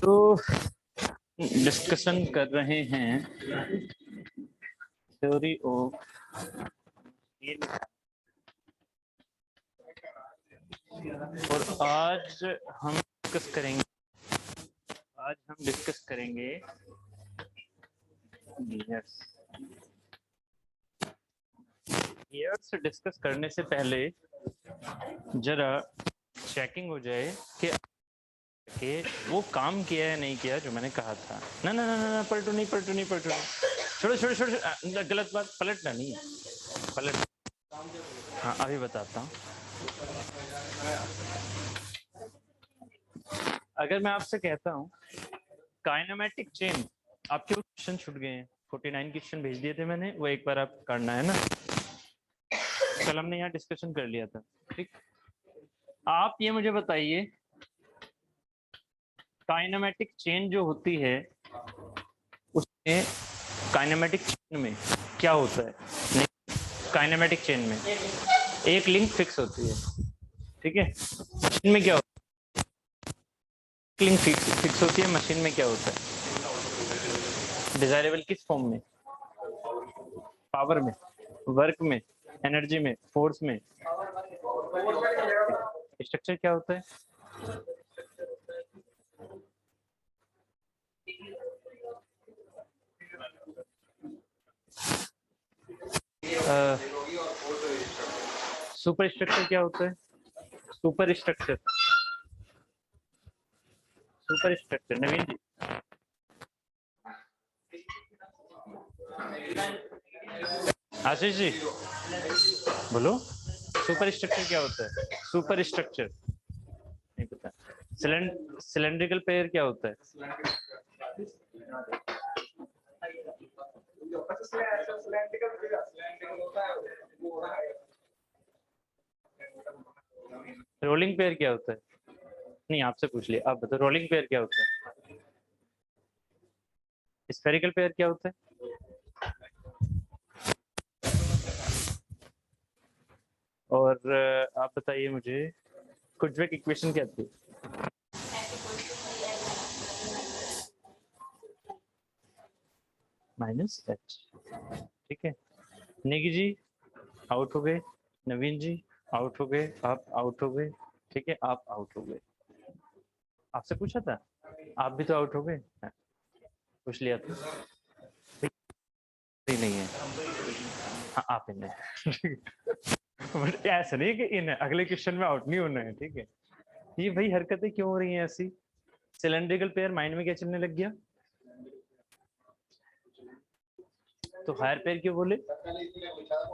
तो डिस्कशन कर रहे हैं थ्योरी ऑफ और आज हम डिस्कस करेंगे गियर्स डिस्कस करने से पहले जरा चेकिंग हो जाए कि वो काम किया है नहीं किया जो मैंने कहा था। ना ना ना ना पलटू नहीं छोड़ो छोड़ो छोड़ो, गलत बात, पलटना नहीं, पलट। हाँ अभी बताता हूँ। अगर मैं आपसे कहता हूँ काइनेमेटिक चेन, आपके क्वेश्चन छूट गए हैं, 49 क्वेश्चन भेज दिए थे मैंने, वो एक बार आप करना है ना। कल हमने यहाँ डिस्कशन कर लिया था, ठीक। आप ये मुझे बताइए काइनेमेटिक चेन जो होती है उसमें काइनेमेटिक चेन में क्या होता है? नहीं, काइनेमेटिक चेन में एक लिंक फिक्स होती है, ठीक है। मशीन में क्या होता है? लिंक फिक्स होती है। मशीन में क्या होता है? डिजायरेबल किस फॉर्म में? पावर में, वर्क में, एनर्जी में, फोर्स में। स्ट्रक्चर क्या होता है? सुपर स्ट्रक्चर क्या होता है? सुपर स्ट्रक्चर नवीन जी, आशीष जी बोलो, सुपर स्ट्रक्चर क्या होता है? सुपर स्ट्रक्चर नहीं पता। सिलेंड्रिकल पेयर क्या होता है? रोलिंग पेयर क्या होता है? नहीं, आपसे पूछ लिया, आप बताओ। रोलिंग पेयर क्या होता है? स्फेरिकल पेयर क्या होता है? और आप बताइए मुझे कुडवेक इक्वेशन क्या थी? माइनस एच, ठीक है। निकी जी आउट हो गए, नवीन जी आउट हो गए, आप आउट हो गए, ठीक है, आप आउट हो गए। आपसे पूछा था, आप भी तो आउट हो गए, पूछ लिया था, नहीं है। हाँ आप इन है। बट ऐसा नहीं कि इन है, अगले क्वेश्चन में आउट नहीं होना है, ठीक है। ये भाई हरकतें क्यों हो रही हैं ऐसी? सिलेंड्रिकल पेयर माइंड में क्या चलने लग गया? तो हायर पेयर क्यों बोले?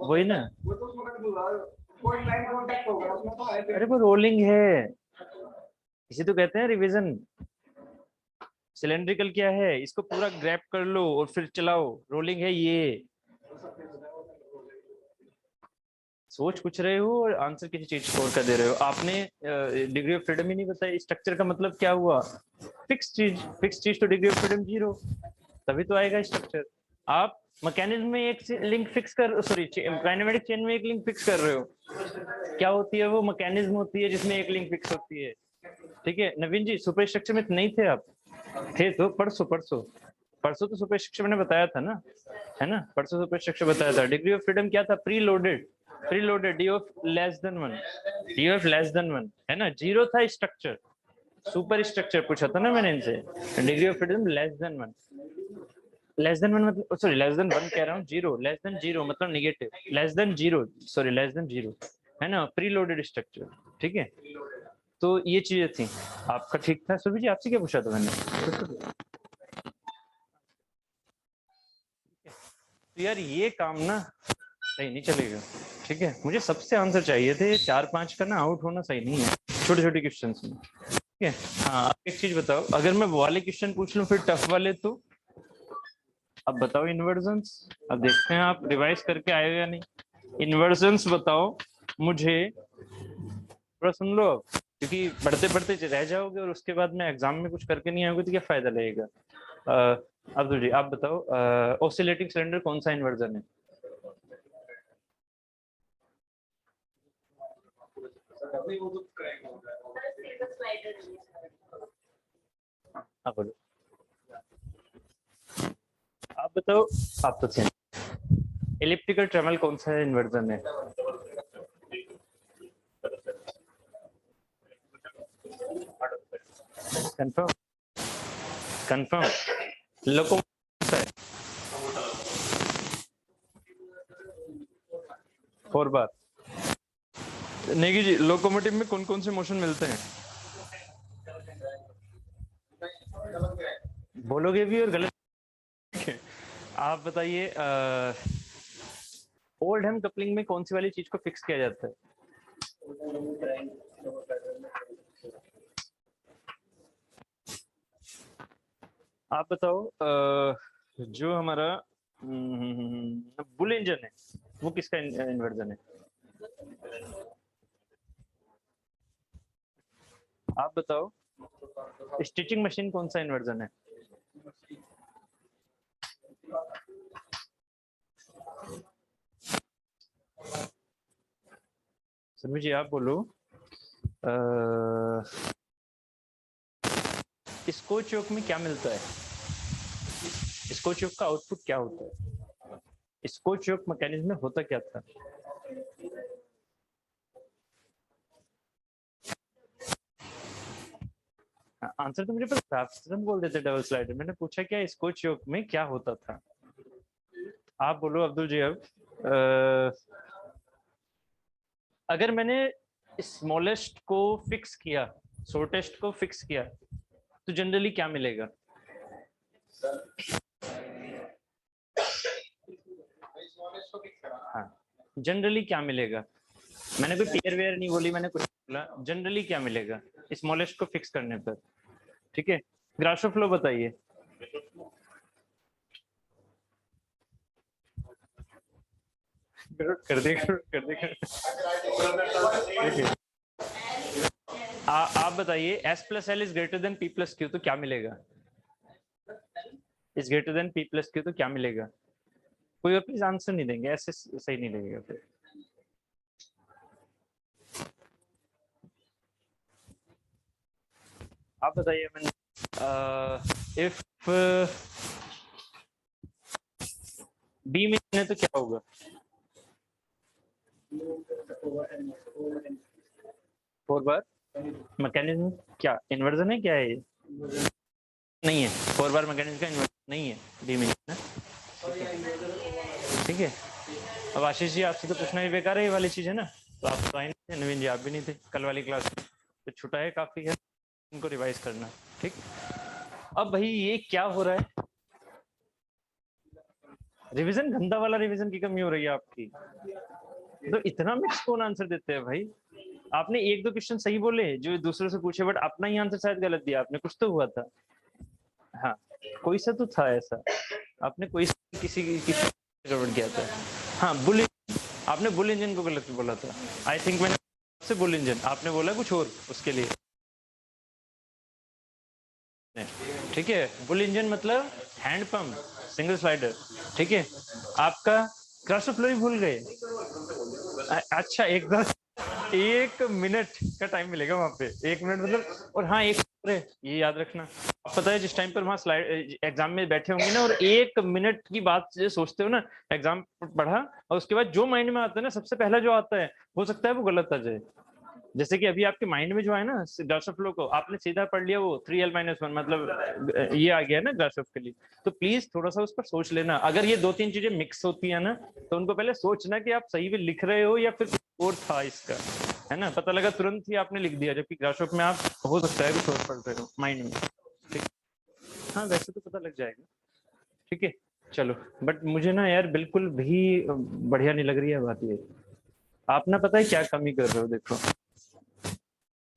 वही ना, अरे वो रोलिंग है, इसे तो कहते हैं रिवीजन। सिलेंड्रिकल क्या है? इसको पूरा ग्रैब कर लो और फिर चलाओ, रोलिंग है ये। सोच कुछ रहे हो और आंसर किसी चीज को और कर दे रहे हो। आपने डिग्री ऑफ फ्रीडम ही नहीं बताई। स्ट्रक्चर का मतलब क्या हुआ? फिक्स चीज तो डिग्री ऑफ फ्रीडम 0, तभी तो आएगा स्ट्रक्चर। आप मैकेनिज्म में एक लिंक फिक्स कर, सॉरी काइनेमेटिक चेन में एक लिंक फिक्स कर रहे हो, क्या होती है वो? मैकेनिज्म होती है जिसमें एक लिंक फिक्स होती है, ठीक है। नवीन जी सुपर स्ट्रक्चर में नहीं थे आप? थे तो परसों परसों परसों तो सुपर स्ट्रक्चर मैंने बताया था ना, है ना। परसों सुपर स्ट्रक्चर बताया था। डिग्री ऑफ फ्रीडम क्या था? Pre loaded D of less than 1, D of less than 1, है ना। 0 था स्ट्रक्चर। सुपर स्ट्रक्चर पूछा था ना मैंने इनसे, degree of freedom less than 1। Less than 1 मतलब, सॉरी लेस देन 1 कह रहा हूँ, 0 लेस देन 0 मतलब negative, less than 0 sorry less than 0, है ना। प्री लोडेड स्ट्रक्चर, ठीक है। तो ये चीजें थी। आपका ठीक था। सुबह जी आपसे क्या पूछा था मैंने? तो यार ये काम ना सही नहीं चलेगा, ठीक है। मुझे सबसे आंसर चाहिए थे, 4-5 का ना आउट होना सही नहीं है छोटे छोटे क्वेश्चन में, ठीक है। हाँ आप एक चीज बताओ, अगर मैं वो वाले क्वेश्चन पूछ लूँ फिर टफ वाले, तो अब बताओ इन्वर्जन्स। अब देखते हैं आप रिवाइज करके आए या नहीं। इन्वर्जन्स बताओ मुझे, थोड़ा सुन लो अब, क्योंकि पढ़ते पढ़ते रह जाओगे और उसके बाद में एग्जाम में कुछ करके नहीं आओगे तो क्या फायदा रहेगा। अब्दुल जी आप बताओ, ऑसिलेटिंग सिलेंडर कौन सा इन्वर्जन है? हाँ बोलो, आप बताओ। आप तो थे। इलिप्टिकल ट्रेमल कौन सा इन्वर्जन है? कंफर्म? कंफर्म? लोकोमोटिव है 4 बार। नेगी जी, लोकोमोटिव में कौन कौन से मोशन मिलते हैं? बोलोगे भी और गलत। आप बताइए, ओल्ड हैम कपलिंग में कौन सी वाली चीज को फिक्स किया जाता है? आप बताओ, जो हमारा बुल इंजन है वो किसका इन्वर्जन है? आप बताओ, स्टिचिंग मशीन कौन सा इन्वर्जन है? समी जी आप बोलो। स्कॉच योक में क्या मिलता है? स्कॉच योक का आउटपुट क्या होता है? स्कॉच योक मैकेनिज्म में होता क्या था? आंसर तो मुझे पता था, तुरंत बोल देते डबल स्लाइडर। मैंने पूछा क्या स्कॉच योक में क्या होता था। आप बोलो अब्दुल जी अब। अगर मैंने स्मॉलेस्ट को फिक्स किया, शॉर्टेस्ट को फिक्स किया, तो जनरली क्या मिलेगा? हाँ, जनरली क्या मिलेगा? मैंने कोई पेयर वेयर नहीं बोली, मैंने कुछ बोला, जनरली क्या मिलेगा स्मॉलेस्ट को फिक्स करने पर? ठीक है, ग्राशो फ्लो बताइए। कर दे कर दे आप बताइए, S plus L is greater than P plus Q तो क्या मिलेगा? Is greater than P plus Q तो क्या मिलेगा? कोई और प्लीज आंसर नहीं देंगे, ऐसे सही नहीं लगेगा फिर। आप बताइए। मैंने इफ बी में है तो क्या होगा? फोर बार मैकेनिज्म क्या इन्वर्जन है, क्या है ये? नहीं है, 4 बार मैकेनिज्म का इन्वर्जन नहीं है बी में ना। ठीक है, अब आशीष जी आपसे तो पूछना ही बेकार है, ये वाली चीज है ना। तो आप तो आए नहीं थे, नवीन जी आप भी नहीं थे कल वाली क्लास, तो छुट्टा है काफी है, इनको रिवाइज करना। ठीक, अब भाई ये क्या हो रहा है? रिवीजन, गंदा वाला रिवीजन की कमी हो रही है आपकी। तो इतना मिक्स कौन आंसर देते हैं भाई? आपने एक दो क्वेश्चन सही बोले जो दूसरों से पूछे, बट अपना ही आंसर शायद गलत दिया आपने, कुछ तो हुआ था। हाँ, कोई सा तो था ऐसा, आपने कोई किसी गड़बड़ किया था। हाँ, बुल, आपने बुल इंजन को गलत बोला था। आई थिंक मैंने से बुल इंजन, आपने बोला कुछ और उसके लिए। ठीक है, बुल इंजन मतलब हैंड पंप सिंगल स्लाइडर। ठीक है, आपका क्रश फ्लो ही भूल गए। अच्छा, एक मिनट का टाइम मिलेगा वहां पे, 1 मिनट मतलब। और हाँ, एक ये याद रखना, आप पता है जिस टाइम पर वहां स्लाइड एग्जाम में बैठे होंगे ना, और 1 मिनट की बात सोचते हो ना, एग्जाम पढ़ा और उसके बाद जो माइंड में आता है ना, सबसे पहला जो आता है, हो सकता है वो गलत आ जाए। जैसे कि अभी आपके माइंड में जो है ना ग्राफ फ्लो को, आपने सीधा पढ़ लिया वो 3l-1 मतलब ये आ गया ना ग्राफ के लिए। तो प्लीज थोड़ा सा उस पर सोच लेना, अगर ये 2-3 चीजें मिक्स होती है ना, तो उनको पहले सोचना कि आप सही में लिख रहे हो या फिर कुछ और था इसका, है ना। पता लगा तुरंत ही आपने लिख दिया, जबकि ग्राफ में आप हो सकता है कुछ और पढ़ रहे हो माइंड में। ठीक, हाँ वैसे तो पता लग जाएगा। ठीक है, चलो, बट मुझे ना यार बिल्कुल भी बढ़िया नहीं लग रही है बात ये। आप ना पता है क्या कमी कर रहे हो, देखो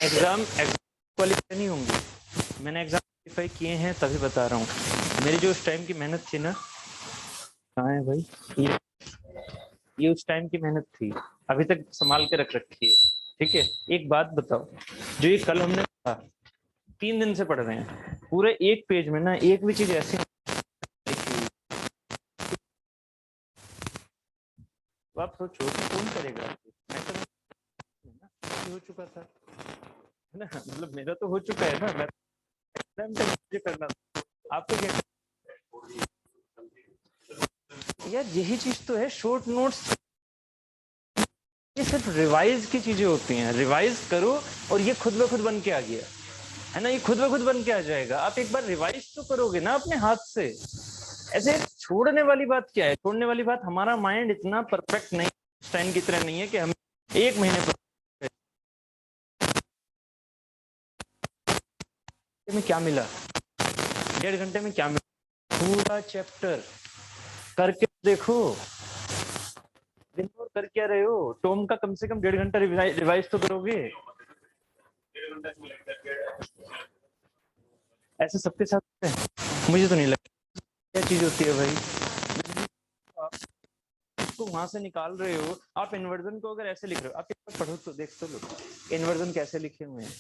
एग्जाम क्वालिफाई नहीं होंगे, मैंने एग्जाम क्वालिफाई किए हैं तभी बता रहा हूँ। मेरी जो उस टाइम की मेहनत थी ना, कहाँ है भाई ये उस टाइम की मेहनत थी, अभी तक संभाल के रख रखी है। ठीक है, एक बात बताओ, जो ये कल हमने पढ़ा, 3 दिन से पढ़ रहे हैं, पूरे एक पेज में ना एक भी चीज ऐसी तो आप सोचो कि कौन करेगा। मैं तो हो चुका था, है ना, मतलब मेरा तो हो चुका है ना, मैं मुझे करना आपको क्या यार, यही चीज तो है शॉर्ट नोट्स। ये सिर्फ रिवाइज की चीजें होती हैं, रिवाइज करो और ये खुद ब खुद बन के आ गया है ना, ये खुद ब खुद बन के आ जाएगा। आप एक बार रिवाइज तो करोगे ना अपने हाथ से। ऐसे छोड़ने वाली बात क्या है, छोड़ने वाली बात, हमारा माइंड इतना परफेक्ट नहीं, आइंस्टाइन की तरह नहीं है कि हम एक महीने में क्या मिला, 1.5 घंटे में क्या मिला, पूरा चैप्टर करके देखो। दिन भर कर क्या रहे हो, टॉम का कम से कम 1.5 घंटा रिवाइज तो करोगे। ऐसे सबके साथ है? मुझे तो नहीं लगता। क्या चीज होती है भाई, आपको वहां से निकाल रहे हो। आप इन्वर्जन को अगर ऐसे लिख रहे हो, आप एक बार पढ़ो तो देख तो लो इन्वर्जन कैसे लिखे हुए हैं।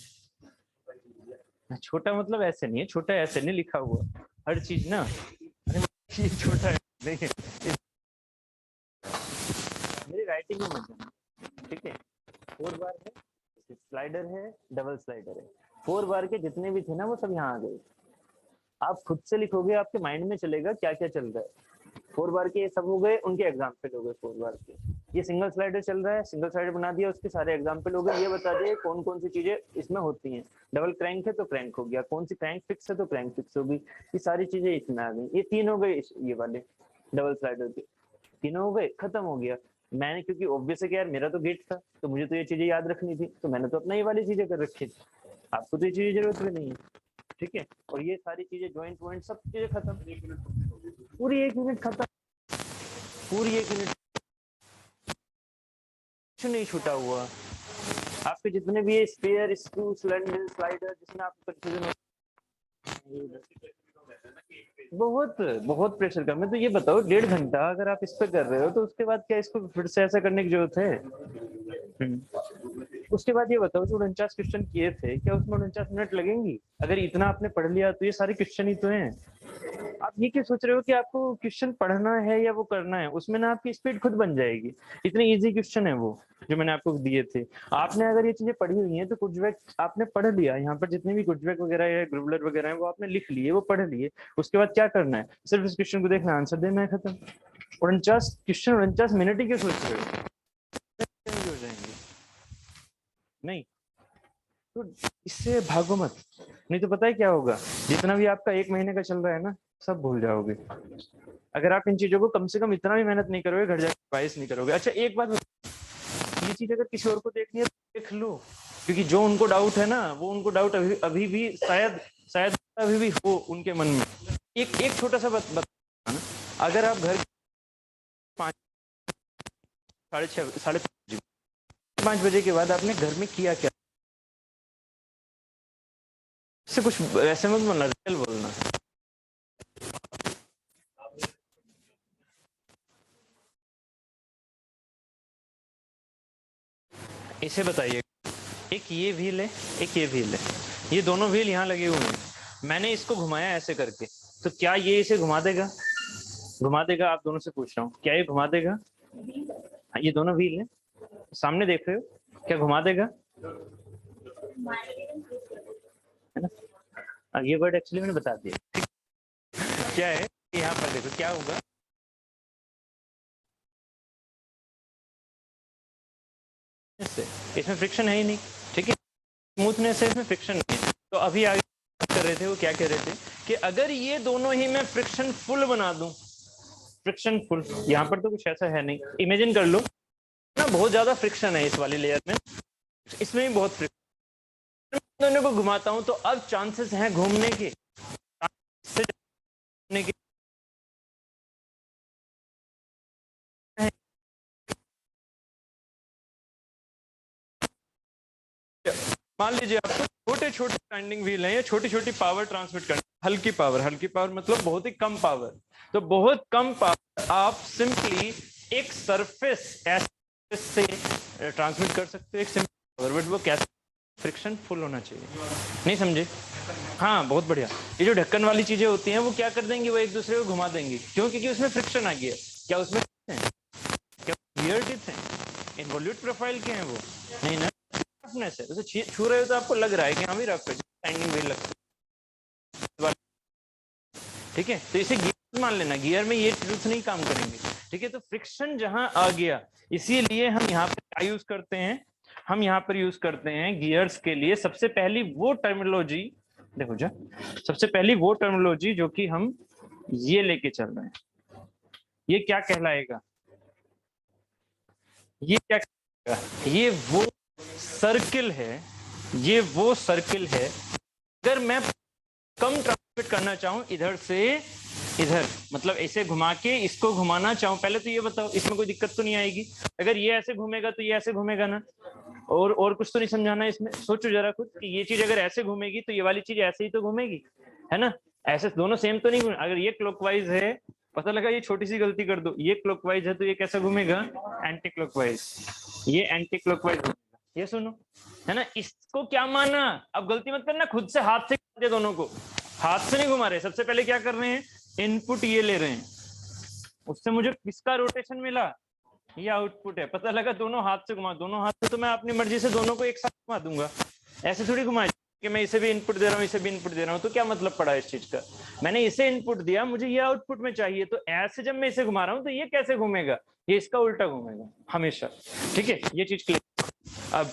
छोटा मतलब ऐसे नहीं है, छोटा ऐसे नहीं लिखा हुआ हर चीज ना, ये छोटा है नहीं, मेरी राइटिंग में मत, ठीक है। 4 बार है, स्लाइडर है, डबल स्लाइडर है, 4 बार के जितने भी थे ना वो सब यहाँ आ गए। आप खुद से लिखोगे, आपके माइंड में चलेगा क्या क्या चल रहा है। 4 बार के ये सब हो गए, उनके एग्जाम्पल हो गए 4 बार के। ये सिंगल स्लाइडर चल रहा है, सिंगल स्लाइडर बना दिया, उसके सारे एग्जाम्पल हो गए। ये बता दिए कौन कौन सी चीजें इसमें होती हैं। डबल क्रैंक है तो क्रैंक हो गया, कौन सी क्रैंक फिक्स है तो क्रैंक फिक्स होगी। ये सारी चीजें इसमें आ गई। ये 3 हो गए ये वाले डबल स्लाइडर के, तीनों हो गए, खत्म हो गया। मैंने क्योंकि ऑब्वियस है कि यार मेरा तो गेट था, तो मुझे तो ये चीजें याद रखनी थी, तो मैंने तो अपना ये वाली चीजें कर रखी थी। आपको तो ये चीजें जरूरत भी नहीं है, ठीक है। और ये सारी चीजें ज्वाइंट पॉइंट सब चीजें खत्म, पूरी 1 मिनट खत्म, पूरी 1 मिनट कुछ नहीं छूटा हुआ। आपके जितने भी ये स्पेयर स्क्रू सिलेंडर स्लाइडर जिसमें आपको कंफ्यूजन हो, बहुत बहुत प्रेशर कम है। तो ये बताओ 1.5 घंटा अगर आप इस पे कर रहे हो तो उसके बाद क्या इसको फिर से ऐसा करने की जरूरत है? उसके बाद ये बताओ जो 49 क्वेश्चन किए थे, क्या उसमें 49 मिनट लगेंगी? अगर इतना आपने पढ़ लिया तो ये सारे क्वेश्चन ही तो हैं। आप ये क्यों सोच रहे हो कि आपको क्वेश्चन पढ़ना है या वो करना है, उसमें ना आपकी स्पीड खुद बन जाएगी। इतने इजी क्वेश्चन है वो जो मैंने आपको दिए थे। आपने अगर ये चीजें पढ़ी हुई हैं तो कुछ आपने पढ़ लिया, यहाँ पर जितने भी कुछ वगैरह है ग्रुबलर वगैरह है वो आपने लिख लिए, वो पढ़ लिए। उसके बाद क्या करना है, सिर्फ इस क्वेश्चन को देखना, आंसर देना है, खत्म। 49 क्वेश्चन 49 मिनट ही क्यों सोच रहे हो, हो जाएंगे नहीं तो इससे भागो मत। नहीं तो पता है क्या होगा, जितना भी आपका 1 महीने का चल रहा है ना, सब भूल जाओगे। अगर आप इन चीजों को कम से कम इतना भी मेहनत नहीं करोगे, घर जाकर रिवाइज नहीं करोगे। अच्छा एक बात, ये चीज अगर किसी और को देखनी है तो देख लो, क्योंकि जो उनको डाउट है ना, वो उनको डाउट अभी भी शायद शायद अभी भी हो उनके मन में। एक एक छोटा सा बता ना, अगर आप घर 5 साढ़े 5 बजे के बाद आपने घर में किया क्या, इससे कुछ ऐसे मत बोलना, रियल बोलना। इसे बताइए, एक ये व्हील है, एक ये व्हील है, ये दोनों व्हील यहाँ लगे हुए हैं। मैंने इसको घुमाया ऐसे करके, तो क्या ये इसे घुमा देगा? घुमा देगा? आप दोनों से पूछ रहा हूँ, क्या ये घुमा देगा? हाँ, ये दोनों व्हील है, सामने देख रहे हो, क्या घुमा देगा? है ना? ये वर्ड एक्चुअली मैंने बता दिया। क्या है, यहाँ पर देखो क्या होगा, इसमें फ्रिक्शन है ही नहीं, ठीक है। स्मूथनेस है, इसमें फ्रिक्शन नहीं है। तो अभी आगे कर रहे थे, वो क्या कह रहे थे कि अगर ये दोनों ही मैं फ्रिक्शन फुल बना दूं, फ्रिक्शन फुल, यहाँ पर तो कुछ ऐसा है नहीं, इमेजिन कर लो ना, बहुत ज्यादा फ्रिक्शन है इस वाली लेयर में, इसमें भी बहुत फ्रिक्शन, दोनों को घुमाता हूं तो अब चांसेस हैं घूमने के, मान लीजिए आपको छोटे छोटे स्टैंडिंग व्हील है, या छोटी छोटी पावर ट्रांसमिट करनी, हल्की पावर मतलब बहुत ही कम पावर, तो बहुत कम पावर आप सिंपली एक सरफेस से ट्रांसमिट कर सकते हो, एक सिंपल पावर, बट वो कैसे, फ्रिक्शन फुल होना चाहिए। नहीं समझे? हाँ बहुत बढ़िया। ये जो ढक्कन वाली चीजें होती हैं वो क्या कर देंगी, वो एक दूसरे को घुमा देंगी, क्यों? क्योंकि उसमें फ्रिक्शन आ गया। क्या उसमें है? क्या वियर टिप्स हैं, इनवॉल्यूट प्रोफाइल के हैं वो? नहीं ना, रफनेस है, उसे छू रहे हो तो आपको लग रहा है कि हाँ भी रफ है, स्टैंडिंग व्हील लगता है। ठीक है, तो इसे गियर मान लेना, गियर में ये ट्रूथ नहीं काम करेंगे। ठीक है, तो फ्रिक्शन जहां आ गया, इसीलिए हम यहाँ पर क्या यूज करते हैं, हम यहाँ पर यूज करते हैं गियर्स के लिए सबसे पहली वो टर्मिनोलॉजी, देखो जा, सबसे पहली वो टर्मिनोलॉजी जो कि हम ये लेके चल रहे हैं, ये क्या कहलाएगा, ये क्या कहलाएगा, ये वो सर्किल है, ये वो सर्किल है। अगर मैं कम ट्रांसमिट करना चाहूं इधर से इधर, मतलब ऐसे घुमा के इसको घुमाना चाहूं, पहले तो ये बताओ इसमें कोई दिक्कत तो नहीं आएगी, अगर ये ऐसे घूमेगा तो ये ऐसे घूमेगा ना, और कुछ तो नहीं समझाना इसमें, सोचो जरा खुद कि ये चीज अगर ऐसे घूमेगी तो ये वाली चीज ऐसे ही तो घूमेगी, है ना, ऐसे दोनों सेम तो नहीं, अगर ये क्लॉकवाइज है, पता लगा ये छोटी सी गलती कर दो, ये क्लॉकवाइज है तो ये कैसा घूमेगा, एंटी क्लॉकवाइज, ये एंटी क्लॉकवाइज घूमेगा, ये सुनो, है ना, इसको क्या माना, अब गलती मत करना, खुद से हाथ से घुमा दे, दोनों को हाथ से नहीं घुमा रहे, सबसे पहले क्या कर रहे हैं, इनपुट ये ले रहे हैं, उससे मुझे किसका रोटेशन मिला, ये आउटपुट है, पता लगा दोनों हाथ से घुमा, दोनों हाथ से तो मैं अपनी मर्जी से दोनों को एक साथ घुमा दूंगा, ऐसे थोड़ी घुमा कि मैं इसे भी इनपुट दे रहा हूँ, इसे भी इनपुट दे रहा हूँ, तो क्या मतलब पड़ा इस चीज का, मैंने इसे इनपुट दिया, मुझे ये आउटपुट में चाहिए, तो ऐसे जब मैं इसे घुमा रहा हूँ तो ये कैसे घूमेगा, ये इसका उल्टा घूमेगा हमेशा। ठीक है, ये चीज क्लियर। अब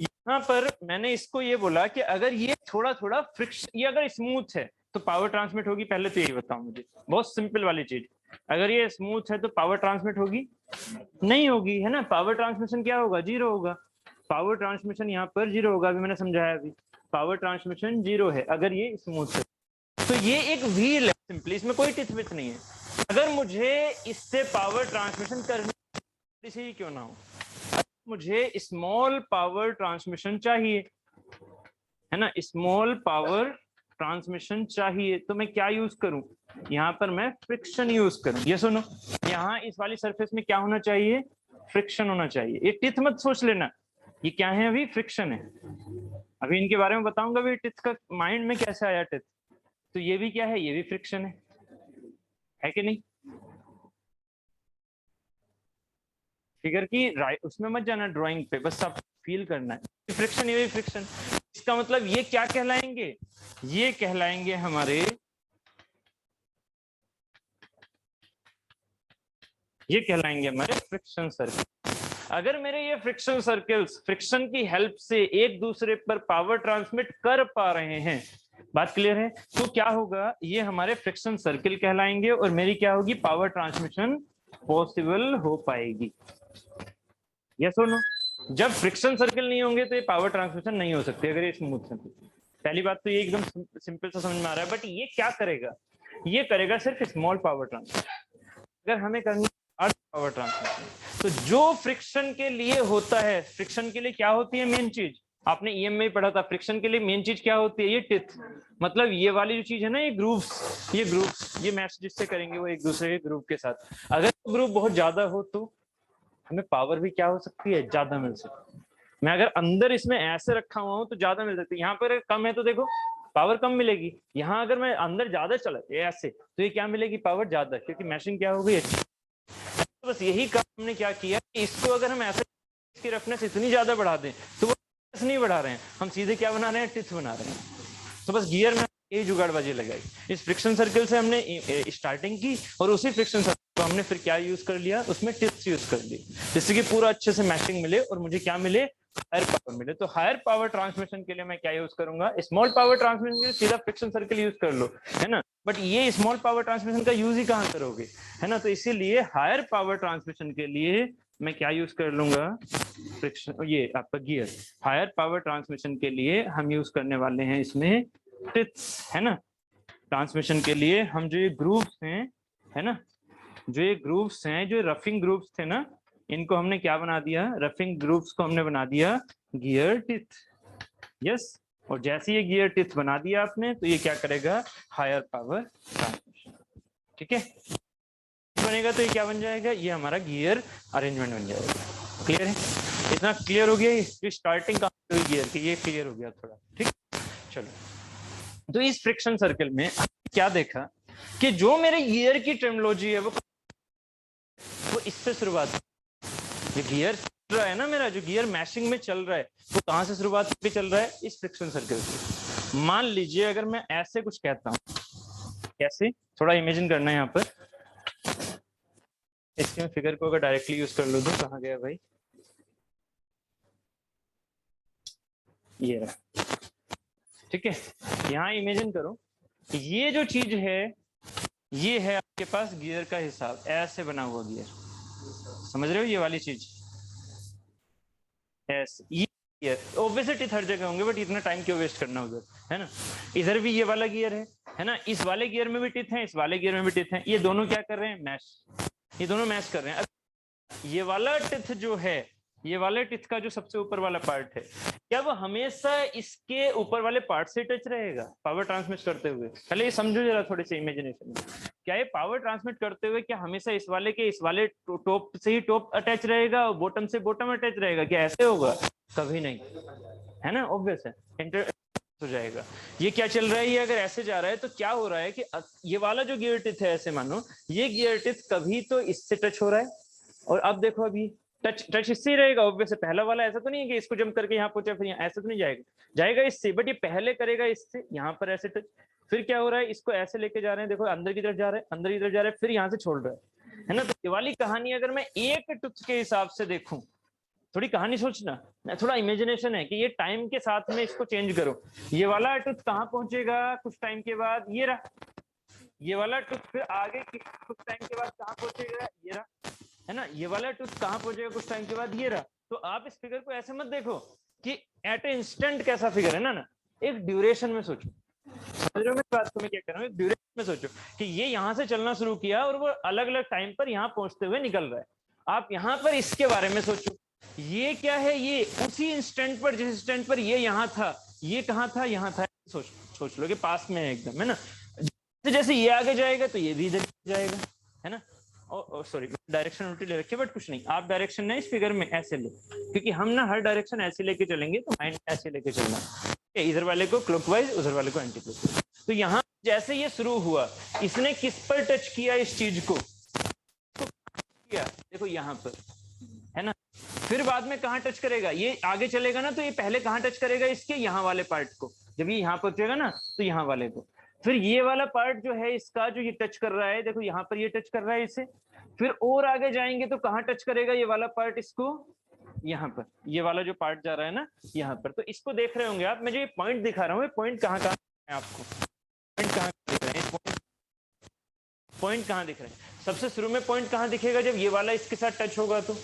यहाँ पर मैंने इसको ये बोला कि अगर ये थोड़ा थोड़ा फ्रिक्शन, ये अगर स्मूथ है तो पावर ट्रांसमिट होगी, पहले तो यही बताओ मुझे, बहुत सिंपल वाली चीज, अगर ये स्मूथ है तो पावर ट्रांसमिट होगी, नहीं होगी, है ना, पावर ट्रांसमिशन क्या होगा, जीरो होगा, पावर ट्रांसमिशन यहाँ पर जीरो होगा, अभी मैंने समझाया, अभी पावर ट्रांसमिशन जीरो है अगर ये स्मूथ है, तो ये एक व्हील है सिंपली, इसमें कोई टिथ विथ नहीं है, अगर मुझे इससे पावर ट्रांसमिशन करनी ही क्यों ना हो, मुझे स्मॉल पावर ट्रांसमिशन चाहिए, है ना, स्मॉल पावर ट्रांसमिशन चाहिए, तो मैं क्या यूज करूं, यहाँ पर मैं फ्रिक्शन यूज करूं, ये सुनो, यहाँ इस वाली सरफेस में क्या होना चाहिए, फ्रिक्शन होना चाहिए, ये टिथ मत सोच लेना, ये क्या है, अभी फ्रिक्शन है, अभी इनके बारे में बताऊंगा भी टिथ का माइंड में कैसे आया टिथ, तो ये भी क्या है, ये भी फ्रिक्शन है कि नहीं, फिगर की उसमें मत जाना ड्राइंग पे, बस आप फील करना है, फ्रिक्शन ये भी फ्रिक्शन, इसका मतलब ये क्या कहलाएंगे, ये कहलाएंगे हमारे, ये कहलाएंगे हमारे फ्रिक्शन सर्किल। अगर मेरे ये फ्रिक्शन सर्किल्स फ्रिक्शन की हेल्प से एक दूसरे पर पावर ट्रांसमिट कर पा रहे हैं, बात क्लियर है, तो क्या होगा, ये हमारे फ्रिक्शन सर्किल कहलाएंगे और मेरी क्या होगी, पावर ट्रांसमिशन पॉसिबल हो पाएगी, यस और नो, जब फ्रिक्शन सर्किल नहीं होंगे तो ये पावर ट्रांसमिशन नहीं हो सकती, अगर ये स्मूथ है, पहली बात तो ये एकदम सिंपल सा समझ में आ रहा है, बट ये क्या करेगा, ये करेगा सिर्फ स्मॉल पावर ट्रांसमिशन, अगर हमें करनी अर्थ पावर ट्रांसमिशन, तो जो फ्रिक्शन के लिए होता है, फ्रिक्शन के लिए क्या होती है मेन चीज, आपने ईएम में ही पढ़ा था, फ्रिक्शन के लिए मेन चीज क्या होती है, ये टिथ, मतलब ये वाली जो चीज है ना, ये ग्रूव्स, ये मैच जिससे करेंगे वो एक दूसरे के ग्रुप के साथ, अगर ग्रुप बहुत ज्यादा हो तो हमें पावर भी क्या हो सकती है, ज्यादा मिल सकती है, मैं अगर अंदर इसमें ऐसे रखा हुआ हूं तो ज्यादा मिल सकती है, यहाँ पर कम है तो देखो पावर कम मिलेगी, यहाँ अगर मैं अंदर ज्यादा चला ऐसे तो ये क्या मिलेगी, पावर ज्यादा, क्योंकि मैशिंग क्या हो गई अच्छी, तो बस यही काम हमने क्या किया कि इसको अगर हम ऐसे इसकी रफनेस इतनी ज्यादा बढ़ा दें तो वो नहीं बढ़ा रहे हैं, हम सीधे क्या बना रहे हैं, टिथ बना रहे हैं, तो बस गियर में यही जुगाड़बाजी लगाई, इस फ्रिक्शन सर्किल से हमने स्टार्टिंग की और उसी फ्रिक्शन सर्किल को हमने फिर क्या यूज कर लिया, उसमें टिप्स यूज कर ली, जिससे कि पूरा अच्छे से मैचिंग मिले और मुझे क्या मिले, हायर पावर मिले, तो हायर पावर ट्रांसमिशन के लिए मैं क्या यूज करूंगा, स्मॉल पावर ट्रांसमिशन के लिए सीधा फ्रिक्शन सर्किल यूज कर लो, है ना, बट ये स्मॉल पावर ट्रांसमिशन का यूज ही कहाँ करोगे, है ना, तो इसीलिए हायर पावर ट्रांसमिशन के लिए मैं क्या यूज कर लूंगा, फ्रिक्शन, ये आपका गियर, हायर पावर ट्रांसमिशन के लिए हम यूज करने वाले हैं इसमें टिप्स, है ना, ट्रांसमिशन के लिए हम जो ये ग्रूव्स हैं, है ना, जो ये ग्रूव्स हैं, जो रफिंग ग्रूव्स थे ना, इनको हमने क्या बना दिया, रफिंग ग्रूव्स को हमने बना दिया गियर टिथ, यस, और जैसे ये गियर टिथ बना दिया आपने तो ये क्या करेगा, हायर पावर ट्रांसमिशन, ठीक है, बनेगा तो ये क्या बन जाएगा, ये हमारा गियर अरेंजमेंट बन जाएगा, क्लियर है, इतना क्लियर हो गया, ये स्टार्टिंग कहाँ गियर की, ये क्लियर हो गया थोड़ा, ठीक, चलो, तो इस फ्रिक्शन सर्किल में क्या देखा कि जो मेरे गियर की टर्मिनोलॉजी है वो इससे शुरुआत, ये गियर चल रहा है ना मेरा, जो गियर मैशिंग में चल रहा है वो कहां से शुरुआत पे चल रहा है, इस फ्रिक्शन सर्किल से, मान लीजिए अगर मैं ऐसे कुछ कहता हूं, कैसे, थोड़ा इमेजिन करना है यहाँ पर। इसके मैं फिगर को अगर डायरेक्टली यूज कर लूँ तो कहाँ गया भाई, ये रहा, ठीक है। यहाँ इमेजिन करो ये जो चीज है ये है आपके पास गियर का हिसाब, ऐसे बना हुआ गियर, समझ रहे हो ये वाली चीज, ऐसे ये गियर ऑब्वियसली टिथ हर जगह होंगे, बट इतना टाइम क्यों वेस्ट करना उधर, है ना। इधर भी ये वाला गियर है ना, इस वाले गियर में भी टिथ है, इस वाले गियर में भी टिथ है, ये दोनों क्या कर रहे हैं, मैश, ये दोनों मैश कर रहे हैं। अब ये वाला टिथ जो है, ये वाले टिथ का जो सबसे ऊपर वाला पार्ट है, क्या वो हमेशा इसके ऊपर वाले पार्ट से टच रहेगा पावर ट्रांसमिट करते हुए, पहले ये समझो जरा थोड़े से इमेजिनेशन में, क्या ये पावर ट्रांसमिट करते हुए क्या हमेशा इस वाले के इस वाले टॉप से ही टॉप अटैच रहेगा और बॉटम से बॉटम अटैच रहेगा, क्या ऐसे होगा, कभी नहीं, है ना, ऑब्वियस है, इंटर हो जाएगा। ये क्या चल रहा है, ये अगर ऐसे जा रहा है तो क्या हो रहा है कि ये वाला जो गियर टिथ है, ऐसे मानो ये गियर टिथ कभी तो इससे टच हो रहा है, और अब देखो अभी टच इससे ही रहेगा ऑब्वियस है, पहला वाला ऐसा तो नहीं है कि इसको जंप करके यहाँ पहुंचा फिर यहाँ, ऐसा तो नहीं जाएगा, जाएगा इससे, बट ये पहले करेगा इससे, यहाँ पर ऐसे टच, फिर क्या हो रहा है, इसको ऐसे लेके जा रहे हैं, देखो अंदर की तरफ जा रहे हैं, अंदर की तरफ जा रहे हैं, फिर यहाँ से छोड़ रहा है ना। तो ये वाली कहानी अगर मैं एक टुथ के हिसाब से देखूं, थोड़ी कहानी सोचना, थोड़ा इमेजिनेशन है कि ये टाइम के साथ में इसको चेंज करो, ये वाला टुथ कहाँ पहुंचेगा कुछ टाइम के बाद, ये रहा, ये वाला टुथ फिर आगे कुछ टाइम के बाद कहाँ पहुंचेगा, ये रहा, है ना, ये वाला टुथ कहाँ पहुंचेगा कुछ टाइम के बाद, ये रहा। तो आप इस फिगर को ऐसे मत देखो कि एट ए इंस्टेंट कैसा फिगर है ना, एक ड्यूरेशन में सोचो, समझ रहे हो मेरी बात को मैं क्या कर रहा हूँ, एक ड्यूरेशन में सोचो कि ये यहाँ से चलना शुरू किया और वो अलग अलग टाइम पर यहाँ पहुंचते हुए निकल रहा है, आप यहाँ पर इसके बारे में सोचो, ये क्या है, ये उसी इंस्टेंट पर, जिस इंस्टेंट पर ये यहाँ था, ये कहाँ था, यहाँ था, सोच लो कि पास में है एकदम, है ना, जैसे ये आगे जाएगा तो ये भी इधर जाएगा, है ना। सॉरी डायरेक्शन उल्टी ले रखी है, बट कुछ नहीं, आप डायरेक्शन ना इस फिगर में ऐसे लो, क्योंकि हम ना हर डायरेक्शन ऐसे लेके चलेंगे तो माइंड ऐसे लेके चलना, इधर वाले को क्लॉकवाइज, उधर वाले को एंटी क्लॉकवाइज। तो यहाँ जैसे ये शुरू हुआ, इसने किस पर टच किया इस चीज को, किया देखो यहाँ पर, है ना, फिर बाद में कहाँ टच करेगा, ये आगे चलेगा ना, तो ये पहले कहाँ टच करेगा, इसके यहाँ वाले पार्ट को, जब ये यहाँ पहुंचेगा ना तो यहाँ वाले को, फिर ये वाला पार्ट जो है इसका जो ये टच कर रहा है, देखो यहाँ पर ये टच कर रहा है इसे, फिर और आगे जाएंगे तो कहाँ टच करेगा ये वाला पार्ट इसको, यहाँ पर, ये वाला जो पार्ट जा रहा है ना यहाँ पर। तो इसको देख रहे होंगे आप, मैं जो ये पॉइंट दिखा रहा हूँ, पॉइंट कहाँ कहाँ है आपको, पॉइंट कहाँ दिख रहे हैं, पॉइंट कहाँ दिख रहे हैं, सबसे शुरू में पॉइंट कहाँ दिखेगा, जब ये वाला इसके साथ टच होगा, तो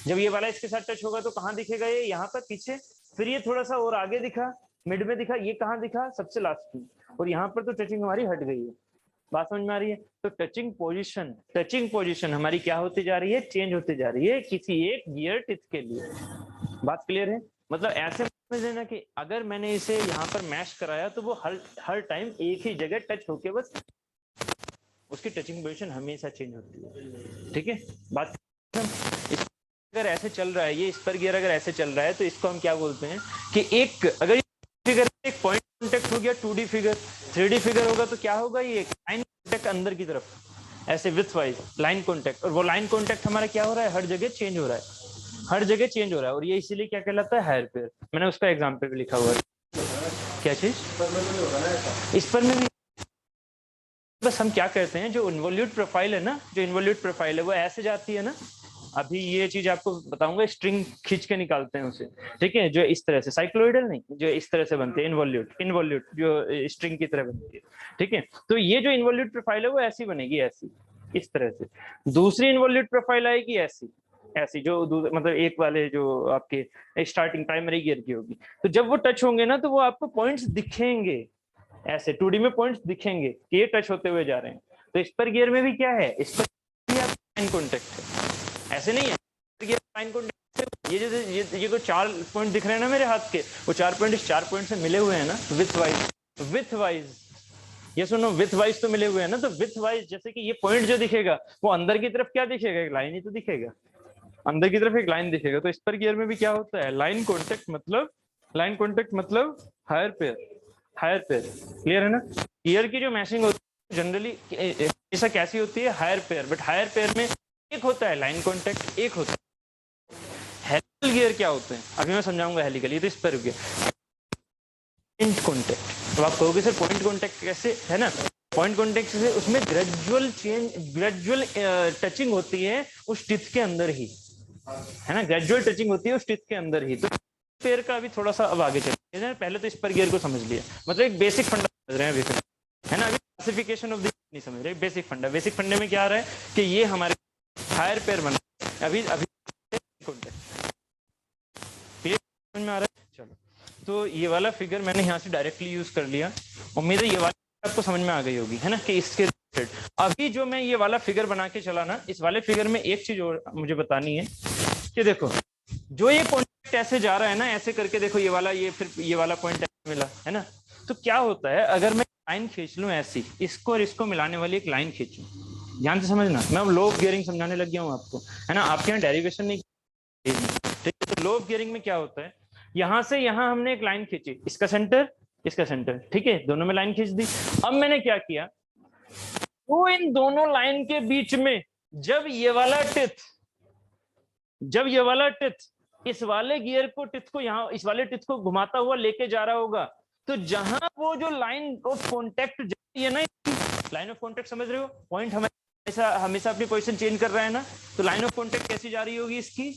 जब ये वाला इसके साथ टच होगा तो कहाँ दिखेगा, ये यहाँ पर पीछे, फिर ये थोड़ा सा और आगे दिखा, मिड में दिखा, ये कहाँ दिखा, सबसे लास्ट में, और यहाँ पर तो टचिंग हमारी हट गई है, बात समझ में आ रही है। तो टचिंग पोजीशन हमारी क्या होती जा रही है, चेंज होती जा रही है किसी एक गियर टिथ के लिए, बात क्लियर है। मतलब ऐसे समझ लेना कि अगर मैंने इसे यहाँ पर मैश कराया तो वो हर टाइम एक ही जगह टच होके बस उसकी टचिंग पोजीशन हमेशा चेंज होती है, ठीक है। बात अगर ऐसे चल रहा है, ये स्पर गियर अगर ऐसे चल रहा है तो इसको हम क्या बोलते हैं कि एक अगर फिगर एक पॉइंट कॉन्टेक्ट हो गया 2D फिगर, 3D फिगर होगा तो क्या होगा, ये लाइन कॉन्टेक्ट अंदर की तरफ ऐसे विथ वाइज लाइन कॉन्टेक्ट, और वो लाइन कॉन्टेक्ट हमारा क्या हो रहा है, हर जगह चेंज हो रहा है, हर जगह चेंज हो रहा है, और ये इसीलिए क्या कहलाता है, हायर पेयर। मैंने उसका एग्जाम्पल भी लिखा हुआ है, क्या चीज इस पर में भी, बस हम क्या कहते हैं जो इन्वोल्यूट प्रोफाइल है ना, जो इन्वोल्यूट प्रोफाइल है वो ऐसे जाती है ना, अभी ये चीज आपको बताऊंगा, स्ट्रिंग खींच के निकालते हैं उसे, ठीक है, जो इस तरह से, साइक्लोइडल नहीं, जो इस तरह से बनती है, इन्वोल्यूट जो स्ट्रिंग की तरह बनती है, ठीक है। तो ये जो इन्वोल्यूट प्रोफाइल है वो ऐसी बनेगी, ऐसी इस तरह से। दूसरी इन्वोल्यूट प्रोफाइल आएगी ऐसी, ऐसी जो मतलब एक वाले जो आपके स्टार्टिंग प्राइमरी गियर की होगी। तो जब वो टच होंगे ना तो वो आपको पॉइंट्स दिखेंगे, ऐसे 2D में पॉइंट्स दिखेंगे कि ये टच होते हुए जा रहे हैं। तो इस पर गियर में भी क्या है, इस पर लाइन कॉन्टेक्ट है, ऐसे नहीं है लाइन कॉन्टेक्ट। ये जो 4 पॉइंट दिख रहे हैं ना मेरे हाथ के, वो 4 पॉइंट इस 4 पॉइंट से मिले हुए हैं ना, विथ वाइज ये सुनो, विथ वाइज तो मिले हुए हैं ना, तो विथ वाइज जैसे कि ये पॉइंट जो दिखेगा वो अंदर की तरफ क्या दिखेगा, एक लाइन ही तो दिखेगा, अंदर की तरफ एक लाइन दिखेगा। तो इस पर गियर में भी क्या होता है, लाइन कॉन्टेक्ट मतलब हायर पेयर, क्लियर है ना। गियर की जो मैशिंग होती है जनरली ऐसा कैसी होती है, higher pair, but higher pair में एक होता है लाइन कॉन्टेक्ट, एक होता है हेलिकल गियर। क्या होते हैं अभी मैं समझाऊंगा हेलिकल, ये तो इस पर रुक गया। पॉइंट कॉन्टेक्ट, तो आप कहोगे सर पॉइंट कॉन्टेक्ट कैसे, है ना, पॉइंट कॉन्टेक्ट से उसमें ग्रेजुअल चेंज, ग्रेजुअल टचिंग होती है उस टिथ के अंदर ही, है ना, ग्रेजुअल टचिंग होती है उस टिथ के अंदर ही। तो पेयर का अभी थोड़ा सा अब आगे चलते हैं, पहले तो इस पर गियर को समझ लिया, मतलब एक बेसिक फंडा समझ रहे हैं अभी, है ना, अभी क्लासिफिकेशन ऑफ द नहीं समझ रहे, बेसिक फंडा। बेसिक फंडे में क्या आ रहा है कि ये हमारे हायर पेयर बना, अभी अभी समझ में आ रहा है। चलो, तो ये वाला फिगर मैंने यहाँ से डायरेक्टली यूज कर लिया, उम्मीद है ये वाला आपको समझ में आ गई होगी, है ना, कि इसके अभी जो मैं ये वाला फिगर बना के चला ना, इस वाले फिगर में एक चीज और मुझे बतानी है कि देखो जो ये पॉइंट ऐसे जा रहा है ना, ऐसे करके देखो ये वाला, ये फिर ये वाला पॉइंट मिला, है ना, तो क्या होता है अगर मैं लाइन खींच लूं ऐसी, इसको और इसको मिलाने वाली एक लाइन खींचूं, ध्यान से समझना, मैं लो ऑफ गियरिंग समझाने लग गया हूं आपको, है ना, आपके यहाँ डेरिवेशन नहीं, ठीक है। तो लो ऑफ गियरिंग में क्या होता है, यहां से यहां हमने एक लाइन खींची, इसका सेंटर, इसका सेंटर, ठीक है, दोनों में लाइन खींच दी। अब मैंने क्या किया, तो इन दोनों लाइन के बीच में जब ये वाला टिथ, जब ये वाला टिथ इस वाले गियर को, टिथ को यहां इस वाले टिथ को घुमाता हुआ लेके जा रहा होगा, तो जहां वो जो लाइन ऑफ कॉन्टेक्ट जाती है ना, लाइन ऑफ कॉन्टेक्ट समझ रहे हो, पॉइंट हमेशा हमेशा अपनी पोजीशन चेंज कर रहा है ना, तो लाइन ऑफ कॉन्टेक्ट कैसी जा रही होगी इसकी,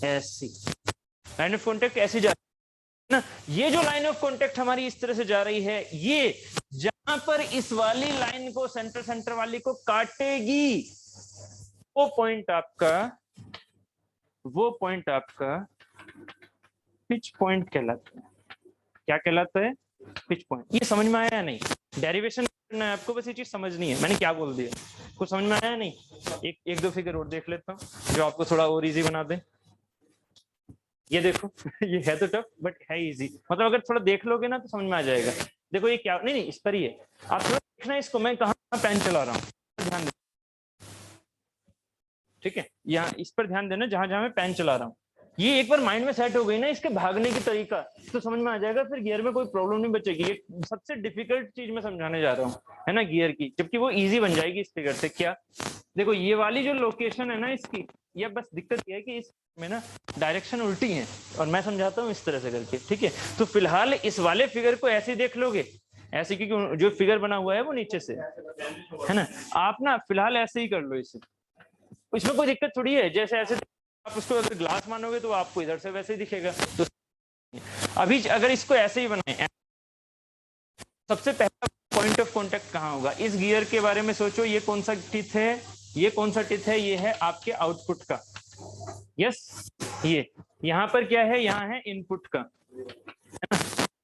ऐसी लाइन ऑफ कॉन्टेक्ट ऐसी जा रही है ना। ये जो लाइन ऑफ कॉन्टेक्ट हमारी इस तरह से जा रही है, ये जहां पर इस वाली लाइन को, सेंटर सेंटर वाली को काटेगी, वो पॉइंट आपका पिच पॉइंट कहलाता है। क्या कहलाता है, पिच पॉइंट। ये समझ में आया या नहीं, डेरिवेशन करना है आपको, बस ये चीज समझनी है, मैंने क्या बोल दिया, कुछ समझ में आया नहीं। एक दो फिगर और देख लेता हूँ जो आपको थोड़ा और इजी बना दे। ये देखो ये है तो टफ बट है इजी, मतलब अगर थोड़ा देख लोगे ना तो समझ में आ जाएगा। देखो ये क्या, नहीं इस पर ही है, आप थोड़ा देखना इसको, मैं कहाँ पेन चला रहा हूँ, ध्यान देना, ठीक है, यहाँ इस पर ध्यान देना जहां जहां मैं पेन चला रहा हूँ। ये एक बार माइंड में सेट हो गई ना इसके भागने की तरीका, तो समझ में आ जाएगा, फिर गियर में कोई प्रॉब्लम नहीं बचेगी। ये सबसे डिफिकल्ट चीज मैं समझाने जा रहा हूँ, है ना, गियर की, जबकि वो इजी बन जाएगी इस फिगर से। क्या, देखो ये वाली जो लोकेशन है ना इसकी, ये बस दिक्कत ये है कि इसमें ना डायरेक्शन उल्टी है, और मैं समझाता हूँ इस तरह से करके, ठीक है। तो फिलहाल इस वाले फिगर को ऐसे देख लोगे, ऐसे, क्योंकि जो फिगर बना हुआ है वो नीचे से है ना, आप ना फिलहाल ऐसे ही कर लो इसे, इसमें कोई दिक्कत थोड़ी है। जैसे ऐसे आप उसको अगर ग्लास मानोगे तो आपको इधर से वैसे ही दिखेगा। तो अभी अगर इसको ऐसे ही बनाए, सबसे पहला पॉइंट ऑफ कांटेक्ट कहाँ होगा, इस गियर के बारे में सोचो, ये कौन सा टिथ है, ये कौन सा टिथ है, ये है आपके आउटपुट का, यस, ये यहाँ पर क्या है, यहाँ है इनपुट का,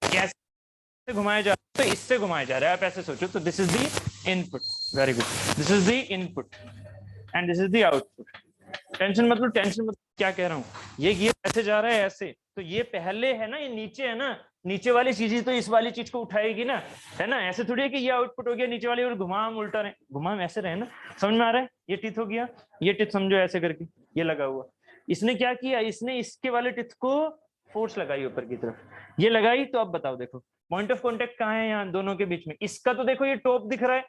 कैसे घुमाया जा रहा है, तो इससे घुमाया जा रहा है, आप ऐसे सोचो, तो this is the input, very good, this is the input and this is the output. Tension मतलब क्या कह रहा हूँ, ये गियर ऐसे जा रहा है ऐसे, तो ये पहले है ना, ये नीचे है ना, नीचे वाली चीज तो इस वाली चीज को उठाएगी ना, है ना, ऐसे थोड़ी है कि ये आउटपुट हो गया नीचे वाली और घुमाम उल्टा रहे, घुमाम ऐसे रहे ना, समझ में आ रहा है। ये टिथ हो गया, ये टिथ समझो ऐसे करके ये लगा हुआ, इसने क्या किया, इसने इसके वाले टिथ को फोर्स लगाई ऊपर की तरफ, ये लगाई, तो अब बताओ, देखो पॉइंट ऑफ कॉन्टेक्ट कहाँ है, यहाँ दोनों के बीच में, इसका तो देखो ये टॉप दिख रहा है,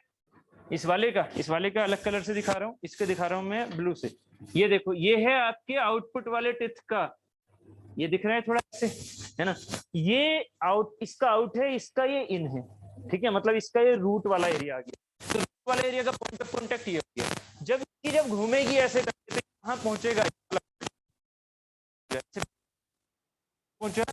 इस वाले का अलग कलर से दिखा रहा हूँ, इसके दिखा रहा हूँ मैं ब्लू से, ये देखो ये है आपके आउटपुट वाले टिथ का, ये दिख रहा है थोड़ा ऐसे, है ना, ये आउट, इसका आउट है, इसका ये इन है, ठीक है, मतलब इसका ये रूट वाला एरिया आ गया, तो रूट वाला एरिया का पॉइंट ऑफ कॉन्टेक्ट ये हो गया। जब घूमेगी ऐसे करके तो कहाँ पहुंचेगा, पहुंचा,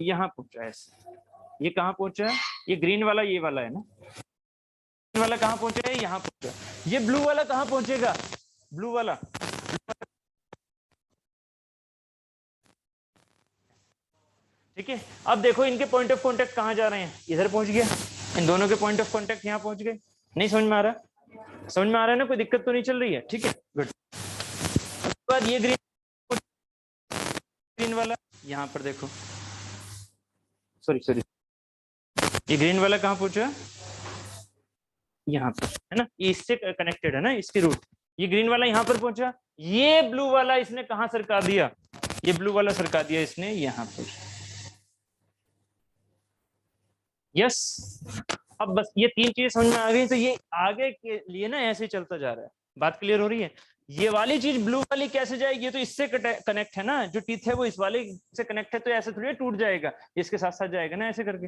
यहाँ पहुंचा ऐसे, ये कहाँ पहुंचा है, ये ग्रीन वाला ये वाला है ना, ग्रीन वाला कहाँ पहुंचा है, यहाँ पहुंचा, ये ब्लू वाला कहाँ पहुंचेगा, ब्लू वाला, ठीक है। अब देखो इनके पॉइंट ऑफ कांटेक्ट कहाँ जा रहे हैं, इधर पहुंच गया, इन दोनों के पॉइंट ऑफ कांटेक्ट यहाँ पहुंच गए, नहीं समझ में आ रहा, समझ में आ रहा है ना, कोई दिक्कत तो नहीं चल रही है, ठीक है, गुड। उसके बाद ये ग्रीन वाला यहाँ पर देखो, सॉरी ये ग्रीन वाला कहाँ पहुंचा, यहाँ पर, है ना, ये इससे कनेक्टेड है ना, इसकी रूट, ये ग्रीन वाला यहाँ पर पहुंचा, ये ब्लू वाला इसने कहाँ सरका दिया, ये ब्लू वाला सरका दिया इसने यहाँ पर, यस। अब बस ये तीन चीजें समझ में आ गई, तो ये आगे के लिए ना ऐसे चलता जा रहा है, बात क्लियर हो रही है। ये वाली चीज ब्लू वाली कैसे जाएगी, ये तो इससे कनेक्ट है ना, जो टीथ है वो इस वाले से कनेक्ट है, तो ऐसे थोड़ी टूट जाएगा, इसके साथ साथ जाएगा ना ऐसे करके।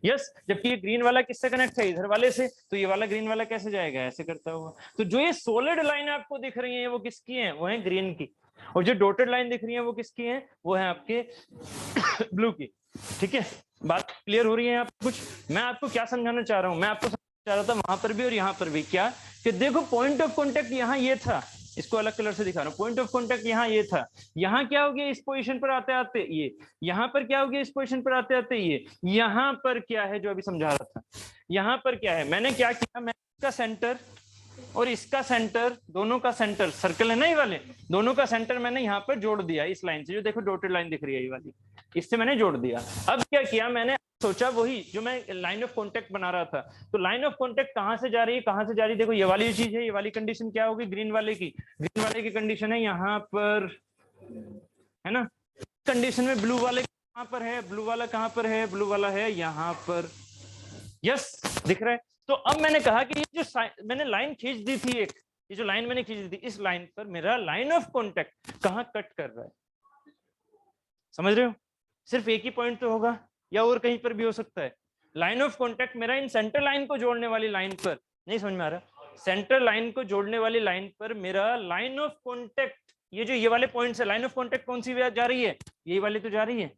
यस, जबकि ये ग्रीन वाला किससे कनेक्ट है, इधर वाले से, तो ये वाला ग्रीन वाला कैसे जाएगा, ऐसे करता हुआ। तो जो ये सोलिड लाइन आपको दिख रही है वो किसकी है, वो है ग्रीन की, और जो डॉटेड लाइन दिख रही है वो किसकी है, वो है आपके ब्लू की। ठीक है, बात क्लियर हो रही है आपको कुछ? मैं आपको क्या समझाना चाह रहा हूँ, मैं आपको समझाना चाह रहा था वहां पर भी और यहाँ पर भी, क्या कि देखो पॉइंट ऑफ कॉन्टेक्ट यहाँ ये था, इसको अलग कलर से दिखा रहा हूँ, पॉइंट ऑफ कॉन्टेक्ट यहाँ ये था, यहाँ क्या हो गया इस पोजीशन पर आते आते ये, यहाँ पर क्या हो गया इस पोजीशन पर आते आते ये, यहाँ पर क्या है जो अभी समझा रहा था, यहाँ पर क्या है, मैंने क्या किया, मैं इसका सेंटर और इसका सेंटर, दोनों का सेंटर सर्कल है ना ये वाले, दोनों का सेंटर मैंने यहाँ पर जोड़ दिया इस लाइन से, जो देखो डॉटेड लाइन दिख रही है ये वाली, इससे मैंने जोड़ दिया। अब क्या किया मैंने, सोचा वही जो मैं लाइन ऑफ कॉन्टेक्ट बना रहा था, तो लाइन ऑफ कॉन्टेक्ट कहां से जा रही है, कहां से जा रही है, देखो ये वाली चीज है, ये वाली कंडीशन क्या होगी ग्रीन वाले की, ग्रीन वाले की कंडीशन है यहाँ पर, है ना, कंडीशन में ब्लू वाले कहां पर है, ब्लू वाला कहां पर है, ब्लू वाला है यहाँ पर, यस दिख रहा है। तो अब मैंने कहा कि ये जो मैंने लाइन खींच दी थी एक, ये जो लाइन मैंने खींच दी थी, इस लाइन पर मेरा लाइन ऑफ कॉन्टेक्ट कहां कट कर रहा है, समझ रहे हो, सिर्फ एक ही पॉइंट तो होगा या और कहीं पर भी हो सकता है, लाइन ऑफ कॉन्टेक्ट मेरा इन सेंटर लाइन को जोड़ने वाली लाइन पर, नहीं समझ में आ रहा, सेंटर लाइन को जोड़ने वाली लाइन पर मेरा लाइन ऑफ कॉन्टेक्ट, ये जो ये वाले पॉइंट है, लाइन ऑफ कॉन्टेक्ट कौन सी जा रही है, यही वाली तो जा रही है,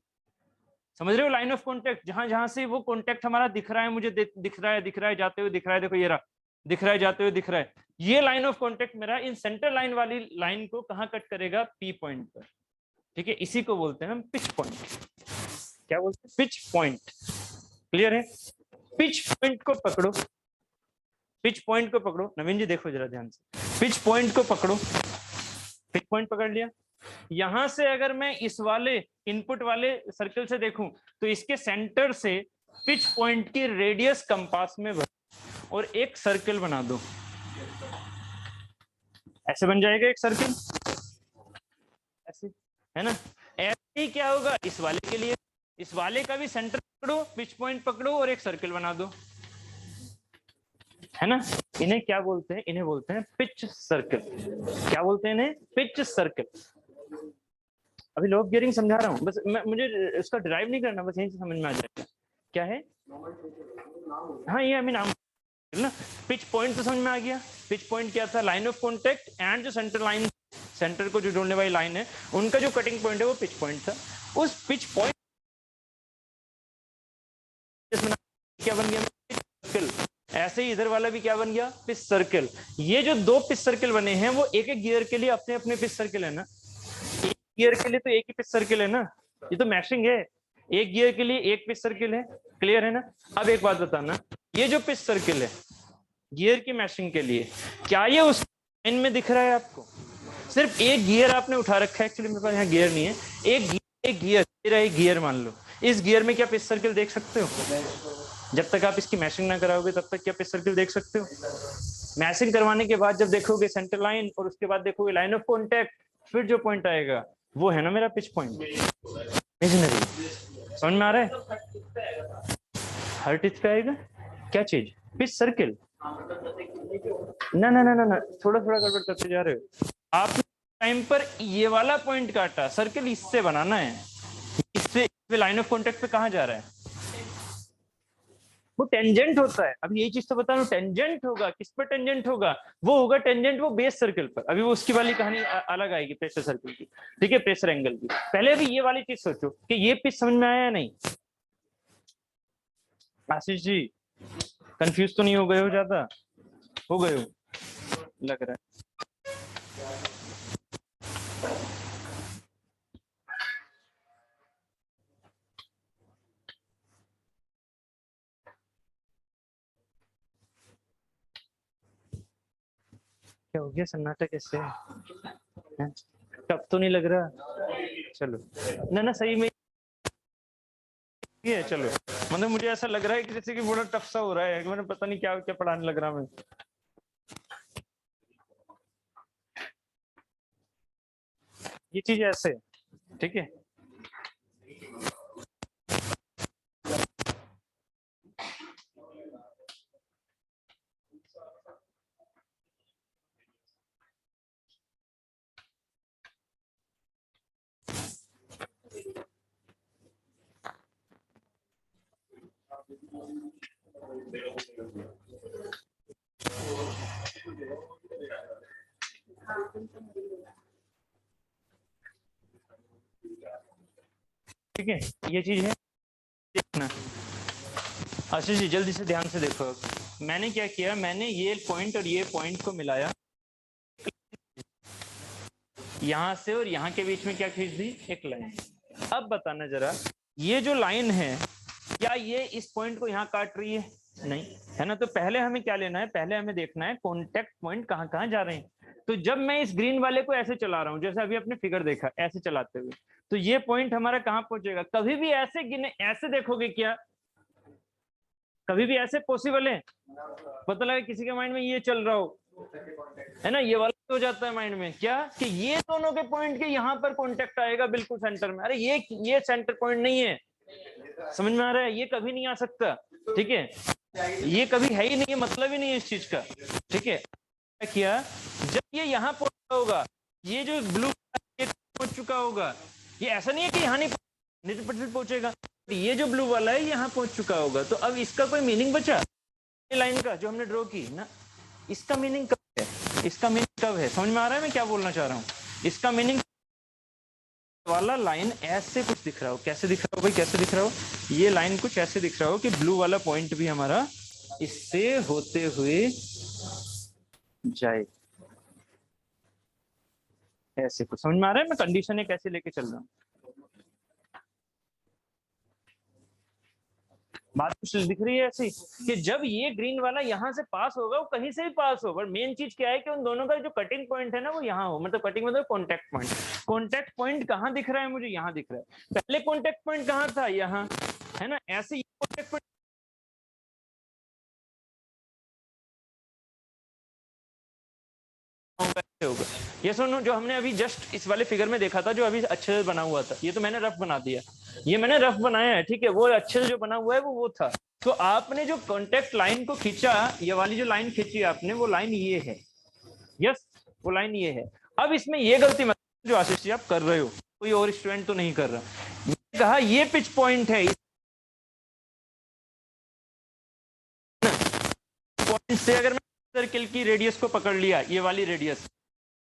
समझ रहे हो, लाइन ऑफ कॉन्टेक्ट जहां जहां से वो कॉन्टेक्ट हमारा दिख रहा है, मुझे दिख रहा है जाते हुए दिख रहा है, देखो ये रहा, दिख रहा है जाते हुए दिख रहा है, ये लाइन ऑफ कॉन्टेक्ट मेरा इन सेंटर लाइन वाली लाइन को कहां कट करेगा, पी पॉइंट पर। ठीक है, इसी को बोलते हैं हम पिच पॉइंट, क्या बोलते हैं, पिच पॉइंट, क्लियर है। पिच पॉइंट को पकड़ो, पिच पॉइंट को पकड़ो, नवीन जी देखो जरा ध्यान से, पिच पॉइंट को पकड़ो, पिच पॉइंट पकड़ लिया, यहां से अगर मैं इस वाले इनपुट वाले सर्कल से देखूं तो इसके सेंटर से पिच पॉइंट की रेडियस कंपास में भर और एक सर्कल बना दो, ऐसे बन जाएगा एक सर्कल, ऐसे, है ना, ऐसे ही क्या होगा इस वाले के लिए, इस वाले का भी सेंटर पकड़ो, पिच पॉइंट पकड़ो और एक सर्कल बना दो, है ना, इन्हें क्या बोलते हैं, इन्हें बोलते हैं पिच सर्कल, क्या बोलते हैं इन्हें, पिच सर्कल। अभी लोब गियरिंग समझा रहा हूँ, बस मुझे इसका ड्राइव नहीं करना, बस यहीं से समझ में आ जाएगा क्या है, हाँ ये अभी नाम ना, पिच पॉइंट तो समझ में आ गया, पिच पॉइंट क्या था, लाइन ऑफ कॉन्टेक्ट एंड जो सेंटर लाइन, सेंटर को जो जोड़ने वाली लाइन है उनका जो कटिंग पॉइंट है वो पिच पॉइंट था, उस पिच पॉइंट क्या बन गया, सर्कल, ऐसे ही इधर वाला भी क्या बन गया, पिच सर्कल। ये जो दो पिच सर्कल बने हैं वो एक एक गियर के लिए अपने अपने पिच सर्कल है ना, एक गियर के लिए तो एक ही पिच सर्कल है ना, ये तो मैशिंग है, एक गियर के लिए एक पिच सर्कल है, क्लियर है ना। अब एक बात बताना, ये जो पिच सर्कल है गियर की मैशिंग के लिए, क्या ये उस लाइन में दिख रहा है आपको, सिर्फ एक गियर आपने उठा रखा है, एक्चुअली मेरे पास यहाँ गियर नहीं है, एक गियर मेरा एक गियर मान लो, इस गियर में क्या पिच सर्कल देख सकते हो, जब तक आप इसकी मैशिंग ना कराओगे तब तक क्या पिच सर्कल देख सकते हो, मैशिंग करवाने के बाद जब देखोगे सेंटर लाइन और उसके बाद देखोगे लाइन ऑफ कॉन्टेक्ट, फिर जो पॉइंट आएगा वो है ना मेरा पिच पॉइंट, समझ में आ रहा है, हर टिच पे आएगा क्या चीज, पिच सर्कल, ना ना ना ना ना, थोड़ा थोड़ा गड़बड़ करते जा रहे हो आप, टाइम पर ये वाला पॉइंट काटा, सर्कल इससे बनाना है, इससे लाइन ऑफ कॉन्टेक्ट पे कहां जा रहा है, वो टेंजेंट होता है, अभी यही चीज तो बता रहा हूं, टेंजेंट होगा, किस पर टेंजेंट होगा, वो होगा टेंजेंट वो बेस सर्कल पर, अभी वो उसकी वाली कहानी अलग आएगी प्रेशर सर्कल की, ठीक है, प्रेशर एंगल की, पहले अभी ये वाली चीज सोचो कि ये पिच समझ में आया या नहीं, आशीष जी कंफ्यूज तो नहीं हो गए हो ज्यादा, हो गए हो लग रहा है, क्या हो गया सन्नाटा कैसे है, टफ तो नहीं लग रहा, चलो ना ना सही में ये है, चलो मतलब मुझे ऐसा लग रहा है कि जैसे कि बड़ा टफ सा हो रहा है, मैंने पता नहीं क्या क्या पढ़ाने लग रहा मैं, ये चीज ऐसे, ठीक है, ठीक है, ये चीज है, देखना। आशीष जी जल्दी से ध्यान से देखो, मैंने क्या किया, मैंने ये पॉइंट और ये पॉइंट को मिलाया, यहां से और यहां के बीच में क्या खींच दी, एक लाइन। अब बताना जरा, ये जो लाइन है क्या ये इस पॉइंट को यहाँ काट रही है, नहीं है ना। तो पहले हमें क्या लेना है, पहले हमें देखना है कॉन्टेक्ट पॉइंट कहाँ कहाँ जा रहे हैं। तो जब मैं इस ग्रीन वाले को ऐसे चला रहा हूँ, जैसे अभी अपने फिगर देखा ऐसे चलाते हुए, तो ये पॉइंट हमारा कहाँ पहुंचेगा। कभी भी ऐसे गिने, ऐसे देखोगे क्या, कभी भी ऐसे पॉसिबल है। पता लगा किसी के माइंड में ये चल रहा हो, है ना, ये वाला हो जाता है माइंड में क्या, कि ये दोनों के पॉइंट के यहाँ पर कॉन्टेक्ट आएगा बिल्कुल सेंटर में। अरे ये सेंटर पॉइंट नहीं है, समझ में आ रहा है, ये कभी नहीं आ सकता। ठीक है, ये कभी है ही नहीं है, मतलब ही नहीं है इस चीज का। ठीक है, क्या जब ये यहाँ पहुंचा होगा, ये जो ब्लू पहुंच चुका होगा, ये ऐसा नहीं है कि यहाँ नहीं पहुंचेगा, ये जो ब्लू वाला है यहाँ पहुंच चुका होगा। तो अब इसका कोई मीनिंग बचा लाइन का जो हमने ड्रॉ की ना, इसका मीनिंग कब है, इसका मीनिंग कब है, समझ में आ रहा है मैं क्या बोलना चाह रहा हूँ। इसका मीनिंग वाला लाइन ऐसे कुछ दिख रहा हो, कैसे दिख रहा हो भाई, कैसे दिख रहा हो, ये लाइन कुछ ऐसे दिख रहा हो कि ब्लू वाला पॉइंट भी हमारा इससे होते हुए जाए, ऐसे कुछ। समझ में आ रहा है मैं कंडीशन है कैसे लेके चल रहा हूँ, बात कुछ दिख रही है ऐसी, कि जब ये ग्रीन वाला यहाँ से पास होगा, वो कहीं से भी पास हो, पर मेन चीज क्या है कि उन दोनों का जो कटिंग पॉइंट है ना वो यहाँ हो, मतलब कटिंग मतलब कॉन्टेक्ट पॉइंट। कॉन्टेक्ट पॉइंट कहाँ दिख रहा है मुझे, यहाँ दिख रहा है। पहले कॉन्टेक्ट पॉइंट कहाँ था, यहाँ, है ना। ऐसे कॉन्टेक्ट पॉइंट होगा। ये सुनो, जो हमने अभी जस्ट इस वाले फिगर में देखा था, जो अभी अच्छे से बना हुआ था, ये तो मैंने रफ बना दिया, ये मैंने रफ बनाया है, ठीक है, वो अच्छे से जो बना हुआ है वो था। तो आपने जो कॉन्टेक्ट लाइन को खींचा, ये वाली जो लाइन खींची आपने, वो लाइन ये है, यस वो लाइन ये है। अब इसमें ये गलती मत जो आशीष जी आप कर रहे हो, कोई और स्टूडेंट तो नहीं कर रहा। मैंने कहा ये पिच पॉइंट है, पॉइंट से अगर मैं सर्किल की रेडियस को पकड़ लिया, ये वाली रेडियस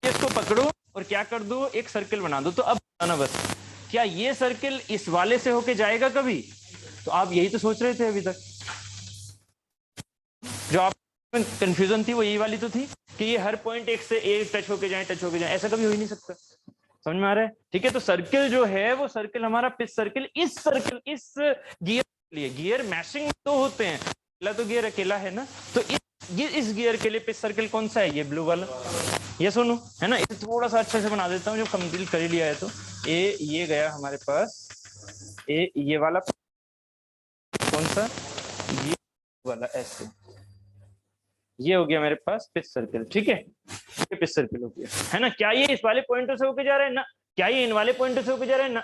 को पकड़ो और क्या कर दो, एक सर्किल बना दो। तो अब बताना बस, क्या ये सर्किल इस वाले से होके जाएगा कभी, तो आप यही तो सोच रहे थे अभी तक, जो आप कंफ्यूजन थी वो यही वाली तो थी कि ये हर पॉइंट एक से एक टच होके जाए, टच होके जाए, ऐसा कभी हो ही नहीं सकता। समझ में आ रहा है, ठीक है। तो सर्किल जो है वो सर्किल हमारा पिच सर्किल, इस गियर के लिए, गियर मैशिंग में तो होते हैं, पहला तो गियर अकेला है ना, तो इस गियर के लिए पिच सर्किल कौन सा है, ये ब्लू वाला, ये सुनो, है ना। इसे थोड़ा सा अच्छे से बना देता हूँ, जो कंप्लीट कर लिया है। तो ये गया हमारे पास, ये वाला कौन सा, ये वाला, ऐसे ये हो गया मेरे पास पिच सर्किल, ठीक है, ये पिच सर्किल हो गया, है ना। क्या ये इस वाले पॉइंटों से होके जा रहा है ना, क्या ये इन वाले पॉइंटों से होके जा रहा है ना।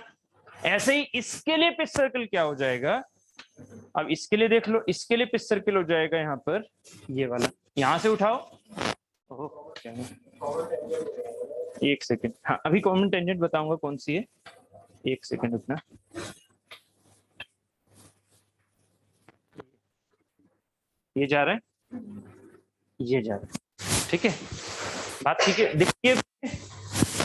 ऐसे ही इसके लिए पिच सर्किल क्या हो जाएगा, अब इसके लिए देख लो, इसके लिए पिच सर्किल हो जाएगा यहाँ पर, ये वाला, यहाँ से उठाओ, एक सेकंड, हाँ अभी कॉमन टेंजेंट बताऊंगा कौन सी है, एक सेकंड रुकना। ये जा रहा है, ये जा रहा है, ठीक है, बात ठीक है। देखिए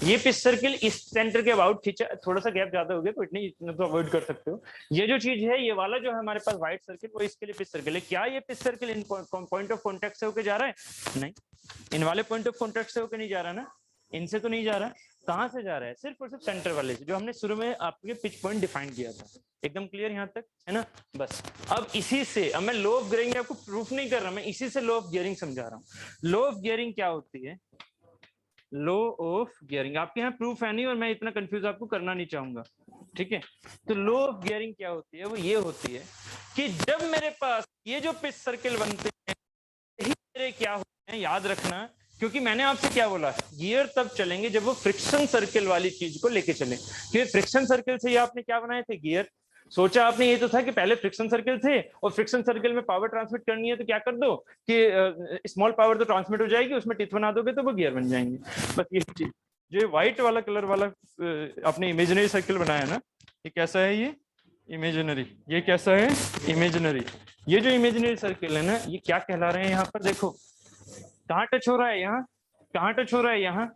ये पिच सर्किल इस सेंटर के अबाउट खींचा, थोड़ा सा गैप ज्यादा हो गया, तो इतना तो अवॉइड कर सकते हो। ये जो चीज है, ये वाला जो है हमारे पास व्हाइट सर्किल, वो इसके लिए पिच सर्किल है। क्या ये pitch circle in point of contact से होके जा रहा है, नहीं, इन वाले पॉइंट ऑफ कॉन्टेक्ट से होके नहीं जा रहा ना, इनसे तो नहीं जा रहा। कहाँ से जा रहा है, सिर्फ और सिर्फ सेंटर वाले से, जो हमने शुरू में आपके पिच पॉइंट डिफाइन किया था। एकदम क्लियर यहाँ तक, है ना। बस अब इसी से, अब मैं लो ऑफ गियरिंग आपको प्रूफ नहीं कर रहा, मैं इसी से लो ऑफ गियरिंग समझा रहा हूँ। लो ऑफ गियरिंग क्या होती है, लो ऑफ गियरिंग आपके यहाँ प्रूफ है नहीं, और मैं इतना कंफ्यूज आपको करना नहीं चाहूंगा, ठीक है। तो लो ऑफ गियरिंग क्या होती है, वो ये होती है कि जब मेरे पास ये जो पिच सर्किल बनते हैं, यही मेरे क्या होते हैं, याद रखना, क्योंकि मैंने आपसे क्या बोला, गियर तब चलेंगे जब वो फ्रिक्शन सर्किल वाली चीज को लेके चले। क्योंकि फ्रिक्शन सर्किल से ये आपने क्या बनाए थे, गियर। सोचा आपने ये तो था कि पहले फ्रिक्शन सर्किल थे, और फ्रिक्शन सर्किल में पावर ट्रांसमिट करनी है तो क्या कर दो कि स्मॉल पावर तो ट्रांसमिट हो जाएगी, उसमें टिथ बना दोगे तो वो गियर बन जाएंगे। बस ये चीज, जो व्हाइट वाला कलर वाला आपने इमेजिनरी सर्किल बनाया ना, ये कैसा है, ये इमेजिनरी, ये कैसा है, इमेजिनरी, ये जो इमेजिनरी सर्किल है ना, ये क्या कहला रहे हैं यहाँ पर, देखो कहाँ टच हो रहा है, यहाँ कहाँ टच हो रहा है, यहाँ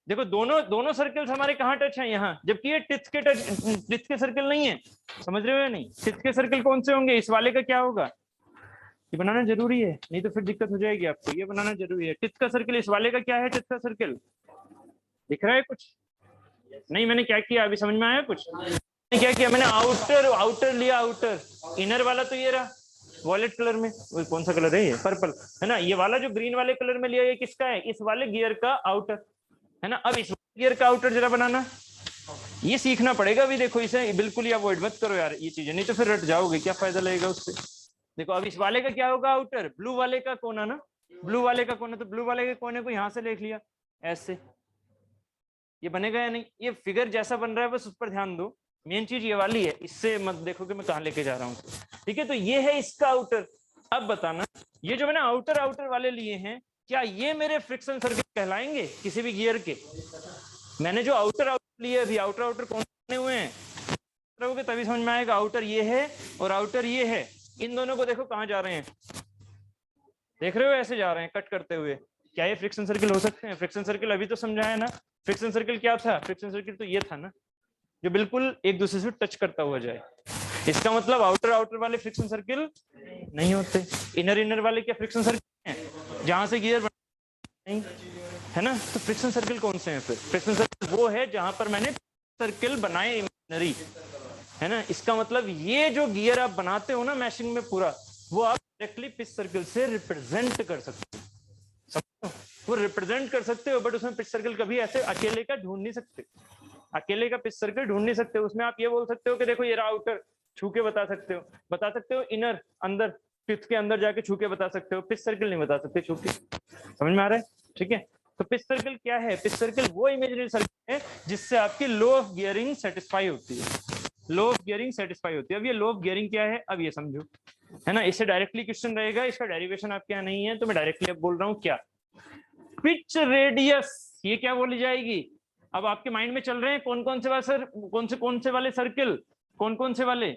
देखो दोनों सर्कल्स हमारे कहाँ टच है, यहाँ, जबकि ये टिथ के सर्कल नहीं है, समझ रहे हो या नहीं। टिथ के सर्कल कौन से होंगे, इस वाले का क्या होगा, ये बनाना जरूरी है, नहीं तो फिर दिक्कत हो जाएगी आपको, ये बनाना जरूरी है। टिथ का सर्कल इस वाले का क्या है, टिथ का सर्कल दिख रहा है कुछ नहीं, मैंने क्या किया अभी समझ में आया कुछ, मैंने क्या किया, मैंने आउटर लिया, आउटर, इनर वाला तो ये रहा वॉलेट कलर में, वो कौन सा कलर है ये, पर्पल है ना, ये वाला जो ग्रीन वाले कलर में लिया, ये किसका है, इस वाले गियर का आउटर है ना। अब इस गियर का आउटर जरा बनाना, ये सीखना पड़ेगा अभी, देखो इसे बिल्कुल ही अवॉइड मत करो यार ये चीजें, नहीं तो फिर रट जाओगे, क्या फायदा लगेगा उससे। देखो अब इस वाले का क्या होगा आउटर, ब्लू वाले का कोना ना, ब्लू वाले का कोना, तो ब्लू वाले के कोने को यहां से देख लिया ऐसे, ये बनेगा या नहीं, ये फिगर जैसा बन रहा है बस उस पर ध्यान दो, मेन चीज ये वाली है, इससे मत देखो कि मैं कहाँ लेके जा रहा हूँ, ठीक है। तो ये है इसका आउटर। अब बताना, ये जो मैंने आउटर वाले लिए हैं, क्या ये मेरे फ्रिक्शन सर्किट कहलाएंगे किसी भी गियर के। मैंने जो आउटर लिए अभी, आउटर कौन बने हुए हैं, रहोगे तभी समझ में आएगा। आउटर ये है और आउटर ये है, इन दोनों को देखो कहाँ जा रहे हैं, देख रहे हो ऐसे जा रहे हैं कट करते हुए, क्या ये फ्रिक्शन सर्किल हो सकते हैं। फ्रिक्शन सर्किल अभी तो समझाया ना, फ्रिक्शन सर्किल क्या था, फ्रिक्शन सर्किल तो ये था ना जो बिल्कुल एक दूसरे से टच करता हुआ जाए, इसका मतलब आउटर वाले फ्रिक्शन सर्किल नहीं होते, इनर वाले क्या फ्रिक्शन सर्किल हैं जहां से गियर नहीं है ना। तो फ्रिक्शन सर्किल कौन से हैं फिर, फ्रिक्शन सर्किल वो है जहां पर मैंने सर्किल बनाए इमेजिनरी, है ना। इसका मतलब ये जो गियर आप बनाते हो ना मैशिंग में पूरा, वो आप डायरेक्टली पिच सर्किल से रिप्रेजेंट कर सकते हो, समझो, वो रिप्रेजेंट कर सकते हो, बट उसमें पिच सर्किल कभी ऐसे अकेले का ढूंढ नहीं सकते, अकेले का पिच सर्किल ढूंढ नहीं सकते। उसमें आप ये बोल सकते हो कि देखो ये रहा आउटर, छू के बता सकते हो इनर, अंदर पिच के अंदर जाके छू के बता सकते हो, पिच सर्किल नहीं बता सकते छू के, समझ में आ रहा है, ठीक है। तो पिच सर्किल क्या है, पिच सर्किल वो इमेजिनरी सर्किल है जिससे आपकी लो ऑफ गियरिंग सेटिस्फाई होती है, लो ऑफ गियरिंग सेटिस्फाई होती है। अब ये लो ऑफ गियरिंग क्या है, अब ये समझो, है ना, इससे डायरेक्टली क्वेश्चन रहेगा, इसका डेरिवेशन आपके यहाँ नहीं है तो मैं डायरेक्टली अब बोल रहा हूँ क्या, पिच रेडियस, ये क्या बोली जाएगी। अब आपके माइंड में चल रहे हैं कौन कौन से वाले सर्किल, कौन से वाले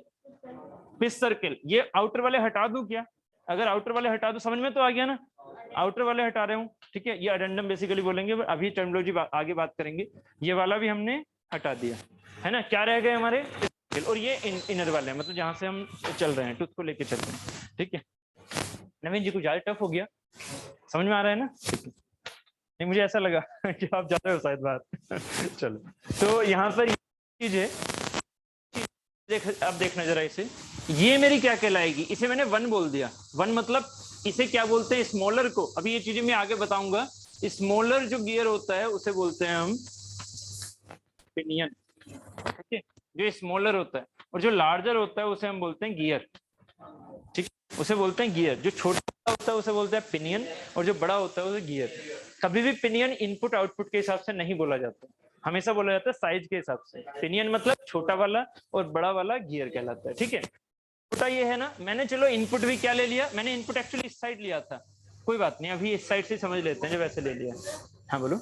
पिच सर्किल, ये आउटर वाले हटा दूं क्या, अगर आउटर वाले हटा दूं, समझ में तो आ गया ना, आउटर वाले हटा रहे हूँ, ठीक है, ये अडेंडम बेसिकली बोलेंगे, अभी टर्मिनोलॉजी आगे बात करेंगे। ये वाला भी हमने हटा दिया, है ना, क्या रह गए हमारे, और ये इनर वाले हैं, मतलब जहां से हम चल रहे हैं, टूथ को लेके चल रहे हैं, ठीक है। नवीन जी कुछ ज्यादा टफ हो गया, समझ में आ रहा है ना, ठीक है, नहीं मुझे ऐसा लगा कि आप जाते हो शायद बाहर चलो, तो यहाँ पर चीज है, अब देखना जरा इसे, ये मेरी क्या कहलाएगी, इसे मैंने वन बोल दिया, वन मतलब इसे क्या बोलते हैं, स्मॉलर को, अभी ये चीजें मैं आगे बताऊंगा। स्मॉलर जो गियर होता है उसे बोलते हैं हम पिनियन, ठीक है, जो स्मॉलर होता है, और जो लार्जर होता है उसे हम बोलते हैं गियर, ठीक, उसे बोलते हैं गियर। जो छोटा होता है उसे बोलते हैं पिनियन, और जो बड़ा होता है उसे गियर। कभी भी पिनियन इनपुट आउटपुट के हिसाब से नहीं बोला जाता, हमेशा बोला जाता है साइज के हिसाब से। पिनियन मतलब छोटा वाला और बड़ा वाला गियर कहलाता है, ठीक है। छोटा ये है ना, मैंने चलो इनपुट भी क्या ले लिया, मैंने इनपुट एक्चुअली इस साइड लिया था, कोई बात नहीं, अभी इस साइड से समझ लेते हैं जो वैसे ले लिया। हाँ बोलो,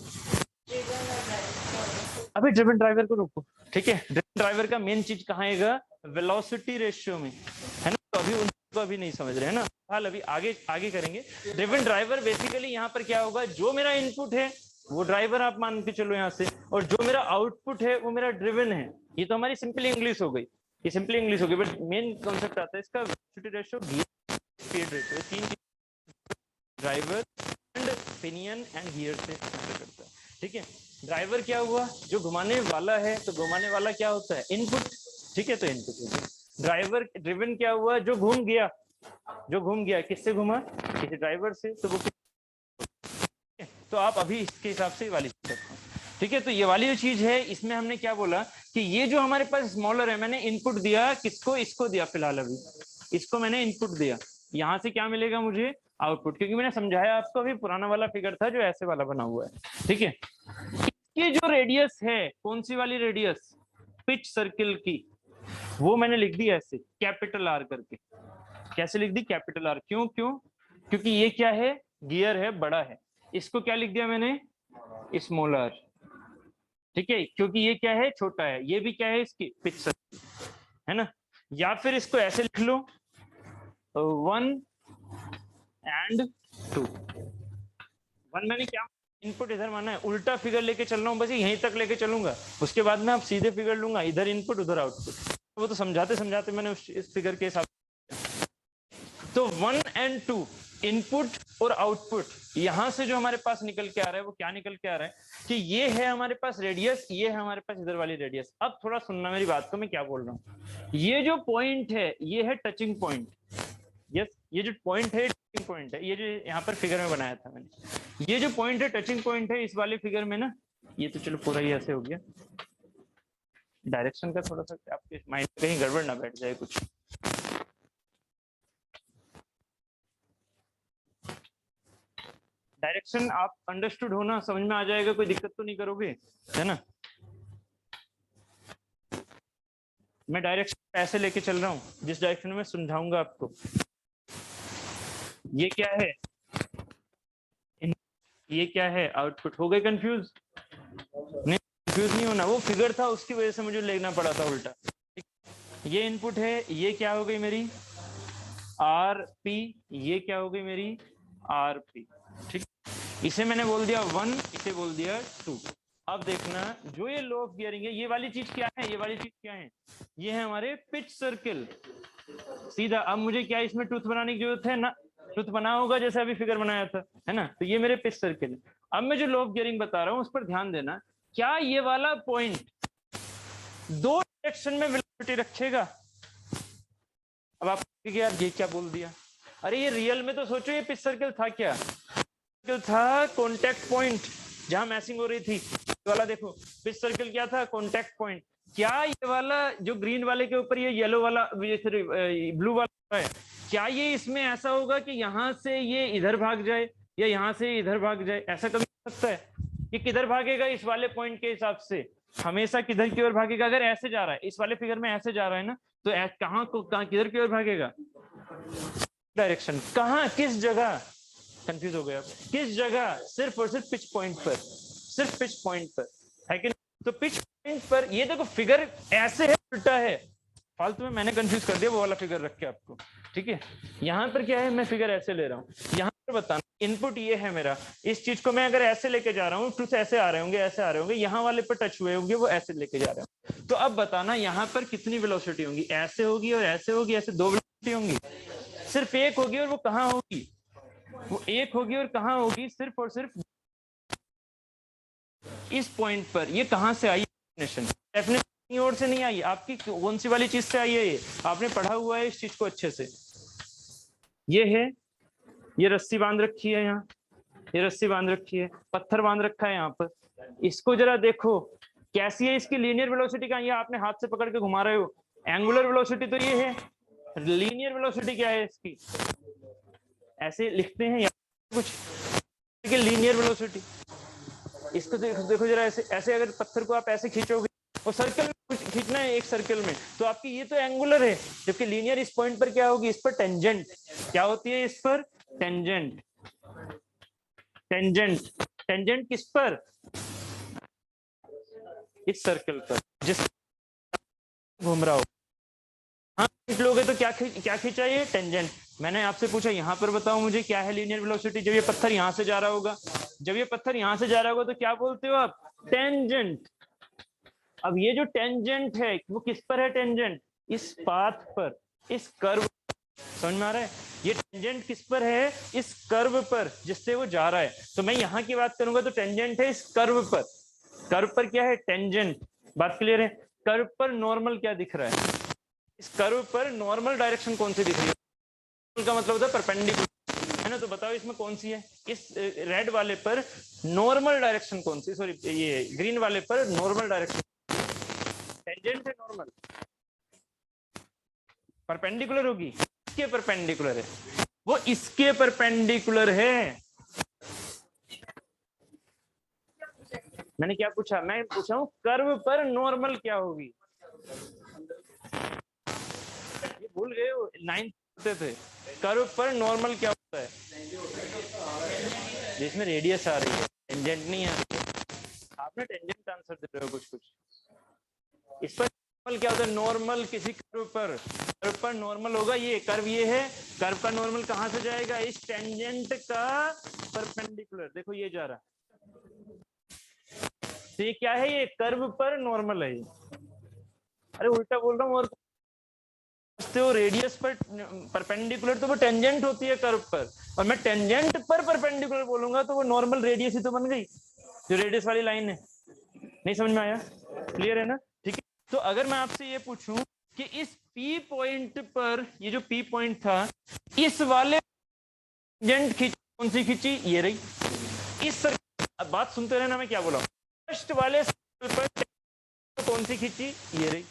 अभी ड्रिवन ड्राइवर को रोको, ठीक है। ड्रिवन ड्राइवर का मेन चीज कहाँ आएगा, वेलोसिटी रेशियो में, है ना, तो अभी उनको अभी नहीं समझ रहे हैं ना, हाल अभी आगे करेंगे। ड्रिवन ड्राइवर बेसिकली यहाँ पर क्या होगा, जो मेरा इनपुट है वो ड्राइवर आप मान के चलो यहाँ से, और जो मेरा आउटपुट है वो मेरा ड्रिवन है। ये तो हमारी सिंपल इंग्लिश हो गई, ये सिंपली इंग्लिश हो गई, बट मेन कॉन्सेप्ट आता है इसका वेलोसिटी रेशियो, स्पीड रेशियो, तीन driver and pinion and gear से मैटर करता है, ठीक है। ड्राइवर क्या हुआ, जो घुमाने वाला है, तो घुमाने वाला क्या होता है, इनपुट, ठीक है, तो इनपुट हो गया। ड्राइवर ड्रिवन क्या हुआ, जो घूम गया, किससे घुमा, किसी ड्राइवर से, तो वो, तो आप अभी इसके हिसाब से वाली चीज, ठीक है। तो ये वाली जो चीज है, इसमें हमने क्या बोला कि ये जो हमारे पास स्मॉलर है, मैंने इनपुट दिया किसको, इसको दिया, फिलहाल अभी इसको मैंने इनपुट दिया, यहाँ से क्या मिलेगा मुझे, आउटपुट, क्योंकि मैंने समझाया आपको, अभी पुराना वाला फिगर था जो ऐसे वाला बना हुआ है, ठीक है। इसकी जो रेडियस है, कौन सी वाली रेडियस, पिच सर्किल की, वो मैंने लिख दी ऐसे कैपिटल आर करके। कैसे लिख दी, कैपिटल आर, क्योंकि ये क्या है, गियर है, बड़ा है, इसको क्या लिख दिया मैंने, स्मॉलर, ठीक है, क्योंकि ये क्या है, छोटा है, ये भी क्या है, इसकी पिच सर्किल, है ना। या फिर इसको ऐसे लिख लो, 1 and 2। 1 मैंने क्या इनपुट इधर माना है, उल्टा फिगर लेके चल रहा हूँ, बस यहीं तक लेके चलूंगा, उसके बाद में आप सीधे फिगर लूंगा, इधर इनपुट उधर आउटपुट। वो तो समझाते समझाते मैंने इस फिगर के हिसाब। तो 1 and 2 इनपुट और आउटपुट, यहां से जो हमारे पास निकल के आ रहा है वो क्या निकल के आ रहा है कि ये है हमारे पास रेडियस, ये है हमारे पास इधर वाली रेडियस। अब थोड़ा सुनना मेरी बात को, मैं क्या बोल रहा हूँ। ये जो पॉइंट है ये है टचिंग पॉइंट। यस, ये जो पॉइंट है टचिंग पॉइंट है, ये जो यहाँ पर फिगर में बनाया था मैंने, ये जो पॉइंट है टचिंग पॉइंट है इस वाले फिगर में ना। ये तो चलो पूरा ही ऐसे हो गया, डायरेक्शन का थोड़ा सा आपके माइंड कहीं गड़बड़ ना बैठ जाए कुछ। डायरेक्शन आप अंडरस्टूड हो ना, समझ में आ जाएगा, कोई दिक्कत तो नहीं करोगे, है ना। मैं डायरेक्शन ऐसे लेके चल रहा हूँ जिस डायरेक्शन में समझाऊंगा आपको। ये क्या है, ये क्या है, आउटपुट। हो गए कंफ्यूज? नहीं, कंफ्यूज नहीं होना, वो फिगर था उसकी वजह से मुझे लेना पड़ा था उल्टा। ये इनपुट है, ये क्या हो गई मेरी आर पी, ये क्या हो गई मेरी आर पी, ठीक। इसे मैंने बोल दिया 1, इसे बोल दिया 2। अब देखना जो ये लो ऑफ गियरिंग है, ये वाली चीज क्या है, ये वाली चीज क्या है, ये है हमारे पिच सर्किल सीधा। अब मुझे क्या इसमें टूथ बनाने की जरूरत है ना, टूथ बना होगा जैसे अभी फिगर बनाया था, है ना। तो ये मेरे पिच सर्किल है। अब मैं जो लो ऑफ गियरिंग बता रहा हूँ उस पर ध्यान देना, क्या ये वाला पॉइंट दो डायरेक्शन में वेलोसिटी रखेगा। अब आप यार ये क्या बोल दिया, अरे ये रियल में तो सोचो, ये पिच सर्किल था क्या, सर्किल था कॉन्टेक्ट पॉइंट जहां मैचिंग हो रही थी। वाला देखो पिच सर्किल क्या था, कॉन्टेक्ट पॉइंट। क्या ये वाला जो ग्रीन वाले के ऊपर ये येलो वाला ब्लू वाला है, क्या ये इसमें ऐसा होगा कि यहाँ से ये इधर भाग जाए या यहाँ से इधर भाग जाए, ऐसा कभी हो सकता है? कि किधर भागेगा इस वाले पॉइंट के हिसाब से, हमेशा किधर की ओर भागेगा। अगर ऐसे जा रहा है, इस वाले फिगर में ऐसे जा रहा है ना, तो कहाँ को कहाँ किधर की ओर भागेगा, डायरेक्शन कहाँ, किस जगह, कंफ्यूज हो गया किस जगह, सिर्फ और सिर्फ पिच पॉइंट पर, सिर्फ पिच पॉइंट पर, है कि नहीं। तो पिच पॉइंट पर ये देखो फिगर ऐसे है, उल्टा है, फालतू में मैंने कंफ्यूज कर दिया वो वाला फिगर रख के आपको, ठीक है। यहाँ पर क्या है, मैं फिगर ऐसे ले रहा हूँ, यहाँ पर बताना इनपुट ये है मेरा, इस चीज को मैं अगर ऐसे लेके जा रहा हूँ, टूथ ऐसे आ रहे होंगे, ऐसे आ रहे होंगे, यहाँ वाले पर टच हुए होंगे, वो ऐसे लेके जा रहे हैं। तो अब बताना यहाँ पर कितनी वेलोसिटी होगी, ऐसे होगी और ऐसे होगी, ऐसे दो वेलोसिटी होंगी, सिर्फ एक होगी, और वो कहाँ होगी, वो एक होगी और कहाँ होगी, सिर्फ और सिर्फ इस पॉइंट पर। ये कहाँ से आई डेफिनेशन, डेफिनेशन ओर से नहीं आई, आपकी कौन सी वाली चीज से आई है, ये आपने पढ़ा हुआ है इस चीज को अच्छे से। ये है, ये रस्सी बांध रखी है यहाँ, ये रस्सी बांध रखी है, पत्थर बांध रखा है यहाँ पर। इसको जरा देखो कैसी है, इसकी लीनियर वेलोसिटी का, ये आपने हाथ से पकड़ के घुमा रहे हो, एंगुलर वेलोसिटी तो ये है, लीनियर वेलोसिटी क्या है इसकी, ऐसे लिखते हैं कुछ लीनियर वेलोसिटी। इसको देखो जरा, ऐसे ऐसे अगर पत्थर को आप ऐसे खींचोगे और सर्कल में कुछ खींचना है एक सर्कल में, तो आपकी ये तो एंगुलर है, जबकि लीनियर इस पॉइंट पर क्या होगी, इस पर टेंजेंट क्या होती है, इस पर टेंजेंट, टेंजेंट, टेंजेंट किस पर, इस सर्कल पर जिस घूम रहा हो। हाँ खींच लोगे तो क्या खींचा, ये टेंजेंट। मैंने आपसे पूछा यहाँ पर बताओ मुझे क्या है लीनियर वेलोसिटी, जब ये पत्थर यहाँ से जा रहा होगा, जब ये पत्थर यहाँ से जा रहा होगा तो क्या बोलते हो आप, टेंजेंट। अब ये जो टेंजेंट है वो किस पर है, टेंजेंट इस पाथ पर, इस कर्व, समझ में आ रहा है, ये टेंजेंट किस पर है, इस कर्व पर जिससे वो जा रहा है। तो मैं यहाँ की बात करूंगा तो टेंजेंट है इस कर्व पर, कर्व पर क्या है, टेंजेंट। बात क्लियर है, कर्व पर नॉर्मल क्या दिख रहा है, इस कर्व पर नॉर्मल डायरेक्शन कौन सी दिख रही है, का मतलब होता है परपेंडिकुलर, है ना। तो बताओ इसमें कौन सी है, इस रेड वाले पर नॉर्मल डायरेक्शन कौन सी, सॉरी ये ग्रीन वाले पर नॉर्मल डायरेक्शन, टेंजेंट है नॉर्मल, परपेंडिकुलर होगी, इसके परपेंडिकुलर है, वो इसके परपेंडिकुलर है। मैंने क्या पूछा, मैं पूछा हूं कर्व पर नॉर्मल क्या होगी, ये भूल गए हो, 9th पढ़ते थे, कर्व पर नॉर्मल क्या होता है, जिसमें रेडियस आ रही है, टेंजेंट नहीं आ रही है। आपने टेंजेंट आंसर दे रहे हो कुछ कुछ, इस पर क्या होता है? नॉर्मल किसी कर्व पर नॉर्मल होगा, ये कर्व ये है, कर्व का नॉर्मल कहां से जाएगा? इस टेंजेंट का परपेंडिकुलर, देखो ये जा रहा है, तो ये क्या है? ये कर्व पर नॉर्मल है। अरे उल्टा बोल रहा हूँ, और तो रेडियस पर परपेंडिकुलर तो वो टेंजेंट होती है कर्व पर, और मैं टेंजेंट पर परपेंडिकुलर बोलूंगा तो वो नॉर्मल रेडियस ही तो बन गई, जो रेडियस वाली लाइन है। नहीं समझ में आया? क्लियर है ना? ठीक है। तो अगर मैं आपसे ये पूछूं कि इस P पॉइंट पर, ये जो P पॉइंट था, इस वाले टेंजेंट खींची, कौन सी खींची? ये रही। इस सर्कल, अब बात सुनते रहना मैं क्या बोला, फर्स्ट वाले सर्कल पर कौन सी खींची? ये रही।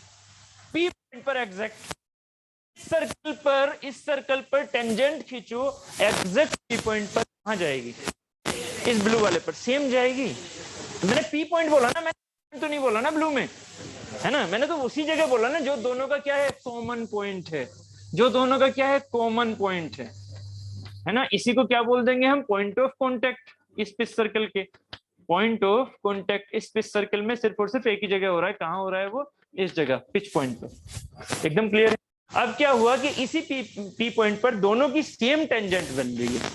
P पॉइंट पर एग्जैक्ट इस सर्कल पर टेंजेंट खींचो, एग्जैक्ट P पॉइंट पर कहां जाएगी? इस ब्लू वाले पर सेम जाएगी। मैंने P पॉइंट बोला ना, मैंने तो नहीं बोला ना ब्लू में, है ना? मैंने तो उसी जगह बोला ना जो दोनों का क्या है? कॉमन पॉइंट है। जो दोनों का क्या है? कॉमन पॉइंट है ना? इसी को क्या बोल देंगे हम? Point of contact. इस पिच सर्कल के पॉइंट ऑफ कॉन्टेक्ट इस पिच सर्कल में सिर्फ और सिर्फ एक ही जगह हो रहा है। कहां हो रहा है वो? इस जगह, पिच पॉइंट पर। एकदम क्लियर है? अब क्या हुआ कि इसी पी पॉइंट पर दोनों की सेम टेंजेंट बन रही है।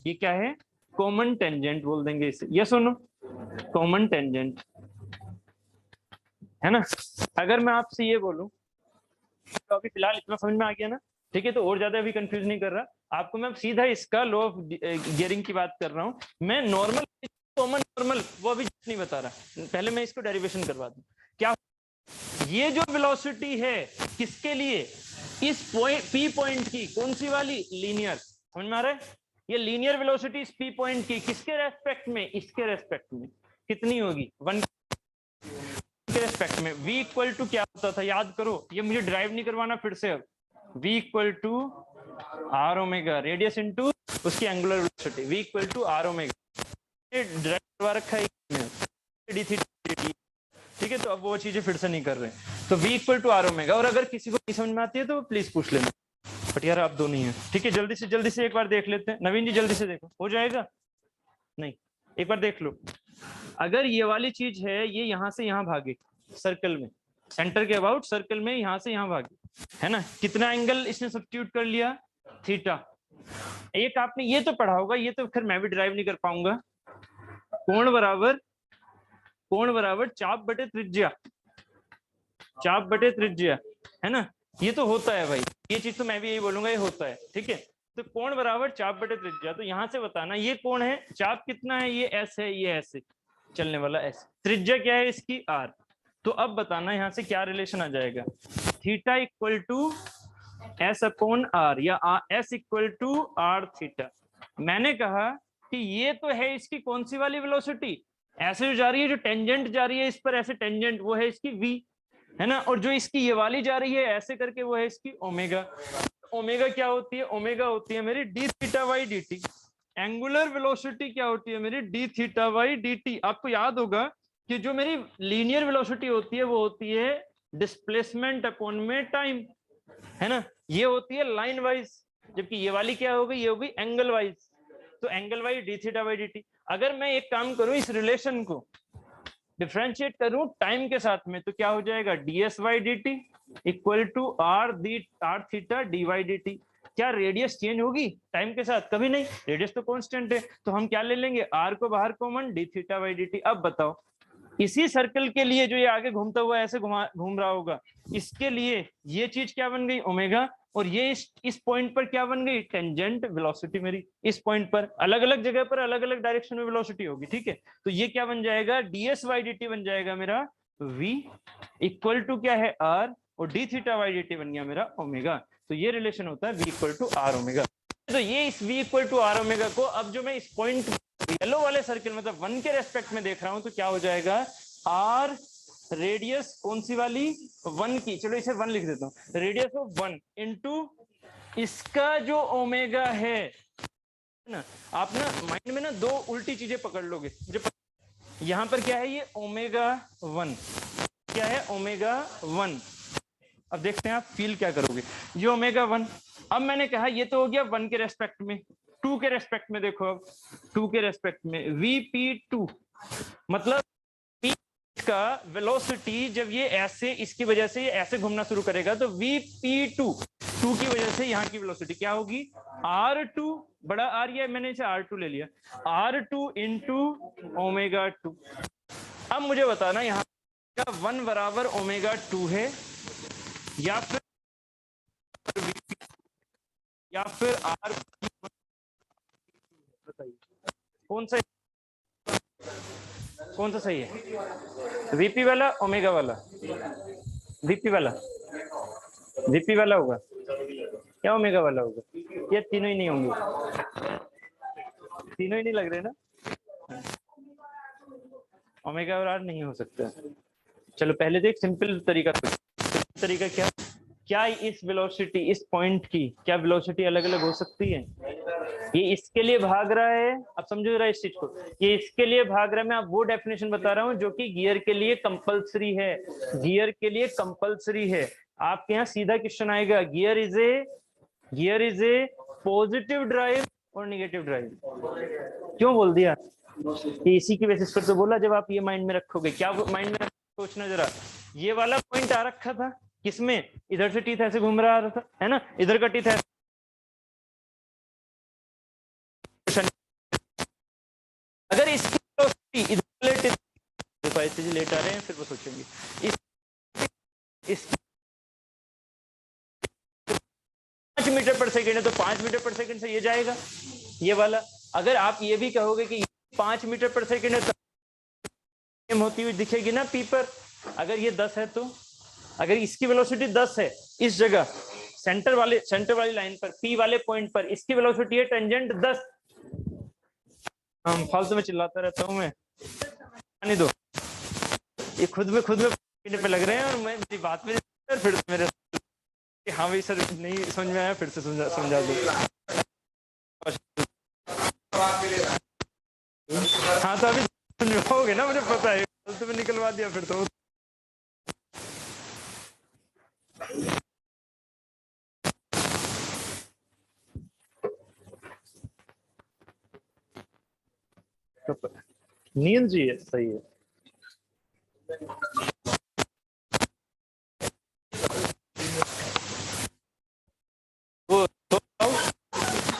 ये क्या है? कॉमन टेंजेंट बोल देंगे इसे। यस और नो? कॉमन टेंजेंट, है ना? अगर मैं आपसे ये बोलूं, तो अभी फिलहाल इतना समझ में आ गया ना? ठीक है, तो और ज्यादा अभी कंफ्यूज नहीं कर रहा आपको, मैं सीधा इसका लॉ ऑफ गियरिंग की बात कर रहा हूं। मैं नॉर्मल, कॉमन नॉर्मल वो अभी नहीं बता रहा, पहले मैं इसको डेरिवेशन करवा दूं। क्या ये जो वेलोसिटी है किसके लिए? इस पॉइंट P पॉइंट की, कौन सी वाली? लीनियर। समझ में आ रहा है? ये लीनियर वेलोसिटी इस P पॉइंट की किसके रेस्पेक्ट में? इसके रेस्पेक्ट में कितनी होगी? 1 के रेस्पेक्ट में। V इक्वल टू क्या होता था? याद करो, ये मुझे ड्राइव नहीं करवाना फिर से। अब V equal to are omega, radius into उसकी angular velocity. V equal to are omega, ये ड्राइव करवा रखा है डी थीटा। ठीक है, तो अब वो चीजें फिर से नहीं कर रहे। तो V equal to are omega, और अगर किसी को नहीं समझ में आती है तो प्लीज पूछ लेना। बट यार आप दो नहीं है। ठीक है, जल्दी से एक बार देख लेते हैं। नवीन जी जल्दी से देखो, हो जाएगा? नहीं, एक बार देख लो। अगर ये वाली चीज है, ये यहां से यहां भागे सर्कल में, सेंटर के अबाउट सर्कल में यहां से यहां भागे, है ना? कितना एंगल इसने सब्स्टिट्यूट कर लिया? थीटा। एक आपने ये तो पढ़ा होगा, ये तो फिर मैं भी ड्राइव नहीं कर पाऊंगा। कोण बराबर चाप बटे त्रिज्या, चाप बटे त्रिज्या, है ना? ये तो होता है भाई, ये चीज तो मैं भी यही बोलूंगा, ये होता है। ठीक है, तो कोण बराबर चाप बटे त्रिज्या। तो यहां से बताना ये कोण है, चाप कितना है? ये एस है, ये एस है, चलने वाला एस। त्रिज्या क्या है इसकी? आर। तो अब बताना यहाँ से क्या रिलेशन आ जाएगा? Theta equal to s upon r, या s equal to are theta. मैंने कहा कि ये तो है इसकी कौन सी वाली वेलोसिटी? ऐसे जो जा रही है, जो टेंजेंट जा रही है इस पर, ऐसे टेंजेंट, वो है इसकी v, है ना? और जो इसकी ये वाली जा रही है ऐसे करके, वो है इसकी ओमेगा। ओमेगा क्या होती है? ओमेगा होती है मेरी D theta by D T. Angular velocity क्या होती है मेरी? D theta by D T. आपको याद होगा कि जो मेरी लीनियर वेलोसिटी होती है वो होती है डिस्प्लेसमेंट अपॉन में टाइम, है ना? ये होती है लाइन वाइज, जबकि ये वाली क्या होगी? ये होगी एंगल वाइज। तो angle wise D theta by D T. अगर मैं एक काम करूं, इस रिलेशन को डिफरेंशिएट करूं टाइम के साथ में, तो क्या हो जाएगा? ds by D T equal to are theta D Y D T. क्या रेडियस चेंज होगी टाइम के साथ? कभी नहीं, रेडियस तो कांस्टेंट है। तो हम क्या ले लेंगे? आर को बाहर common, D theta by D T. अब बताओ, इसी सर्कल के लिए जो ये आगे घूमता हुआ ऐसे घूम रहा होगा, इसके लिए ये चीज क्या बन गई? ओमेगा। और ये इस पॉइंट पर क्या बन गई? टेंजेंट वेलोसिटी मेरी। इस पॉइंट पर अलग अलग जगह पर अलग अलग डायरेक्शन में वेलोसिटी होगी। ठीक है, तो ये क्या बन जाएगा? ds बाई डी टी बन जाएगा मेरा v इक्वल टू क्या है? r, और D theta by D T बन गया मेरा ओमेगा। तो ये रिलेशन होता है v equal to are omega. तो ये इस v equal to are omega को, अब जो मैं इस पॉइंट येलो वाले सर्कल मतलब 1 के रेस्पेक्ट में देख रहा हूं, तो क्या हो जाएगा? r रेडियस कौन सी वाली? 1 की। चलो इसे 1 लिख देता हूँ। रेडियस ऑफ 1 इनटू इसका जो ओमेगा है ना। आप ना माइंड में ना दो उल्टी चीजें पकड़ लोगे। यहाँ पर क्या है? ये ओमेगा 1, क्या है? ओमेगा 1। अब देखते हैं आप फील क्या करोगे। ये ओमेगा 1, अब मैंने कहा ये तो हो गया 1 के रेस्पेक्ट में। 2 के रेस्पेक्ट में देखो, अब 2 के रेस्पेक्ट में VP2 मतलब का वेलोसिटी जब ये ऐसे इसकी वजह से ये ऐसे घूमना शुरू करेगा तो Vp2 की वजह से यहाँ की वेलोसिटी क्या होगी, R2 बड़ा आर, या मैंने इसे R2 ले लिया, R2 इंटू ω2। अब मुझे बताना यहाँ का 1 बराबर ω2 है या फिर R, कौन सा सही है, वीपी वाला ओमेगा वाला, वीपी वाला होगा क्या ओमेगा वाला होगा, ये तीनों ही नहीं होंगे, तीनों ही नहीं लग रहे ना, ओमेगा और आर नहीं हो सकता। चलो पहले तो एक सिंपल तरीका क्या इस वेलोसिटी, इस पॉइंट की क्या वेलोसिटी अलग अलग हो सकती है, ये इसके लिए भाग रहा है, अब समझो जरा इस चीज को, ये इसके लिए भाग रहा है, मैं आप वो डेफिनेशन बता रहा हूं जो कि गियर के लिए कंपलसरी है, गियर के लिए कंपलसरी है। आपके यहाँ सीधा क्वेश्चन आएगा, gear is a positive drive और नेगेटिव ड्राइव, क्यों बोल दिया कि इसी की बेसिस पर तो बोला, जब आप ये माइंड में रखोगे, क्या माइंड में सोचना जरा, ये वाला पॉइंट आ रखा था किसमें, इधर से टीथ ऐसे घूम रहा था, है ना, इधर का टीथ ऐसे, अगर इसकी इधर लेट आ रहे हैं, फिर वो सोचेंगे इस 5 मीटर पर सेकेंड है तो 5 मीटर पर सेकेंड से ये जाएगा ये वाला। अगर आप ये भी कहोगे कि 5 मीटर पर सेकेंड है तो होती हुई दिखेगी ना पी पर, अगर ये 10 है तो, अगर इसकी वेलोसिटी 10 है इस जगह सेंटर वाली लाइन पर, पी वाले पॉइंट पर, इसकी वेलोसिटी है टेंजेंट 10, फालतू में चिल्लाता रहता हूं मैं, आने दो, ये खुद में पे लग रहे हैं और मैं मेरी बात में फिर मेरे हाँ भाई सर नहीं समझ में आया, फिर से समझा दो। हाँ तो अभी समझाओगे ना, मुझे पता है, तुम्हें निकलवा दिया फिर तो। नींद जी है, सही है। वो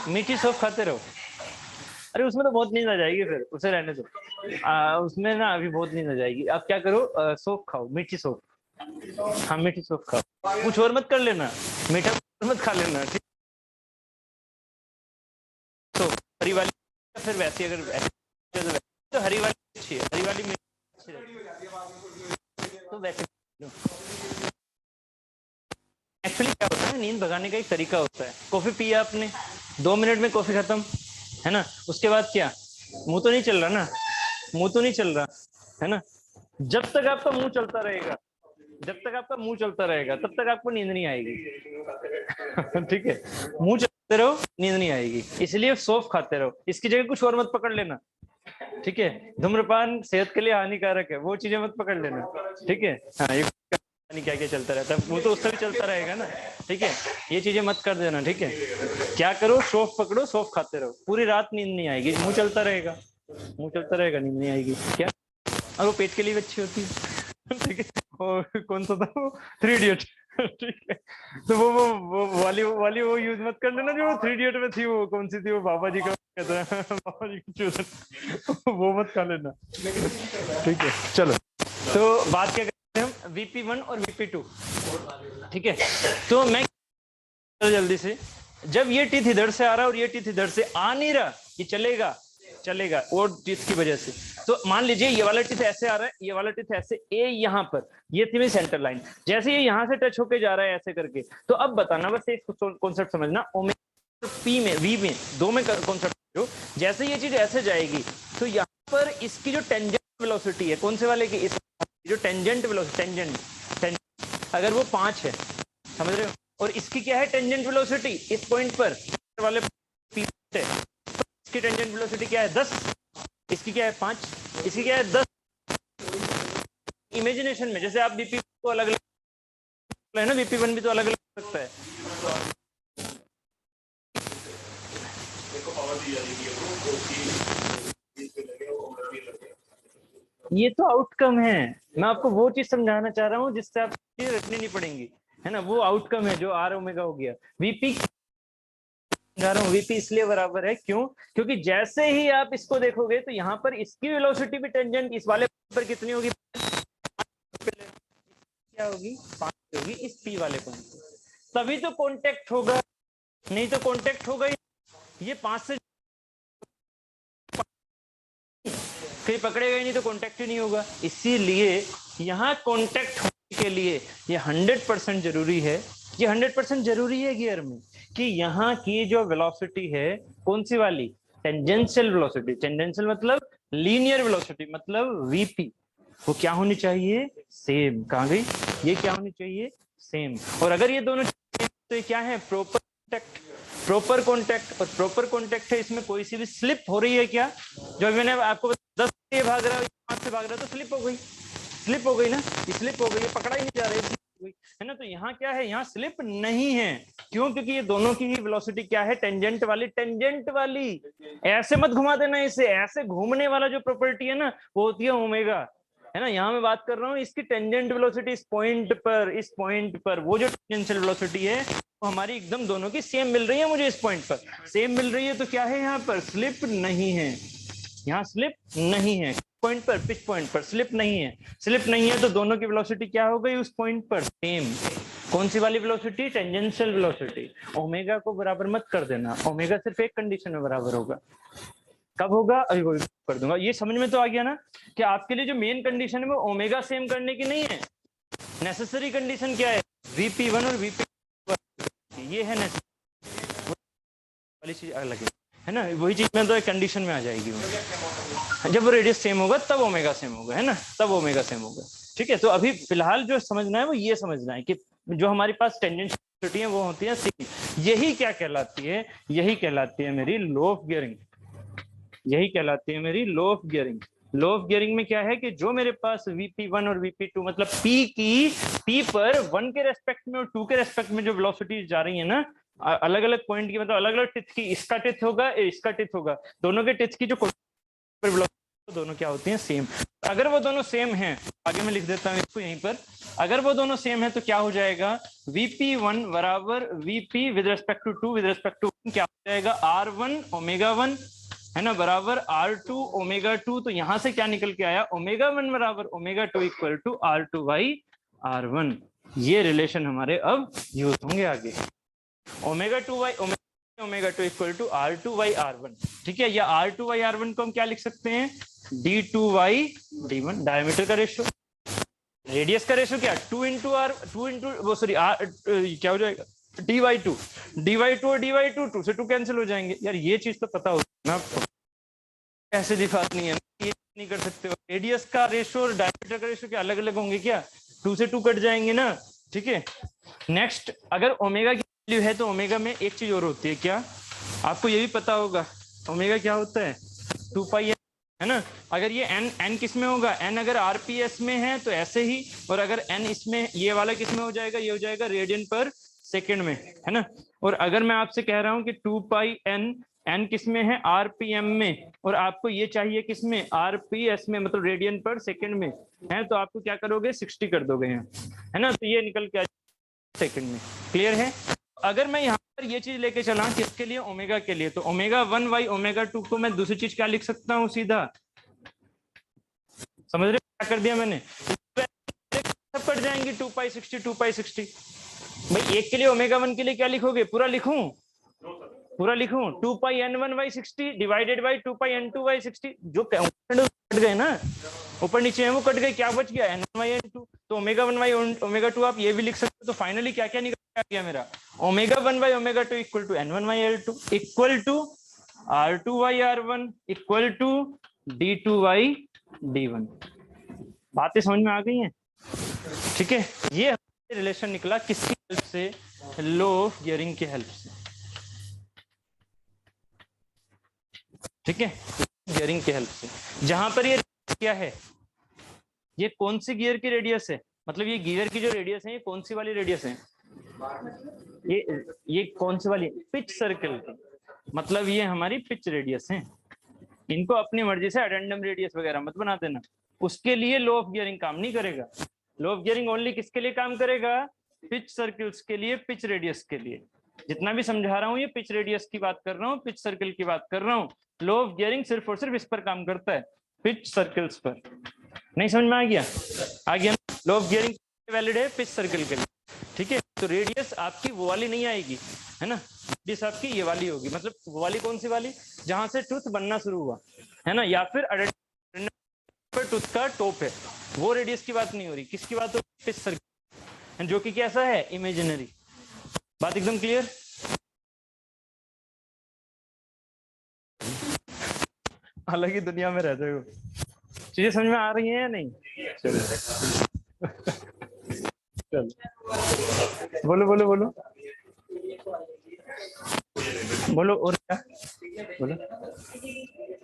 मीठी सौंफ खाते रहो, अरे उसमें तो बहुत नींद आ जाएगी, फिर उसे रहने दो, उसमें ना अभी बहुत नींद आ जाएगी। आप क्या करो, सौंफ खाओ, मीठी सौंफ, हाँ मीठी सौंफ खाओ, कुछ और मत कर लेना, मीठा मत खा लेना, ठीक। तो हरी वाली, फिर वैसे अगर तो हरी वाली अच्छी है, हरी वाली अच्छी है तो वैसे। एक्चुअली क्या होता है, नींद भगाने का एक तरीका होता है, कॉफी पिया आपने, 2 मिनट में कॉफी खत्म, है ना, उसके बाद क्या, मुंह तो नहीं चल रहा ना, मुंह तो नहीं चल रहा है ना, जब तक आपका मुंह चलता रहेगा, जब तक आपका मुंह चलता रहेगा तब तक आपको नींद नहीं आएगी। ठीक है, मुंह चलते रहो नींद नहीं आएगी, इसलिए सौंफ खाते रहो, इसकी जगह कुछ और मत पकड़ लेना, ठीक है, धूम्रपान सेहत के लिए हानिकारक है, वो चीजें मत पकड़ लेना, ठीक है, हाँ ये क्या क्या चलता रहता है, वो तो उससे भी चलता रहेगा ना, ठीक है, ये चीजें मत कर देना, ठीक है, क्या करो, सौंफ पकड़ो, सौंफ खाते रहो, पूरी रात नींद नहीं आएगी, मुंह चलता रहेगा, नींद नहीं आएगी क्या, और वो पेट के लिए भी अच्छी होती है, ठीक है, और कौन सा था वो, 3 इडियट, ठीक है, तो वो वाली वो यूज मत कर लेना, जो 3 इडियट में थी, वो कौन सी थी, वो बाबा जी का कहता है, बाबा जी की चूरन, वो मत खा लेना, ठीक है। चलो तो बात क्या करते हैं हम, VP1 और VP2, ठीक है, तो मैं जल्दी से, जब ये टीथ इधर से आ रहा है और ये टीथ इधर से आ नहीं रहा, ये चलेगा और टीथ की वजह से, तो मान लीजिए ये वाला टीथ ऐसे आ रहा है, ये वाला टीथ ऐसे, ए यहाँ पर, ये थी मेरी सेंटर लाइन, जैसे ये यहाँ से टच होके जा रहा है ऐसे करके, तो अब बताना, बस एक कॉन्सेप्ट समझना, ओमेगा पी में, वी में, दो में कॉन्सेप्ट, जैसे ये चीज ऐसे जाएगी तो यहाँ पर इसकी जो टेंजेंट वेलोसिटी है, कौन से वाले की, इस जो टेंजेंट वेलोसिटी, टेंजेंट अगर वो 5 है, समझ रहे हो, और इसकी क्या है टेंजेंट वेलोसिटी, इस पॉइंट पर वाले पी है, इसकी टेंजेंट वेलोसिटी क्या है 10, इसकी क्या है 5, इसकी क्या है 10, इमेजिनेशन में जैसे आप बीपी को अलग अलग है ना, VP1 भी तो अलग अलग हो सकता है, ये तो आउटकम है, मैं आपको वो चीज समझाना चाह रहा हूँ जिससे आप चीजें रटनी नहीं पड़ेंगी, है ना। वो आउटकम है जो आर ओमेगा हो गया। वीपी समझा रहा हूँ, वीपी इसलिए बराबर है क्यों, क्योंकि जैसे ही आप इसको देखोगे तो यहाँ पर इसकी वेलोसिटी भी टेंजेंट इस वाले पर कितनी होगी, क्या होगी, 5 होगी इस पी वाले पॉइंट पर, तभी तो कांटेक्ट होगा, नहीं तो कांटेक्ट होगा ही, ये 5 से कहीं पकड़ेगा ही नहीं तो कांटेक्ट ही नहीं होगा। इसीलिए यहाँ कांटेक्ट होने के लिए ये 100% जरूरी है, ये 100% जरूरी है गियर में कि यहाँ की जो वेलोसिटी है कौन सी वाली, टेंजेंशियल वेलोसिटी, टेंजेंशियल मतलब लीनियर वेलोसिटी मतलब वीपी, वो क्या होनी चाहिए, सेम। कहाँ गई, ये क्या होनी चाहिए, सेम। और अगर ये दोनों तो ये क्या है, प्रॉपर कांटेक्ट, प्रॉपर कांटेक्ट। और प्रॉपर कांटेक्ट है, इसमें कोई सी भी स्लिप हो रही है क्या, जो मैंने आपको 10 से भाग रहा है 5 से भाग रहा है तो स्लिप हो गई, स्लिप हो गई ना, स्लिप हो गई, पकड़ा ही नहीं जा रही है ना। तो यहाँ क्या है, यहाँ स्लिप नहीं है, क्यों, क्योंकि ये दोनों की ही वेलोसिटी क्या है, टेंजेंट वाली, टेंजेंट वाली। ऐसे मत घुमा देना इसे, ऐसे घूमने वाला जो प्रॉपर्टी है ना वो होती है ओमेगा, है ना। यहाँ मैं बात कर रहा हूँ इसकी टेंजेंट वेलोसिटी इस पॉइंट पर, इस पॉइंट पर वो जो टेंजेंशियल वेलोसिटी है वो हमारी एकदम दोनों की सेम मिल रही है, मुझे इस पॉइंट पर सेम मिल रही है, तो क्या है यहाँ पर स्लिप नहीं है, यहाँ स्लिप नहीं है, पॉइंट पर, पिच पॉइंट पर स्लिप नहीं है, स्लिप नहीं है तो दोनों की वेलोसिटी क्या हो गई उस पॉइंट पर सेम। कौन सी वाली वेलोसिटी, टेंजेंशियल वेलोसिटी। ओमेगा को बराबर मत कर देना, ओमेगा सिर्फ एक कंडीशन में बराबर होगा, कब होगा, अभी वो कर दूंगा। ये समझ में तो आ गया ना कि आपके लिए जो मेन कंडीशन है वो ओमेगा सेम करने की नहीं है, नेसेसरी कंडीशन क्या है, वीपी1 और वीपी, ये है नेसेसरी वाली चीज अलग है ना, वही चीज में तो एक कंडीशन में आ जाएगी वो, जब वो रेडियस सेम होगा तब ओमेगा सेम होगा, है ना, तब ओमेगा सेम होगा। ठीक है, तो अभी फिलहाल जो समझना है वो ये समझना है कि जो हमारे पास टेंजेंशियल है वो होती है सी, यही क्या कहलाती है, यही कहलाती है मेरी लो ऑफ गियरिंग, यही कहलाती है मेरी law of gearing. Law of gearing में क्या है कि जो मेरे पास Vp1 और Vp2 मतलब P की P पर 1 के रेस्पेक्ट में और 2 के रेस्पेक्ट में जो वेलोसिटी जा रही है ना, अलग अलग पॉइंट की, मतलब अलग अलग टिथ की, इसका टिथ होगा, इसका टिथ होगा, दोनों के टिथ की जो वेलोसिटी दोनों क्या होती हैं, सेम। अगर वो दोनों सेम हैं, आगे मैं लिख देता हूँ इसको यहीं पर, अगर वो दोनों सेम है तो क्या हो जाएगा, Vp1 बराबर Vp with respect to 2 with respect to 1 क्या हो जाएगा, R1 ओमेगा 1 है ना बराबर R2 ओमेगा 2। तो यहां से क्या निकल के आया, ओमेगा 1 बराबर omega 2 equal to R2 by R1। ये रिलेशन हमारे अब यूज होंगे आगे, omega 2 by omega 2 equal to R2 by R1। ठीक है, या R2 बाई R1 को हम क्या लिख सकते हैं, D2 बाई D1, डायमीटर का रेशो, रेडियस का रेशो क्या, 2 इंटू आर, 2 इंटू वो सॉरी आर, क्या हो जाएगा dy2, dy2 और dy2 2 से 2 कैंसिल हो जाएंगे। यार ये चीज तो पता होगा ना आपको, ऐसे दिखात नहीं है, ये नहीं कर सकते हो, रेडियस का रेशो और डायमीटर का रेशो क्या अलग अलग होंगे क्या, 2 से 2 कट जाएंगे ना। ठीक है, नेक्स्ट, अगर ओमेगा की वैल्यू है तो ओमेगा में एक चीज और होती है, क्या आपको ये भी पता होगा, ओमेगा क्या होता है 2 पाई है ना। अगर ये n किस में होगा, n अगर आरपीएस में है तो ऐसे ही, और अगर n इसमें ये वाला किस में हो जाएगा, ये हो जाएगा रेडियन पर सेकंड में, है ना। और अगर मैं आपसे कह रहा हूं कि 2 पाई n किस में है, आरपीएम में, और आपको ये चाहिए किस में, आरपीएस में, मतलब रेडियन पर सेकंड में है, तो आपको क्या करोगे 60 कर दोगे यहाँ, है ना, तो ये निकल के सेकंड में। क्लियर है। अगर मैं यहाँ पर ये चीज लेके चला किसके लिए, ओमेगा के लिए, तो ओमेगा 1 बाई ओमेगा 2 को मैं दूसरी चीज क्या लिख सकता हूँ, सीधा समझ रहे क्या कर दिया मैंने, सब कट जाएंगे, 2 पाई 60 2 पाई 60। भाई एक के लिए ओमेगा 1 के लिए क्या लिखोगे, पूरा लिखूं, पूरा लिखूं, 2 पाई n1 by 60 divided by 2 pi n2 by 60, जो कट गए ना ऊपर नीचे है वो कट गए, क्या बच गया n1 बाई n2, तो ओमेगा 1 बाई ओमेगा 2 आप ये भी लिख सकते हो। तो फाइनली क्या क्या निकल गया मेरा, omega 1 by omega 2 equal to n1 by l2 equal to r2 by r1 equal to d2 by d1। बातें समझ में आ गई हैं। ठीक है, ये रिलेशन निकला किसकी हेल्प से, लो ऑफ गियरिंग की हेल्प से। ठीक है, गियरिंग की हेल्प से, जहां पर ये क्या है, ये कौन सी गियर की रेडियस है, मतलब ये गियर की जो रेडियस है ये कौन सी वाली रेडियस है, ये कौन सी वाली, पिच सर्कल की, मतलब ये हमारी पिच रेडियस है। इनको अपनी मर्जी से एडेंडम रेडियस वगैरह मत बना देना, उसके लिए लो ऑफ गियरिंग काम नहीं करेगा। लो ऑफ गियरिंग ओनली किसके लिए काम करेगा? पिच सर्कल्स के लिए, पिच रेडियस के लिए। जितना भी समझा रहा हूँ ये पिच रेडियस की बात कर रहा हूँ, पिच सर्कल की बात कर रहा हूँ। लो ऑफ गियरिंग सिर्फ और सिर्फ इस पर काम करता है, पिच सर्कल्स पर। नहीं समझ में आ गया? आ गया। लो ऑफ गियरिंग वैलिड है पिच सर्कल के लिए, ठीक है। तो रेडियस आपकी वो वाली नहीं आएगी, है ना, रेडियस आपकी ये वाली होगी। मतलब वो वाली कौन सी वाली? जहां से टूथ बनना शुरू हुआ, है ना, या फिर पर टूथ का टॉप है, वो रेडियस की बात नहीं हो रही। किसकी बात हो रही? पिच सर्कल, जो कि कैसा है? इमेजिनरी। बात एकदम क्लियर? अलग ही दुनिया में रहते हो। चीजें समझ में आ रही हैं या नहीं? चलो बोलो बोलो बोलो बोलो। और क्या बोलो?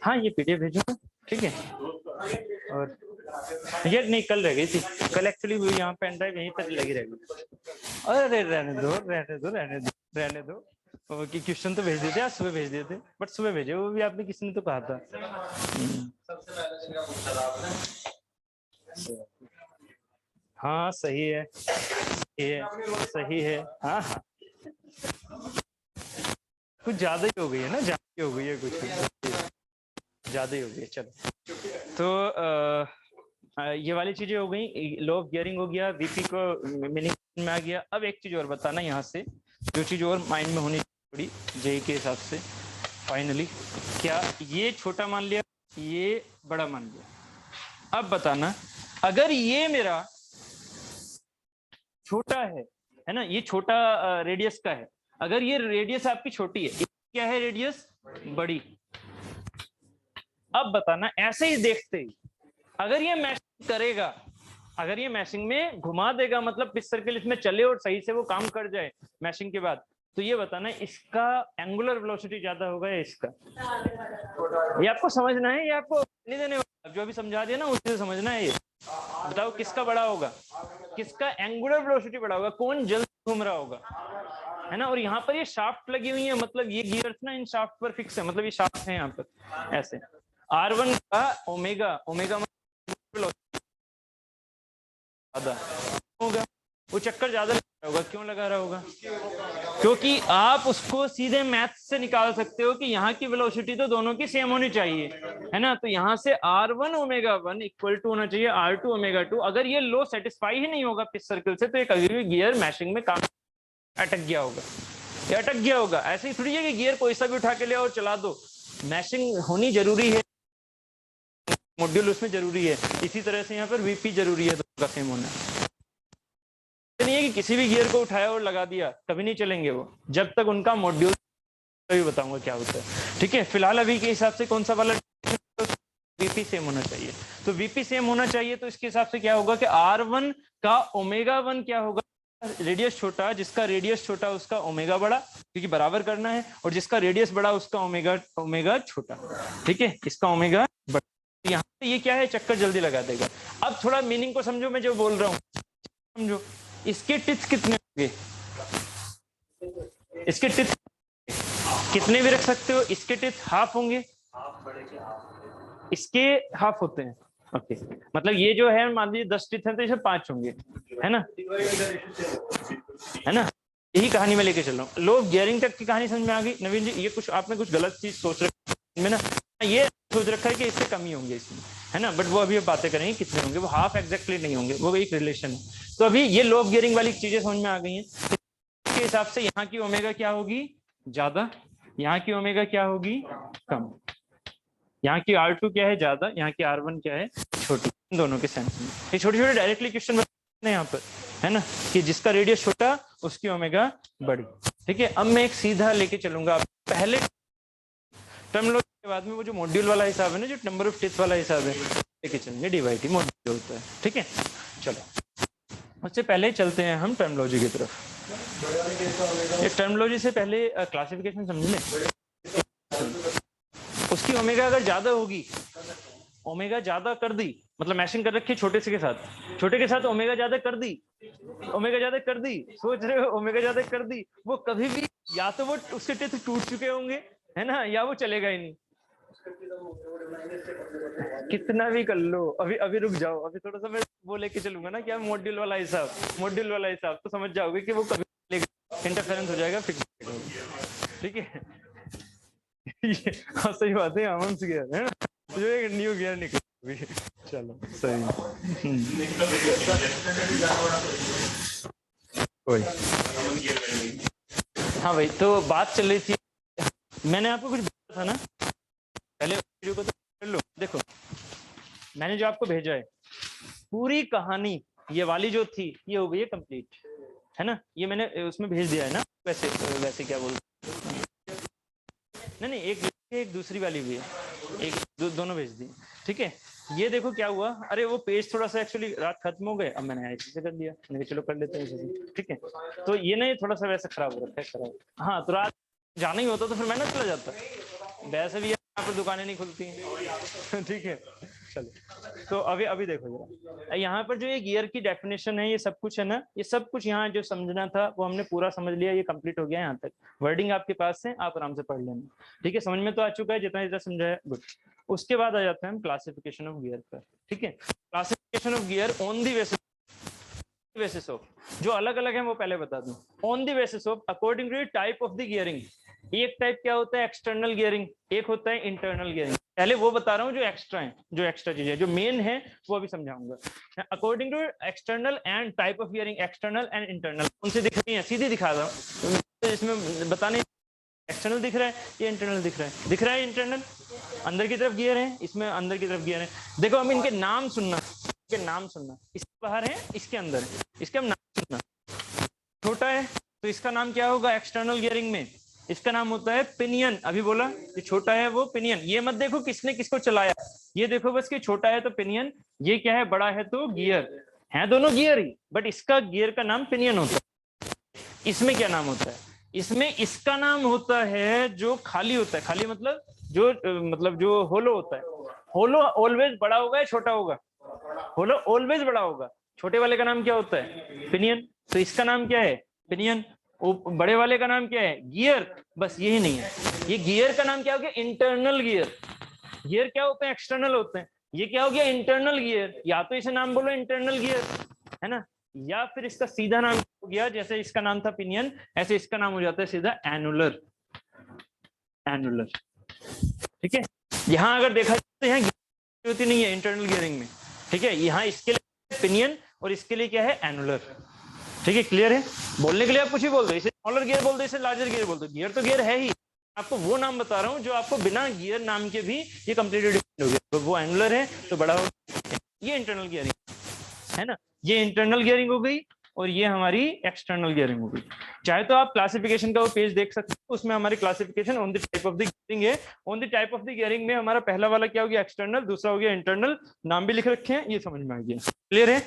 हाँ ये पीडीएफ भेजूंगा, ठीक है। और ये नहीं, कल रह गई थी, कल एक्चुअली वो यहाँ पेन ड्राइव यहीं पर लगी रह गई। अरे रहने दो रहने दो रहने दो रहने दो। कि क्वेश्चन तो भेज देते, आज सुबह भेज देते, बट सुबह भेजे वो भी आपने, किसी ने तो कहा था। हाँ सही है, सही है। हाँ हाँ कुछ ज्यादा ही हो गई है ना, ज्यादा ही हो गई है, कुछ ज्यादा ही हो गई है। चलो तो ये वाली चीजें हो गई, लो ऑफ गियरिंग हो गया, वीपी को मीनिंग में आ गया। अब एक चीज और बताना यहाँ से, जो चीज और माइंड में होनी थोड़ी जेई के हिसाब से। फाइनली क्या ये छोटा मान लिया, ये बड़ा मान लिया। अब बताना, अगर ये मेरा छोटा है ना, ये छोटा रेडियस का है, अगर ये रेडियस आपकी छोटी है, क्या है रेडियस? बड़ी। अब बताना, ऐसे ही देखते ही अगर ये मैशिंग करेगा, अगर ये मैशिंग में घुमा देगा, मतलब पिच सर्कल इसमें चले और सही से वो काम कर जाए मैशिंग के बाद, तो ये बताना इसका एंगुलर वेलोसिटी ज्यादा होगा या इसका? ये आपको समझना है, ये आपको नहीं देने वाला, जो अभी समझा दिया ना उसी से समझना है। ये बताओ किसका बड़ा होगा, किसका एंगुलर वेलोसिटी बड़ा होगा, कौन जल्दी घूम रहा होगा, है ना। और यहाँ पर ये शाफ्ट लगी हुई है, मतलब ये गियर्स ना इन शाफ्ट पर फिक्स है, मतलब ये शाफ्ट है यहाँ पर ऐसे। R1 का ओमेगा, ओमेगा ज्यादा होगा, वो चक्कर ज्यादा लगा रहा होगा। क्यों लगा रहा होगा? क्योंकि आप उसको सीधे मैथ से निकाल सकते हो कि यहाँ की वेलोसिटी तो दोनों की सेम होनी चाहिए, है ना। तो यहाँ से R1 ओमेगा 1 इक्वल टू होना चाहिए R2 ओमेगा 2। अगर ये लो सेटिस्फाई ही नहीं होगा पिच सर्कल से, तो एक अगली गियर मैशिंग में काम अटक गया होगा, ये अटक गया होगा। ऐसे ही थोड़ी है कि गियर कोई सा भी उठा के ले और चला दो, मैशिंग होनी जरूरी है, मॉड्यूल उसमें जरूरी है। इसी तरह से यहाँ पर वीपी जरूरी है, दोनों का सेम होना। नहीं है कि किसी भी गियर को उठाया और लगा दिया, कभी नहीं चलेंगे वो, जब तक उनका मॉड्यूल, तभी बताऊंगा क्या होता है, ठीक है। फिलहाल अभी के हिसाब से कौन सा वाला वीपी सेम होना चाहिए, तो वीपी सेम होना चाहिए। तो इसके हिसाब से क्या होगा कि R1 का ओमेगा 1 क्या होगा? रेडियस छोटा, जिसका रेडियस छोटा उसका ओमेगा बड़ा, क्योंकि बराबर करना है, और जिसका रेडियस बड़ा उसका ओमेगा, ओमेगा छोटा, ठीक है, इसका ओमेगा बड़ा। यहाँ पे ये क्या है, चक्कर जल्दी लगा देगा। अब थोड़ा मीनिंग को समझो, मैं जो बोल रहा हूँ समझो। इसके टिथ कितने होंगे? इसके टिथ कितने भी रख सकते हो। इसके टिथ हाफ होंगे, इसके हाफ होते हैं, ओके। मतलब ये जो है मान लीजिए 10 टिथ है, तो इसे 5 होंगे, है ना, है ना। यही कहानी में लेके चल रहा हूँ। लो गियरिंग तक की कहानी समझ में आ गई नवीन जी? ये कुछ आपने कुछ गलत चीज सोच रखी है ना, ये सोच रखा है कि इससे कम ही होंगे इसमें, है ना, बट वो अभी बातें करेंगे कितने होंगे, वो हाफ एग्जैक्टली नहीं होंगे, वो एक रिलेशन है। तो अभी ये लो गियरिंग वाली चीजें समझ में आ गई हैं। के हिसाब से यहाँ की ओमेगा क्या होगी? ज्यादा। यहाँ की ओमेगा क्या होगी? कम। यहाँ की R2 क्या है? ज्यादा। यहाँ की R1 क्या है? छोटी। इन दोनों के सेंस में ये छोटे छोटे डायरेक्टली क्वेश्चन बनाते हैं यहाँ पर, है ना, कि जिसका रेडियस छोटा उसकी ओमेगा बड़ी, ठीक है। अब मैं एक सीधा लेके चलूंगा पहले टर्मिनोलॉजी के बाद में वो जो मॉड्यूल वाला हिसाब है ना, जो नंबर ऑफ टिथ वाला हिसाब है, लेके चलेंगे डीवाईटी मॉड्यूल होता है, ठीक है। चलो उससे पहले चलते हैं हम टर्मिनोलॉजी की तरफ। ये टर्मिनोलॉजी से पहले क्लासिफिकेशन समझ लें। उसकी ओमेगा अगर ज्यादा होगी, ओमेगा ज्यादा कर दी, मतलब मैशिंग कर रखी छोटे से के साथ, छोटे के साथ ओमेगा ज्यादा कर दी, ओमेगा ज्यादा कर दी, सोच रहे हो ओमेगा ज्यादा कर दी, वो कभी भी या तो वो उसके टिथ टूट चुके होंगे, है ना, या वो चलेगा ही नहीं, कितना भी कर लो, अभी अभी रुक जाओ, अभी थोड़ा सा मैं वो लेके चलूंगा ना, क्या मॉड्यूल वाला हिसाब, मॉड्यूल वाला हिसाब, तो समझ जाओगे कि वो कभी इंटरफेरेंस हो जाएगा फिक्स, ठीक है। हाँ सही बात है, आमन से गियर है ना, जो एक न्यू गियर निकला। चलो सही। हाँ भाई, तो बात चल रही थी, मैंने आपको कुछ बोला था ना पहले, वीडियो को तो कर लो। देखो मैंने जो आपको भेजा है पूरी कहानी, ये वाली जो थी ये हो गई है कंप्लीट, है ना, ये मैंने उसमें भेज दिया है ना। वैसे वैसे क्या बोलते, नहीं एक दूसरी वाली भी है, एक दोनों भेज दी, ठीक है। ये देखो क्या हुआ, अरे वो पेज थोड़ा सा एक्चुअली रात खत्म हो गए, अब मैंने ऐसे से कर दिया, मैंने चलो कर लेते हैं, ठीक है। तो ये ना ये थोड़ा सा वैसे खराब हो रखा है, खराब। हाँ तो रात जाना ही होता तो फिर मैं ना चला जाता, वैसे भी यहाँ पर दुकानें नहीं खुलती हैं। ठीक है चलो, तो अभी देखो जरा, यहाँ पर जो ये गियर की डेफिनेशन है, ये सब कुछ है ना, ये सब कुछ यहाँ जो समझना था वो हमने पूरा समझ लिया, ये कंप्लीट हो गया यहाँ तक। वर्डिंग आपके पास है, आप आराम से पढ़ लेना, ठीक है। समझ में तो आ चुका है, जितना जितना समझा है, गुड। उसके बाद आ जाते हैं हम क्लासिफिकेशन ऑफ गियर पर, ठीक है। Classification of gear on the basis of, जो अलग अलग है वो पहले बता दूं। On the basis of according to type of the gearing, एक टाइप क्या होता है एक्सटर्नल गियरिंग, एक होता है इंटरनल गियरिंग। पहले वो बता रहा हूँ जो एक्स्ट्रा है, जो एक्स्ट्रा चीज है, जो मेन है वो अभी समझाऊंगा। According to external and type of gearing, external and internal, उनसे दिख रही है, सीधी दिखा रहा हूँ, तो इसमें बताने एक्सटर्नल दिख रहा है ये इंटरनल दिख रहा है, दिख रहा है इंटरनल, अंदर की तरफ गियर है, इसमें अंदर की तरफ गियर है। देखो हम इनके नाम सुनना, इनके नाम सुनना, इसके बाहर है इसके अंदर है, इसके हम नाम सुनना। छोटा है तो इसका नाम क्या होगा एक्सटर्नल गियरिंग में, इसका नाम होता है पिनियन। अभी बोला ये छोटा है वो पिनियन, ये मत देखो किसने किसको चलाया, ये देखो बस कि छोटा है तो पिनियन, ये क्या है बड़ा है तो गियर, है दोनों गियर ही, बट इसका गियर का नाम पिनियन होता है। इसमें क्या नाम होता है, इसमें इसका नाम होता है जो खाली होता है, खाली मतलब जो होलो होता है। होलो ऑलवेज बड़ा होगा या छोटा होगा, होलो ऑलवेज बड़ा होगा। छोटे वाले का नाम क्या होता है पिनियन, तो इसका नाम क्या है पिनियन। बड़े वाले का नाम क्या है गियर, बस यही नहीं है। ये गियर का नाम क्या हो गया इंटरनल गियर, गियर क्या होते हैं एक्सटर्नल होते हैं, ये क्या हो गया इंटरनल गियर। या तो इसे नाम बोलो इंटरनल गियर, है ना, या फिर इसका सीधा नाम हो गया, जैसे इसका नाम था पिनियन, ऐसे इसका नाम हो जाता है सीधा एनुलर, एनुलर, ठीक है। यहाँ अगर देखा जाए तो यहाँ होती नहीं है इंटरनल गियरिंग में, ठीक है। यहाँ इसके लिए पिनियन और इसके लिए क्या है एनुलर, ठीक है। क्लियर है, बोलने के लिए आप कुछ भी बोल दो, इसे स्मॉलर गियर बोल दो, इसे लार्जर गियर बोल दो, गियर तो गियर है ही। आपको वो नाम बता रहा हूँ जो आपको बिना गियर नाम के भी ये कंप्लीटली डिफरेंट हो गया, तो वो एनुलर है तो बड़ा हो, ये इंटरनल गियरिंग है ना, ये इंटरनल गियरिंग हो गई और ये हमारी एक्सटर्नल गियरिंग हो गई। चाहे तो आप क्लासिफिकेशन का वो पेज देख सकते हो, उसमें हमारी classification on the type of the gearing on. The the type of the गियरिंग में हमारा पहला वाला क्या हो गया एक्सटर्नल, दूसरा हो गया इंटरनल, नाम भी लिख रखे हैं, ये समझ में आ गया। क्लियर है,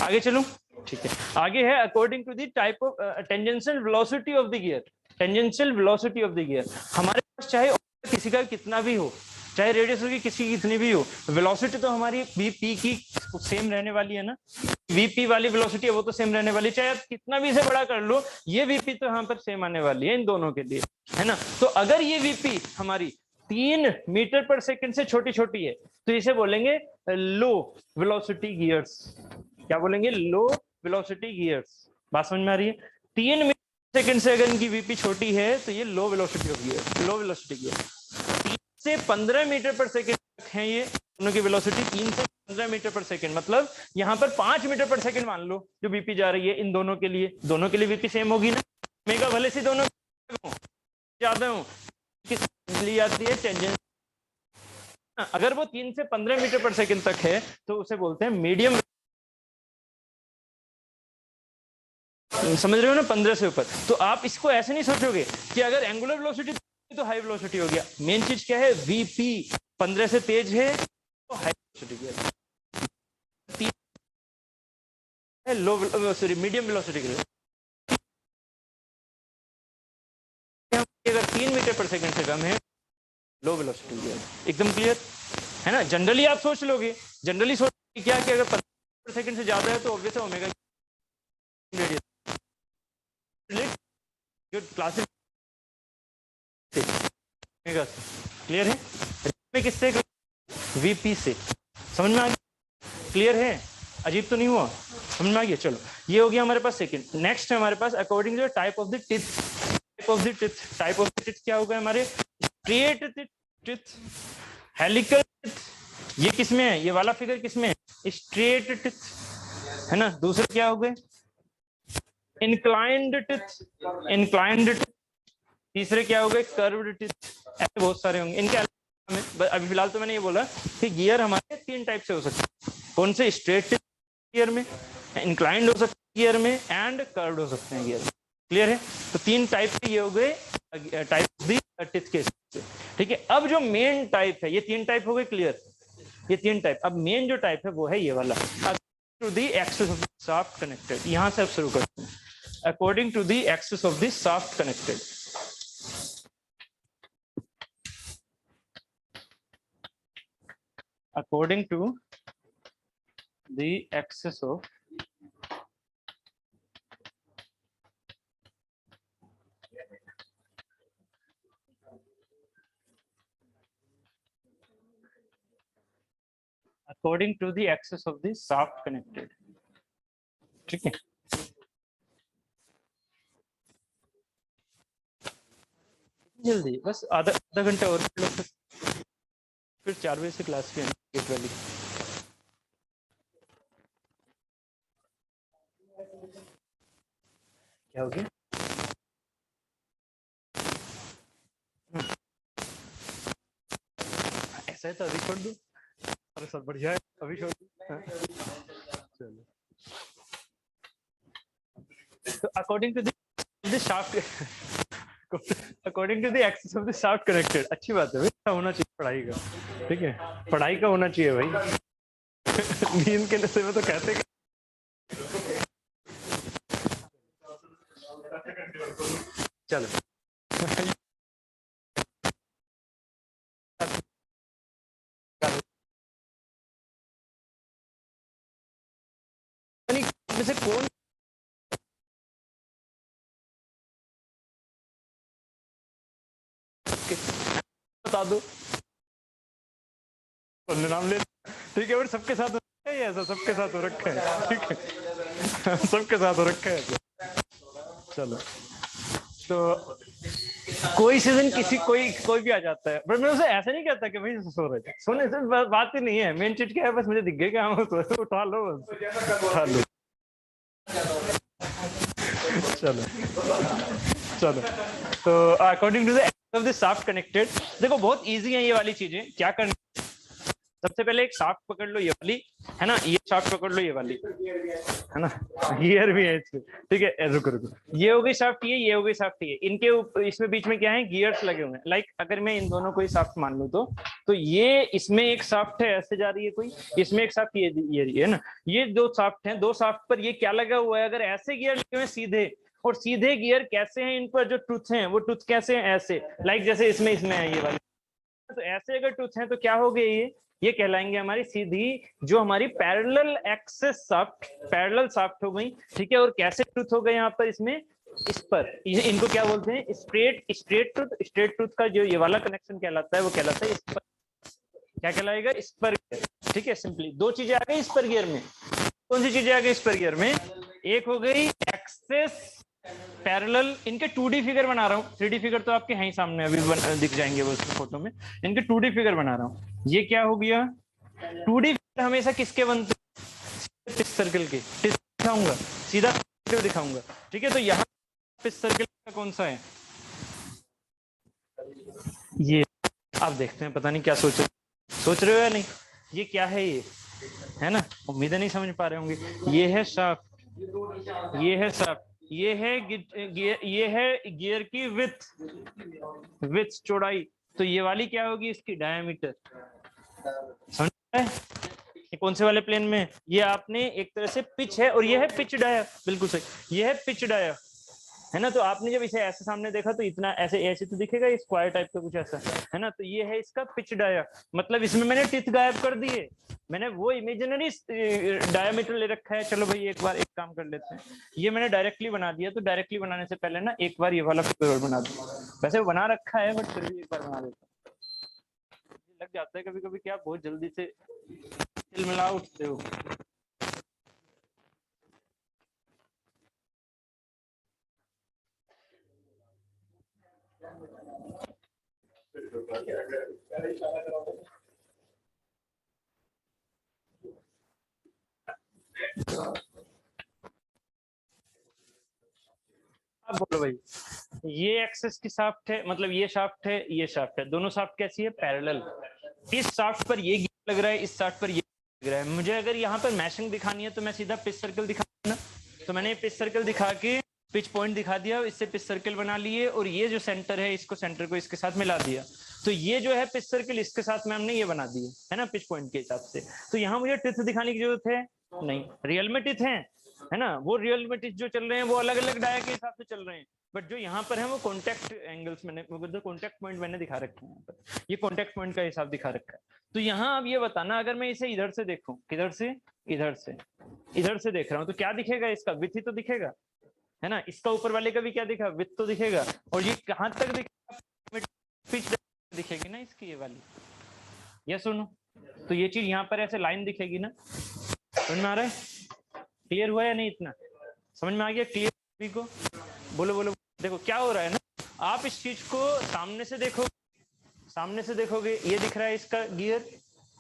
आगे चलूं, ठीक है। आगे है according to the type of tangential velocity of the gear, tangential velocity of the gear. हमारे पास चाहे किसी का कितना भी हो, चाहे रेडियस की किसी की कितनी भी हो, वेलोसिटी तो हमारी वीपी की सेम रहने वाली है ना, वीपी वाली वेलोसिटी है वो तो सेम रहने वाली, चाहे आप कितना भी इसे बड़ा कर लो, ये वीपी तो यहाँ पर सेम आने वाली है इन दोनों के लिए, है ना। तो अगर ये वीपी हमारी 3 मीटर पर सेकंड से छोटी छोटी है तो इसे बोलेंगे लो वेलोसिटी गियर्स। क्या बोलेंगे, लो वेलोसिटी गियर्स। बात समझ में आ रही है, 3 मीटर सेकंड से अगर इनकी वीपी छोटी है तो ये low velocity of gear, low velocity gear. 3 से 15 मीटर पर सेकंड तक है ये दोनों की वेलोसिटी, 3 से 15 मीटर पर सेकंड, मतलब यहाँ पर 5 मीटर पर सेकंड मान लो जो वीपी जा रही है इन दोनों के लिए, दोनों के लिए वीपी सेम होगी ना, मेगा भले से दोनों ज्यादा हूँ, किस लिए आती है टेंजेंट। अगर वो 3 से 15 मीटर पर सेकंड तक है तो उसे बोलते हैं मीडियम, समझ रहे हो ना, 15 से ऊपर। तो आप इसको ऐसे नहीं सोचोगे कि अगर एंगुलर वेलोसिटी तो हाई वेलोसिटी हो गया, मेन चीज क्या है वीपी 15 से तेज है तो हाई वेलोसिटी है, लो सॉरी मीडियम वेलोसिटी के लिए अगर 3 मीटर पर सेकंड से कम है लो वेलोसिटी है। एकदम क्लियर है ना, जनरली आप सोच लोगे, जनरली सोच क्या कि अगर 15 पर सेकंड से ज्यादा है तो ऑब्वियस है ओमेगा रेडियस, जो क्लासिक क्लियर है। में किससे? वीपी से। समझ में आ गया? क्लियर है? अजीब तो नहीं हुआ? समझ में आ गया? चलो ये हो गया हमारे पास सेकंड। नेक्स्ट है हमारे पास according to type of the teeth. Type of the teeth, type of the teeth क्या होगा हमारे? Straight teeth, helical teeth. ये किसमें है? ये वाला फिगर किसमें है? स्ट्रेट टिथ है ना। दूसरे क्या हो गए? Inclined teeth, inclined teeth. तीसरे क्या हो गए? Curved teeth. ऐसे बहुत सारे होंगे इनके। अभी फिलहाल तो मैंने ये बोला कि गियर हमारे 3 टाइप से हो सकते हैं। कौन से? स्ट्रेट गियर में, इंक्लाइंड हो सकते हैं गियर में, एंड कर्व्ड हो सकते हैं गियर में। क्लियर है? तो 3 टाइप के ये हो गए टाइप दी टिथ के। ठीक है, अब जो मेन टाइप है, ये 3 टाइप हो गए। क्लियर? ये 3 टाइप। अब मेन जो टाइप है वो है ये वाला, to the axis of the shaft connected. यहां से अब शुरू करते हैं। According to the axis of the shaft connected, according to the axis of according to the axis of the shaft connected। ठीक है, जल्दी बस आधा घंटा और फिर 4 बजे से क्लास भी है गेट वाली। क्या हो गया? ऐसा है तो अभी छोड़ दो। अरे सर बढ़िया है, अभी छोड़ दो। चलो, तो according to the shaft, according to the axis of the shaft connected. अच्छी बात है भाई, होना चाहिए पढ़ाई का। ठीक है, पढ़ाई का होना चाहिए भाई। नींद के नशे में तो कहते हैं। चलो में से कौन बता दो, नाम ले। ठीक है, और सबके साथ है ऐसा? सबके साथ हो रखा है? ठीक है, सबके साथ हो रखा है। चलो, तो कोई सीजन किसी कोई भी आ जाता है, बट मैं उसे ऐसा नहीं कहता कि भाई सो रहे थे। सोने से बात ही नहीं है। मेन चीज क्या है, बस मुझे दिख गया क्या तो उठा लो, उठा लो। चलो चलो, तो according to the of the shaft connected, देखो बहुत इजी है ये वाली चीजें। क्या करना, सबसे पहले एक शाफ्ट पकड़ लो, ये वाली है ना। ये शाफ्ट पकड़ लो, ये वाली है ना। गियर भी है इसमें। ठीक है, रुको रुको, ये हो गई शाफ्ट, ये हो गई शाफ्ट। ये इनके इसमें बीच में क्या है? गियर्स लगे हुए हैं। लाइक अगर मैं इन दोनों को ही शाफ्ट मान लूं तो ये इसमें एक शाफ्ट है, ऐसे जा रही है कोई, इसमें एक शाफ्ट ये है ना। ये 2 शाफ्ट हैं, 2 शाफ्ट पर ये क्या लगा हुआ है? अगर ऐसे गियर लगे हुए सीधे, और सीधे गियर कैसे हैं? इन पर जो टूथ हैं वो टूथ कैसे हैं? ऐसे, लाइक जैसे इसमें है ये वाली। तो ऐसे अगर टूथ हैं तो क्या हो गए? ये कहलाएंगे हमारी सीधी, जो हमारी parallel axis shaft, parallel shaft हो गई। ठीक है, और कैसे टूथ हो गए यहाँ पर? इसमें इस पर, इनको क्या बोलते हैं? Straight tooth. स्ट्रेट टूथ का जो ये वाला कनेक्शन कहलाता है वो कहलाता है इस पर। क्या कहलाएगा? इस पर। ठीक है, सिंपली 2 चीजें आ गई इस पर गियर में। कौन सी चीजें आ गई इस पर गियर में? एक हो गई एक्सिस पैरेलल। इनके 2D फिगर बना रहा हूँ, 3D फिगर तो आपके हैं ही सामने, अभी दिख जाएंगे वो फोटो में। इनके 2D फिगर बना रहा हूँ। ये क्या हो गया? 2D फिगर हमेशा किसके बनते हैं? पिच सर्कल के। दिखाऊंगा सीधा दिखाऊंगा। ठीक है, तो यहाँ पिच सर्कल का कौन सा है? ये। आप देखते हैं, पता नहीं क्या सोच रहे हो या नहीं। ये क्या है? ये है ना, उम्मीद नहीं समझ पा रहे होंगे। ये है शाफ्ट, ये है शाफ्ट, ये है गियर की विथ चौड़ाई। तो ये वाली क्या होगी? इसकी डायमीटर। समझ रहे हैं? ये कौन से वाले प्लेन में? ये आपने एक तरह से पिच है, और ये है पिच डाया। बिल्कुल सही, ये है पिच डाया, है ना। तो आपने जब इसे ऐसे सामने देखा तो इतना ऐसे तो दिखेगा, स्क्वायर टाइप का कुछ ऐसा, है ना। तो ये है इसका पिच डाया, मतलब इसमें मैंने टिथ गायब कर दिए। मैंने वो इमेजिनरी डायमीटर ले रखा है। चलो भाई, एक बार एक काम कर लेते हैं, ये मैंने डायरेक्टली बना दिया। तो डायरेक्टली बनाने से पहले ना एक बार ये वाला फिगर बना दो। वैसे बना रखा है, बट फिर भी एक बार बना देता हूँ। लग जाता है कभी कभी कि आप बहुत जल्दी से तिलमिला उठते हो। अब बोलो भाई, ये एक्सेस की शाफ्ट है, मतलब ये शाफ्ट है, ये शाफ्ट है, दोनों शाफ्ट कैसी है? पैरेलल। इस शाफ्ट पर ये गियर लग रहा है, इस शाफ्ट पर ये लग रहा है। मुझे अगर यहाँ पर मैशिंग दिखानी है तो मैं सीधा पिच सर्कल दिखा ना, तो मैंने पिच सर्कल दिखा के पिच पॉइंट दिखा दिया, इससे पिच सर्कल बना लिए, और ये जो सेंटर है इसको सेंटर को इसके साथ मिला दिया। तो ये जो है पिच सर्कल, इसके साथ में हमने ये बना दिए है ना पिच पॉइंट के हिसाब से। तो यहाँ मुझे टिथ दिखाने की जरूरत है नहीं, रियल में टिथ है ना, वो रियल में टिथ जो चल रहे हैं वो अलग अलग डाया के हिसाब से चल रहे हैं, बट जो यहाँ पर है वो कॉन्टेक्ट एंगल्स मैंने, कॉन्टेक्ट पॉइंट मैंने दिखा रखे हैं यहाँ पर, ये कॉन्टेक्ट पॉइंट का हिसाब दिखा रखा है। तो यहाँ अब ये बताना, अगर मैं इसे इधर से देखूं, किधर से? इधर से, इधर से देख रहा हूँ तो क्या दिखेगा? इसका विथ ही तो दिखेगा है ना, इसका ऊपर वाले का भी क्या दिखा? विथ तो दिखेगा, और ये कहाँ तक दिखेगा? पिच दिखेगी ना इसकी, ये वाली, ये सुनो। तो ये चीज यहाँ पर ऐसे लाइन दिखेगी ना, समझ में आ रहा है? क्लियर हुआ या नहीं? इतना समझ में आ गया? क्लियर सभी को? बोलो बोलो। देखो क्या हो रहा है ना, आप इस चीज को सामने से देखो, सामने से देखोगे, ये दिख रहा है इसका गियर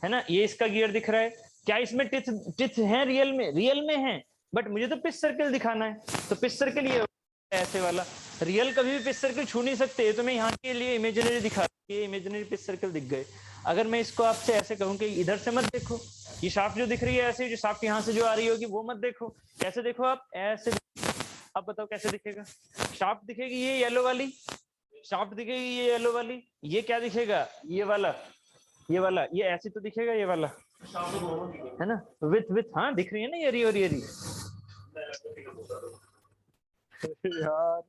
है ना, ये इसका गियर दिख रहा है। क्या इसमें टिथ टिथ है? रियल में, रियल में है, बट मुझे तो पिच सर्कल दिखाना है, तो पिच सर्कल ये ऐसे वाला। रियल कभी भी पिच सर्कल छू नहीं सकते, तो मैं यहाँ के लिए इमेजिनरी दिखा, ये इमेजिनरी पिच सर्कल दिख गए। अगर मैं इसको आपसे ऐसे कहूँ कि इधर से मत देखो, ये शाफ्ट जो दिख रही है ऐसे, जो शाफ्ट यहाँ से जो आ रही होगी वो मत देखो, कैसे देखो आप? ऐसे। अब बताओ कैसे दिखेगा? शाफ्ट दिखेगी ये येलो वाली, शाफ्ट दिखेगी ये येलो वाली, ये क्या दिखेगा? ये वाला, ये वाला, ये ऐसे तो दिखेगा ये वाला है ना, विथ विथ, हाँ दिख रही है ना ये री और ये री। यार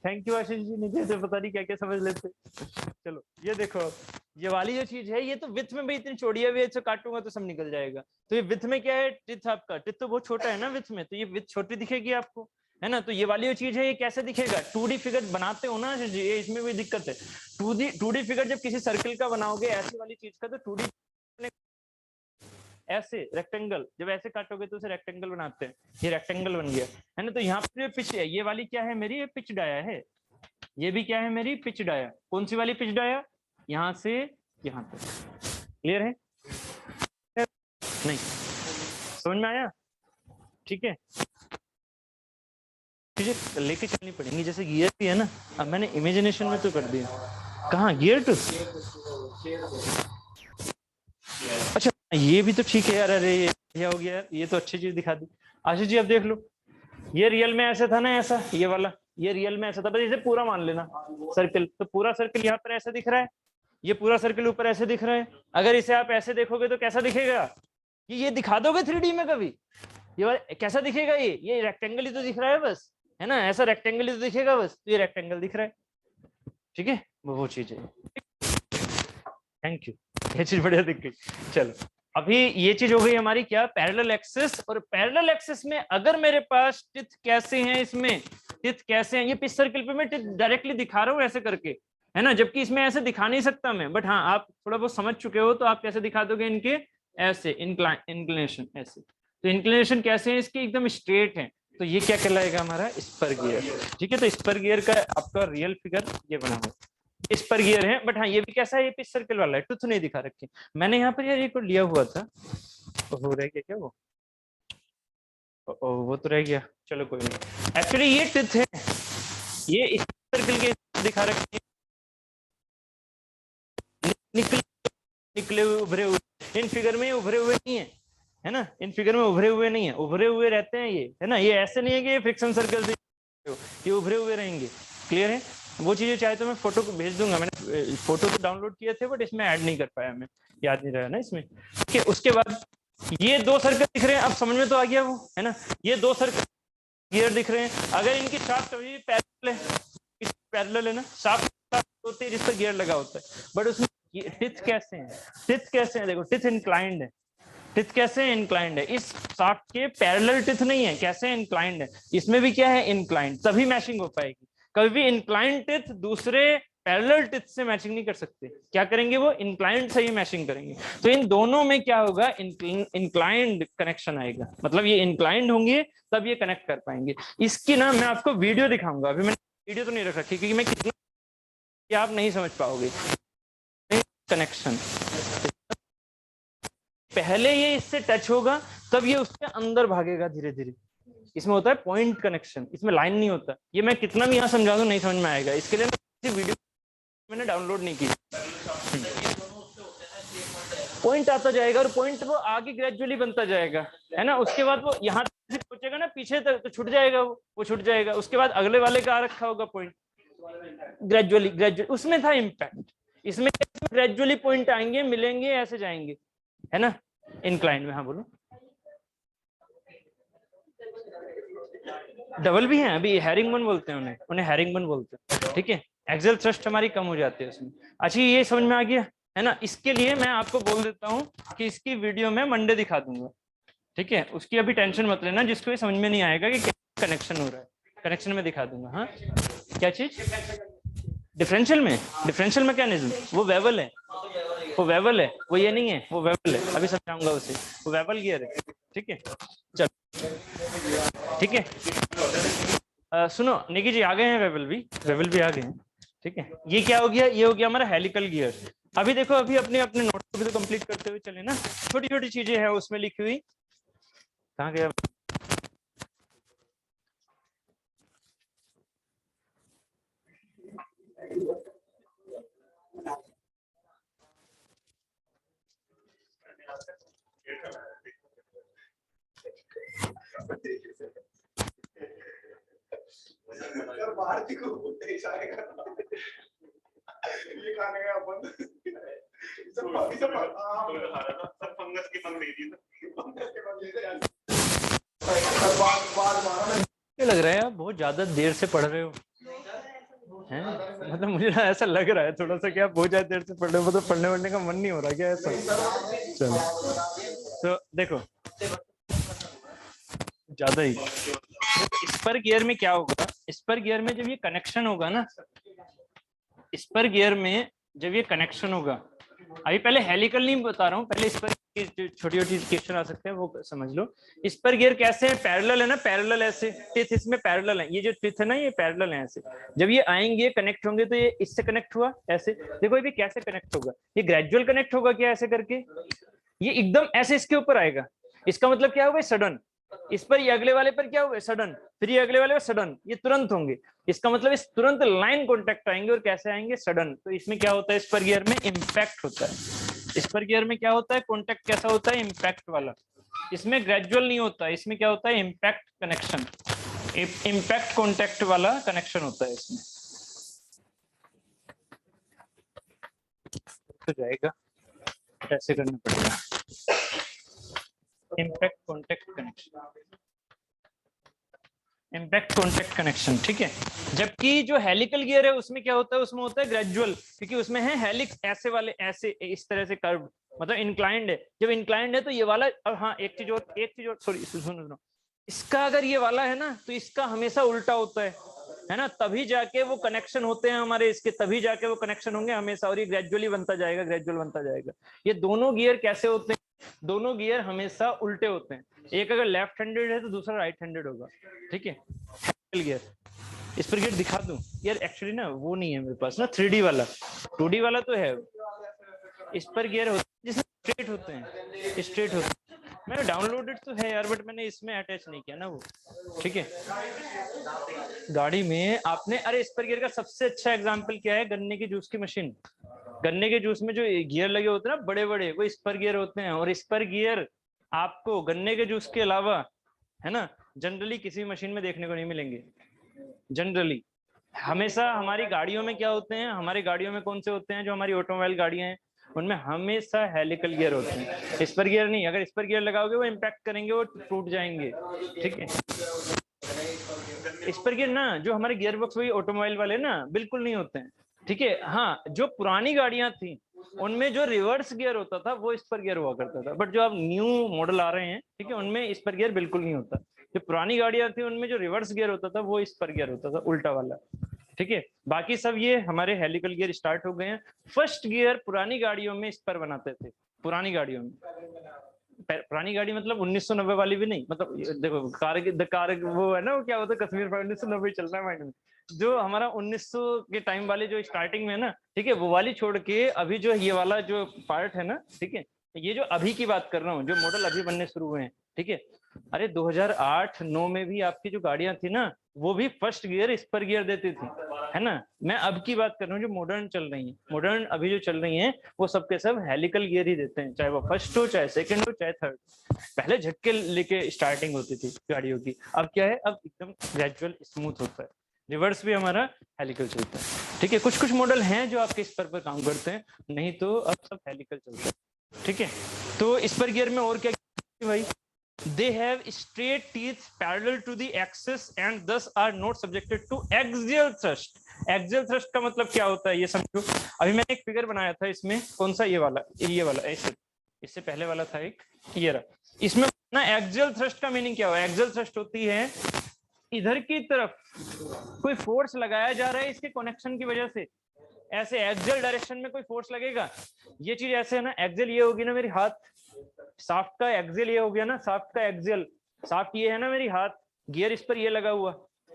थैंक यू आशीष जी, नीचे से पता नहीं क्या क्या समझ लेते। चलो ये देखो, ये वाली जो चीज है ये तो विथ में भी इतनी चौड़ी है, अच्छा काटूंगा तो सब निकल जाएगा। तो ये विथ में क्या है? टिथ आपका, टिथ तो बहुत छोटा है ना विथ में, तो ये विथ छोटी दिखेगी आपको है ना। तो ये वाली जो चीज है ये कैसे दिखेगा? 2D फिगर बनाते हो ना जी, ये इसमें भी दिक्कत है। 2D फिगर जब किसी सर्कल का बनाओगे ऐसी वाली चीज का, तो 2D ऐसे रेक्टेंगल जब ऐसे काटोगे तो उसे रेक्टेंगल बनाते हैं, ये रेक्टेंगल बन गया है ना। तो यहाँ पे पिच है, ये वाली क्या है मेरी? ये पिच डाया है, ये भी क्या है मेरी? Pitch dia. कौन सी वाली पिच डाया? यहाँ से यहाँ तक। क्लियर है? नहीं समझ में आया? ठीक है, चीजें लेके चलनी पड़ेंगी, जैसे गियर भी है ना, अब मैंने इमेजिनेशन में तो कर दिया। कहाँ गियर टू? अच्छा ये भी तो ठीक है यार, अरे ये क्या हो गया? ये तो अच्छी चीज दिखा दी आशीष जी। अब देख लो, ये रियल में ऐसा था ना, ऐसा ये वाला, ये रियल में ऐसा था, बस इसे पूरा मान लेना सर्कल। तो पूरा सर्कल यहाँ पर ऐसा दिख रहा है, ये पूरा सर्कल ऊपर ऐसे दिख रहा है। अगर इसे आप ऐसे देखोगे तो कैसा दिखेगा? ये दिखा दोगे 3D में कभी? ये कैसा दिखेगा? ये रेक्टेंगल ही तो दिख रहा है बस, है ना, ऐसा रेक्टेंगल ही तो दिखेगा बस, तो ये रेक्टेंगल दिख रहा है। ठीक है, वो चीज है। थैंक यू, ये चीज बढ़िया दिख गई। चलो अभी ये चीज हो गई हमारी क्या? Parallel axis. और पैरेलल एक्सिस में अगर मेरे पास टिथ कैसे हैं, इसमें टिथ कैसे हैं, ये पिच सर्कल पे मैं टिथ डायरेक्टली दिखा रहा हूँ ऐसे करके है ना, जबकि इसमें ऐसे दिखा नहीं सकता मैं, बट हाँ आप थोड़ा बहुत समझ चुके हो, तो आप कैसे दिखा दोगे इनके? ऐसे इंक्लिनेशन ऐसे। तो इंक्लिनेशन कैसे है इसकी? एकदम स्ट्रेट है। तो ये क्या कहलाएगा हमारा? Spur gear. ठीक है, तो स्पर गियर का आपका रियल फिगर ये बना हुआ इस पर गियर है, बट हाँ ये भी कैसा है? ये पिच सर्कल वाला है, टूथ नहीं दिखा रखे मैंने यहाँ पर यार, ये को लिया हुआ था, हो रह गया क्या वो? वो तो रह गया, चलो कोई नहीं। एक्चुअली ये टूथ है, ये इस सर्कल के दिखा रखे निकले निकले हुए, उभरे हुए। इन फिगर में उभरे हुए नहीं है ना, इन फिगर में उभरे हुए नहीं है, उभरे हुए रहते हैं ये है ना। ये ऐसे नहीं है कि ये फ्रिक्शन सर्कल से, ये उभरे हुए रहेंगे। क्लियर है? वो चीजें चाहे तो मैं फोटो को भेज दूंगा, मैंने फोटो तो डाउनलोड किए थे बट इसमें ऐड नहीं कर पाया, मैं याद नहीं रहा ना इसमें। ठीक है, उसके बाद ये दो सर्कल दिख रहे हैं, अब समझ में तो आ गया वो है ना। ये दो सर्कल गियर दिख रहे हैं, अगर इनकी शाफ्ट अभी पैरेलल है ना, शाफ्ट होती है जिस पर गियर लगा होता है, बट उसमें टिथ कैसे हैं? टिथ कैसे हैं? देखो टिथ इंक्लाइंड है। टिथ कैसे है? इंक्लाइंड है। इस शाफ्ट के पैरेलल टिथ नहीं है, कैसे इंक्लाइंड है। इसमें भी क्या है? इंक्लाइंड, तभी मैचिंग हो पाएगी। कभी भी इंक्लाइंड टिथ दूसरे पैरेलल टिथ से मैचिंग नहीं कर सकते, क्या करेंगे वो इंक्लाइंड से ही मैचिंग करेंगे। तो इन दोनों में क्या होगा, इंक्लाइंड कनेक्शन आएगा, मतलब ये इंक्लाइंड होंगे तब ये कनेक्ट कर पाएंगे। इसकी ना मैं आपको वीडियो दिखाऊंगा, अभी मैंने वीडियो तो नहीं रख रखी क्योंकि मैं कितना आप नहीं समझ पाओगे। कनेक्शन पहले ये इससे टच होगा तब ये उसके अंदर भागेगा धीरे धीरे, इसमें होता है पॉइंट कनेक्शन, इसमें लाइन नहीं होता। ये मैं कितना भी यहाँ समझा दूं नहीं समझ में आएगा, इसके लिए वीडियो मैंने डाउनलोड नहीं की। पॉइंट आता जाएगा और पॉइंट वो आगे ग्रेजुअली बनता जाएगा, है ना। उसके बाद वो यहाँ से पहुंचेगा ना पीछे तक तो छूट जाएगा, वो छूट जाएगा। उसके बाद अगले वाले का आ रखा होगा पॉइंट, ग्रेजुअली उसमें था इम्पैक्ट। इसमें ग्रेजुअली पॉइंट आएंगे, मिलेंगे, ऐसे जाएंगे, है ना, इंक्लाइंड में। हाँ बोलो। डबल भी है, अभी हैरिंगबन बोलते हैं उन्हें हैरिंगबन बोलते हैं, ठीक है। एक्सेल थ्रस्ट हमारी कम हो जाती है उसमें। अच्छा ये समझ में आ गया, है ना। इसके लिए मैं आपको बोल देता हूँ कि इसकी वीडियो मैं मंडे दिखा दूंगा, ठीक है। उसकी अभी टेंशन मत लेना, जिसको ये समझ में नहीं आएगा कि क्या कनेक्शन हो रहा है, कनेक्शन में दिखा दूंगा। हाँ क्या चीज, डिफरेंशियल में मैकेनिज्म, वो वेवल है, वो वेवल है, वो ये नहीं है, वो वेवल है, अभी समझाऊंगा उसे। वो वेवल गियर है, ठीक है। चलो ठीक है। सुनो निकी जी आ गए हैं, वेवल भी आ गए हैं, ठीक है। ये क्या हो गया, ये हो गया हमारा हेलिकल गियर। अभी देखो, अभी अपने अपने नोट को भी तो कंप्लीट करते हुए चले ना, छोटी छोटी चीजें हैं उसमें लिखी हुई। कहाँ गया, भारती को इशारे कर ये खाने का बंद सब फंगस की बंद दे दी, लग रहा है आप बहुत ज्यादा देर से पढ़ रहे हो, हैं? मतलब मुझे ना ऐसा लग रहा है थोड़ा सा कि आप बहुत ज्यादा देर से पढ़ रहे हो, मतलब पढ़ने वढ़ने का मन नहीं हो रहा क्या ऐसा? चलो तो देखो ज्यादा ही स्पर गियर में क्या होगा, स्पर गियर में जब ये कनेक्शन होगा ना, स्पर गियर में जब ये कनेक्शन होगा, अभी पहले हेलिकल नहीं बता रहा हूँ, पहले स्पर छोटी छोटी क्वेश्चन आ सकते हैं वो समझ लो। स्पर गियर कैसे है, पैरेलल है ना, पैरेलल ऐसे टिथ इसमें पैरेलल है, ये जो टिथ है ना ये पैरेलल है ऐसे। जब ये आएंगे कनेक्ट होंगे तो ये इससे कनेक्ट हुआ ऐसे, देखो ये भी कैसे कनेक्ट होगा, ये ग्रेजुअल कनेक्ट होगा क्या ऐसे करके, ये एकदम ऐसे इसके ऊपर आएगा। इसका मतलब क्या होगा, सडन। इस पर, ये अगले वाले पर क्या होगा, सडन, फिर ये अगले वाले पर सडन, ये तुरंत होंगे। इसका मतलब इस तुरंत लाइन कॉन्टेक्ट आएंगे, और कैसे आएंगे, सडन। तो इसमें क्या होता है, स्पर गियर में इम्पैक्ट होता है। स्पर गियर में क्या होता है, कॉन्टेक्ट कैसा होता है, इम्पैक्ट वाला। इसमें ग्रेजुअल नहीं होता, इसमें क्या होता है, इम्पैक्ट कनेक्शन, इम्पैक्ट कॉन्टेक्ट वाला कनेक्शन होता है इसमें। तो जाएगा ऐसे करना पड़ेगा, impact contact connection, impact contact connection, ठीक है। जबकि जो हेलिकल गियर है उसमें क्या होता है, उसमें होता है ग्रेजुअल, क्योंकि उसमें है हेलिक्स ऐसे वाले, ऐसे इस तरह से कर्व, मतलब इंक्लाइंड है। जब इंक्लाइंड है तो ये वाला, और हाँ एक चीज और सॉरी सुनो, इसका अगर ये वाला है ना तो इसका हमेशा उल्टा होता है ना, तभी जाके वो कनेक्शन होते हैं हमारे इसके, तभी जाके वो कनेक्शन होंगे हमेशा, और ये ग्रेजुअली बनता जाएगा, ग्रेजुअल बनता जाएगा। ये दोनों गियर कैसे होते हैं, दोनों गियर हमेशा उल्टे होते हैं। एक अगर लेफ्ट हैंडेड है तो दूसरा राइट हैंडेड होगा, ठीक है। गियर, इस पर गियर दिखा दूं यार, एक्चुअली ना वो नहीं है मेरे पास ना, 3D वाला, 2D वाला तो है। इस पर गियर होते हैं जिसमें स्ट्रेट होते हैं, स्ट्रेट होते हैं। मैंने डाउनलोडेड तो है यार, बट मैंने इसमें अटैच नहीं किया ना वो, ठीक है। गाड़ी में आपने, अरे स्पर गियर का सबसे अच्छा एग्जांपल क्या है, गन्ने की जूस की मशीन। गन्ने के जूस में जो गियर लगे होते हैं ना बड़े बड़े, वो स्पर गियर होते हैं। और स्पर गियर आपको गन्ने के जूस के अलावा, है ना, जनरली किसी मशीन में देखने को नहीं मिलेंगे। जनरली हमेशा हमारी गाड़ियों में क्या होते हैं, हमारी गाड़ियों में कौन से होते हैं, जो हमारी ऑटोमोबाइल गाड़ियां हैं उनमें हमेशा हेलिकल गियर होते हैं, स्पर गियर नहीं। अगर स्पर गियर लगाओगे वो इम्पैक्ट करेंगे, वो टूट जाएंगे, ठीक है। स्पर गियर ना जो हमारे गियर बॉक्स वही ऑटोमोबाइल वाले ना बिल्कुल नहीं होते हैं, ठीक है। हाँ जो पुरानी गाड़ियां थी उनमें जो रिवर्स गियर होता था वो स्पर गियर हुआ करता था, बट जो अब न्यू मॉडल आ रहे हैं, ठीक है, उनमें स्पर गियर बिल्कुल नहीं होता। जो पुरानी गाड़ियां थी उनमें जो रिवर्स गियर होता था वो स्पर गियर होता था, उल्टा वाला, ठीक है, बाकी सब ये हमारे हेलिकल गियर स्टार्ट हो गए हैं। फर्स्ट गियर पुरानी गाड़ियों में इस पर बनाते थे, पुरानी गाड़ियों में। पुरानी गाड़ी मतलब 1990 वाली भी नहीं, मतलब देखो कार वो है ना, वो क्या होता है कश्मीर 1990 चल रहा है माइंड में, जो हमारा 1900 के टाइम वाले जो स्टार्टिंग में है ना, ठीक है, वो वाली छोड़ के अभी जो ये वाला जो पार्ट है ना, ठीक है, ये जो अभी की बात कर रहा हूँ, जो मॉडल अभी बनने शुरू हुए हैं, ठीक है, अरे 2008-9 में भी आपकी जो गाड़ियां थी ना, वो भी फर्स्ट गियर स्पर गियर देती थी, है ना। मैं अब की बात कर रहा हूँ जो मॉडर्न चल रही है, मॉडर्न अभी जो चल रही हैं, वो सबके सब हेलिकल गियर ही देते हैं, चाहे वो फर्स्ट हो, चाहे सेकंड हो, चाहे थर्ड। पहले झटके लेके स्टार्टिंग होती थी गाड़ियों की, अब क्या है, अब एकदम ग्रेजुअल स्मूथ होता है, रिवर्स भी हमारा हेलिकल चलता है, ठीक है। कुछ कुछ मॉडल हैं जो आपके स्पर पर काम करते हैं, नहीं तो अब सब हेलिकल चलता है, ठीक है। तो स्पर गियर में और क्या भाई, they have straight teeth parallel to the axis and thus are not subjected to axial thrust। axial thrust का मतलब क्या होता है ये समझो। अभी मैंने एक फिगर बनाया था इसमें, कौन सा, ये वाला ऐसे, इससे पहले वाला था एक, ये रहा। इसमें ना एक्सियल थ्रस्ट का मीनिंग क्या हुआ, एक्सियल थ्रस्ट होती है इधर की तरफ कोई फोर्स लगाया जा रहा है इसके कनेक्शन की वजह से, ऐसे एक्सियल डायरेक्शन में कोई फोर्स लगेगा, ये चीज ऐसे है ना, एक्सियल ये होगी ना मेरी हाथ, शाफ्ट का एक्सियल ये हो गया ना, शाफ्ट का एक्सियल, शाफ्ट ये है ना मेरी हाथ, गियर इस पर ये लगा हुआ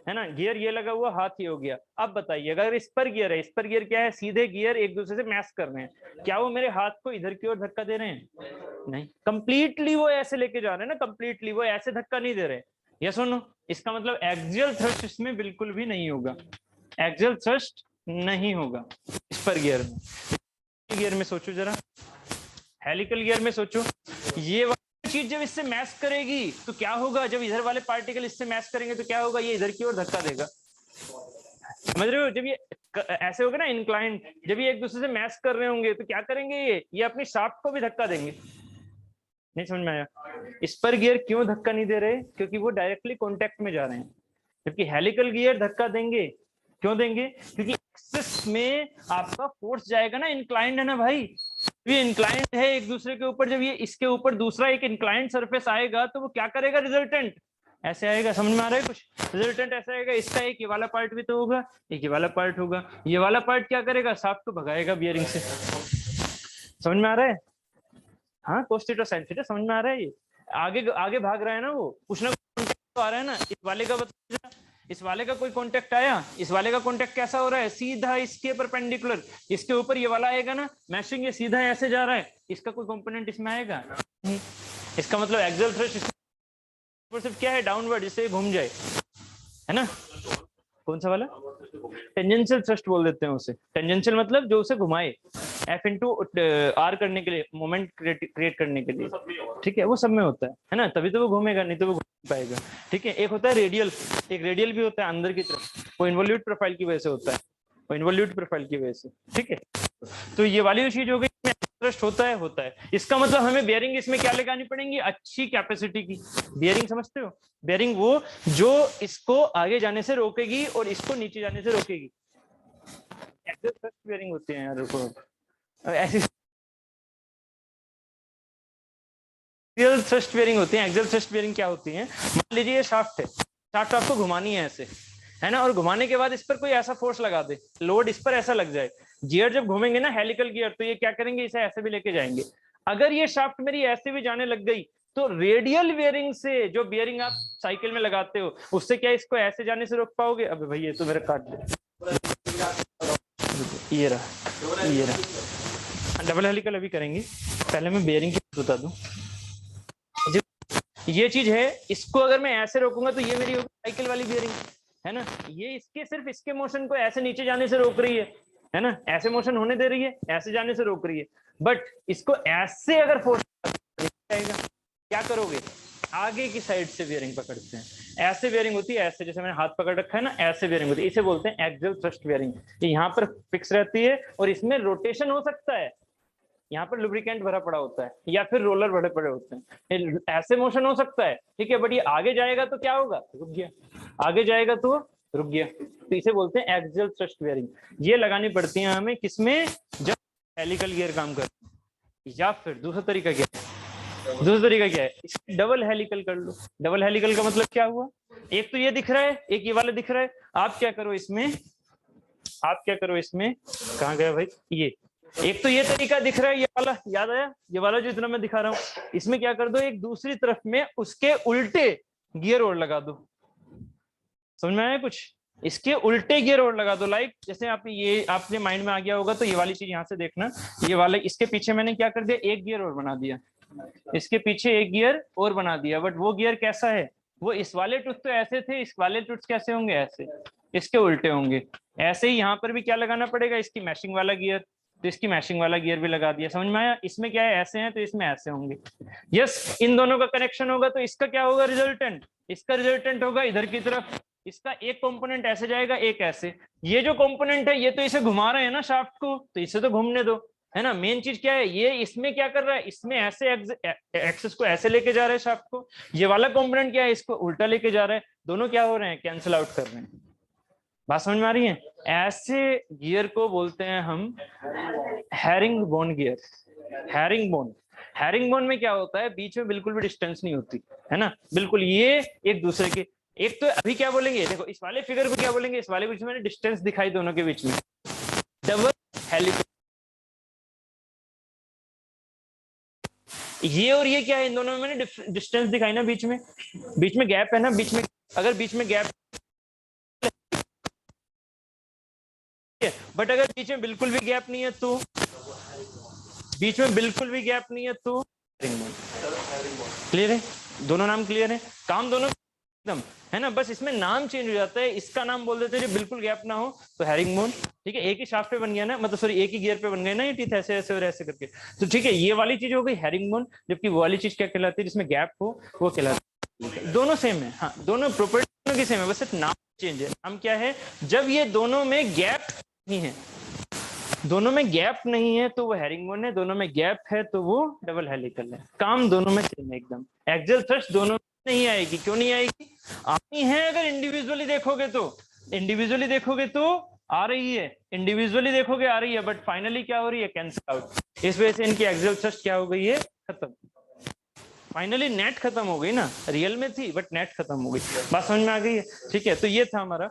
है ना, गियर ये लगा हुआ, हाथ ये हो गया। अब बताइए अगर इस पर गियर है, इस पर गियर क्या है, सीधे गियर एक दूसरे से मैच कर रहे हैं, क्या वो मेरे हाथ को इधर की ओर धक्का दे रहे हैं? नहीं, कंप्लीटली वो ऐसे लेके जा रहे हैं ना, कंप्लीटली वो ऐसे धक्का नहीं दे रहे। ये सुनो, इसका मतलब एक्सियल थ्रस्ट इसमें बिल्कुल भी नहीं होगा, एक्सियल थ्रस्ट नहीं होगा इस पर गियर में। गियर में सोचो जरा, हेलिकल गियर में सोचो, ये वाली चीज जब इससे मैच करेगी तो क्या होगा, जब इधर वाले पार्टिकल इससे मैच करेंगे तो क्या होगा, ये इधर की ओर धक्का देगा, समझ रहे हो। जब ये ऐसे होगा ना इंक्लाइंड, जब ये एक दूसरे से मैच कर रहे होंगे तो क्या करेंगे, ये अपनी शाफ्ट को भी धक्का देंगे। नहीं समझ में आया? इस पर गियर क्यों धक्का नहीं दे रहे, क्योंकि वो डायरेक्टली कॉन्टेक्ट में जा रहे हैं, जबकि हेलिकल गियर धक्का देंगे। क्यों देंगे? क्योंकि एक्सिस में आपका फोर्स जाएगा ना, इंक्लाइंड है ना भाई, ये इंक्लाइंड है एक दूसरे के ऊपर, जब ये इसके ऊपर दूसरा एक इंक्लाइंड सरफेस आएगा तो वो क्या करेगा, रिजल्टेंट ऐसे आएगा, समझ में आ रहा है कुछ, रिजल्टेंट ऐसा आएगा, इसका एक ये वाला पार्ट भी तो होगा, एक ये वाला पार्ट होगा, ये वाला पार्ट क्या करेगा, शाफ्ट को भगाएगा बियरिंग से, समझ में आ रहा है? हाँ, cos थीटा sin थीटा, समझ में आ रहा है? ये आगे आगे भाग रहा है ना वो, कुछ ना कुछ तो आ रहा है ना। इस वाले का बता, इस वाले का कोई कांटेक्ट आया, इस वाले का कांटेक्ट कैसा हो रहा है, सीधा इसके परपेंडिकुलर, इसके ऊपर ये वाला आएगा ना मैशिंग, ये सीधा ऐसे जा रहा है, इसका कोई कंपोनेंट इसमें आएगा नहीं। इसका मतलब एक्सियल थ्रस्ट सिर्फ क्या है, डाउनवर्ड, जिससे घूम जाए, है ना। कौन सा वाला, टेंजेंशियल थ्रस्ट बोल देते हैं उसे, टेंजेंशियल मतलब जो उसे घुमाए, F इंटू आर करने के लिए, मोमेंट क्रिएट करने के लिए, ठीक है, वो सब में होता है ना, तभी तो वो घूमेगा, नहीं तो वो घूम पाएगा, ठीक है। एक होता है रेडियल, एक रेडियल भी होता है अंदर की तरफ, वो इन्वोल्यूट प्रोफाइल की वजह से होता है, वो इन्वोल्यूट प्रोफाइल की वजह से, ठीक है। तो ये वाली चीज हो गई, थ्रस्ट होता है। इसका मतलब हमें बेयरिंग इसमें क्या लगानी पड़ेगी, अच्छी कैपेसिटी की बेयरिंग, समझते हो, बेयरिंग वो जो इसको आगे जाने से रोकेगी और इसको नीचे जाने से रोकेगी, ऐसे थ्रस्ट बेयरिंग होती है यार, रुको ऐसी एक्सियल थ्रस्ट बेयरिंग होती है। एक्सियल थ्रस्ट बेयरिंग क्या होती है, मान लीजिए ये शाफ्ट है, शाफ्ट आपको घुमानी है ऐसे, है ना, और घुमाने के बाद इस पर कोई ऐसा फोर्स लगा दे, लोड इस पर ऐसा लग जाए, गियर जब घूमेंगे ना हेलिकल गियर, तो ये क्या करेंगे, इसे ऐसे भी लेके जाएंगे। अगर ये शाफ्ट मेरी ऐसे भी जाने लग गई तो रेडियल बेयरिंग से, जो बेयरिंग आप साइकिल में लगाते हो, उससे क्या इसको ऐसे जाने से रोक पाओगे? अबे भाई ये तो मेरा काट दे, ये रहा डबल हेलिकल अभी करेंगे, पहले मैं बेयरिंग की बता दूं। ये चीज है, इसको अगर मैं ऐसे रोकूंगा तो ये मेरी होगी साइकिल वाली बेयरिंग, है ना, ये इसके सिर्फ इसके मोशन को ऐसे नीचे जाने से रोक रही है ना, ऐसे मोशन होने दे रही है, ऐसे जाने से रोक रही है, बट इसको ऐसे अगर फोर्स जाएगा, क्या करोगे, आगे की साइड से बेयरिंग पकड़ते हैं, ऐसे बेयरिंग होती है, ऐसे जैसे मैंने हाथ पकड़ रखा है ना, ऐसे बेयरिंग होती है, इसे बोलते हैं एक्सियल थ्रस्ट बेयरिंग। ये यहाँ पर फिक्स रहती है और इसमें रोटेशन हो सकता है, यहाँ पर लुब्रिकेंट भरा पड़ा होता है या फिर रोलर भरे पड़े होते हैं, ऐसे मोशन हो सकता है, ठीक है, बट ये आगे जाएगा तो क्या होगा, रुक गया, आगे जाएगा तो रुक गया, तो इसे बोलते हैं एक्सियल थ्रस्ट बेयरिंग। ये लगानी पड़ती है हमें किसमें, जब हेलिकल गियर काम करते हैं। या फिर दूसरा तरीका क्या है, दूसरा तरीका क्या है, डबल हेलिकल कर लो। डबल हेलिकल का मतलब क्या हुआ, एक तो ये दिख रहा है, एक ये वाला दिख रहा है, आप क्या करो, इसमें आप क्या करो इसमें, कहाँ गया भाई, ये एक तो ये तरीका दिख रहा है, ये वाला याद आया, ये वाला जो इतना मैं दिखा रहा हूँ, इसमें क्या कर दो, एक दूसरी तरफ में उसके उल्टे गियर और लगा दो। समझ में आया कुछ, इसके उल्टे गियर और लगा दो। लाइक जैसे आप ये आपने माइंड में आ गया होगा, तो ये वाली चीज यहाँ से देखना, ये वाला इसके पीछे मैंने क्या कर दिया, एक गियर और बना दिया, इसके पीछे एक गियर और बना दिया। बट वो गियर कैसा है, वो इस वाले टूथ तो ऐसे थे, इस वाले टूथ कैसे होंगे, ऐसे, इसके उल्टे होंगे। ऐसे ही यहाँ पर भी क्या लगाना पड़ेगा, इसकी मैशिंग वाला गियर, तो इसकी मैशिंग वाला गियर भी लगा दिया। समझ में आया, इसमें क्या है, ऐसे हैं तो इसमें ऐसे होंगे। यस, इन दोनों का कनेक्शन होगा तो इसका क्या होगा, रिजल्टेंट, इसका रिजल्टेंट होगा इधर की तरफ, इसका एक कंपोनेंट ऐसे जाएगा, एक ऐसे। ये जो कंपोनेंट है ये तो इसे घुमा रहे हैं ना शाफ्ट को, तो इसे तो घूमने दो, है ना। मेन चीज क्या है, ये इसमें क्या कर रहा है, इसमें ऐसे एक्सिस को ऐसे लेके जा रहा है शाफ्ट को, ये वाला कंपोनेंट क्या है, इसको उल्टा लेके जा रहा है। दोनों क्या हो रहे हैं, कैंसिल आउट कर रहे हैं। बात समझ में आ रही है। ऐसे गियर को बोलते हैं हम herring bone gear. Herring bone, herring bone में क्या होता है, बीच में बिल्कुल भी डिस्टेंस नहीं होती, है ना, बिल्कुल ये एक दूसरे के, एक तो अभी क्या बोलेंगे, देखो इस वाले फिगर को क्या बोलेंगे, इस वाले को मैंने डिस्टेंस दिखाई दोनों के बीच में, डबल हेलिकल। ये और ये क्या है, इन दोनों में मैंने डिस्टेंस दिखाई ना, बीच में गैप है ना, बीच में अगर बीच में गैप, बट अगर बीच में बिल्कुल भी गैप नहीं है तो, बीच में बिल्कुल भी गैप नहीं है तो क्लियर है, दोनों नाम क्लियर है, काम दोनों एकदम, है ना। बस इसमें नाम चेंज हो जाता है, इसका नाम बोल देते हैं बिल्कुल गैप ना हो तो हैरिंगबोन, ठीक है। एक ही शाफ्ट पे बन गया ना, मतलब सॉरी एक ही गियर पे बन गए ना ये टीथ, ऐसे ऐसे और ऐसे करके, तो ठीक है, ये वाली चीज हो गई हैरिंगबोन। जबकि वो वाली चीज क्या कहलाती है, जिसमें गैप हो, वो कहलाती है। दोनों सेम है, हाँ दोनों प्रॉपर्टी की सेम है, बस सिर्फ नाम चेंज है। नाम क्या है, जब ये दोनों में गैप नहीं है, दोनों में गैप नहीं है तो वो हैरिंगबोन है, दोनों में गैप है तो वो डबल हेलिकल है। काम दोनों में सेम है एकदम। एक्सियल थ्रस्ट दोनों में नहीं आएगी, क्यों नहीं आएगी, आनी है अगर इंडिविजुअली देखोगे तो, इंडिविजुअली देखोगे तो आ रही है, इंडिविजुअली देखोगे आ रही है, बट फाइनली क्या हो रही है, कैंसिल आउट। इस वजह से इनकी एक्सियल थ्रस्ट क्या हो गई है, खत्म। फाइनली नेट खत्म हो गई ना, रियल में थी बट नेट खत्म हो गई। बात समझ में आ गई है, ठीक है। तो ये था हमारा,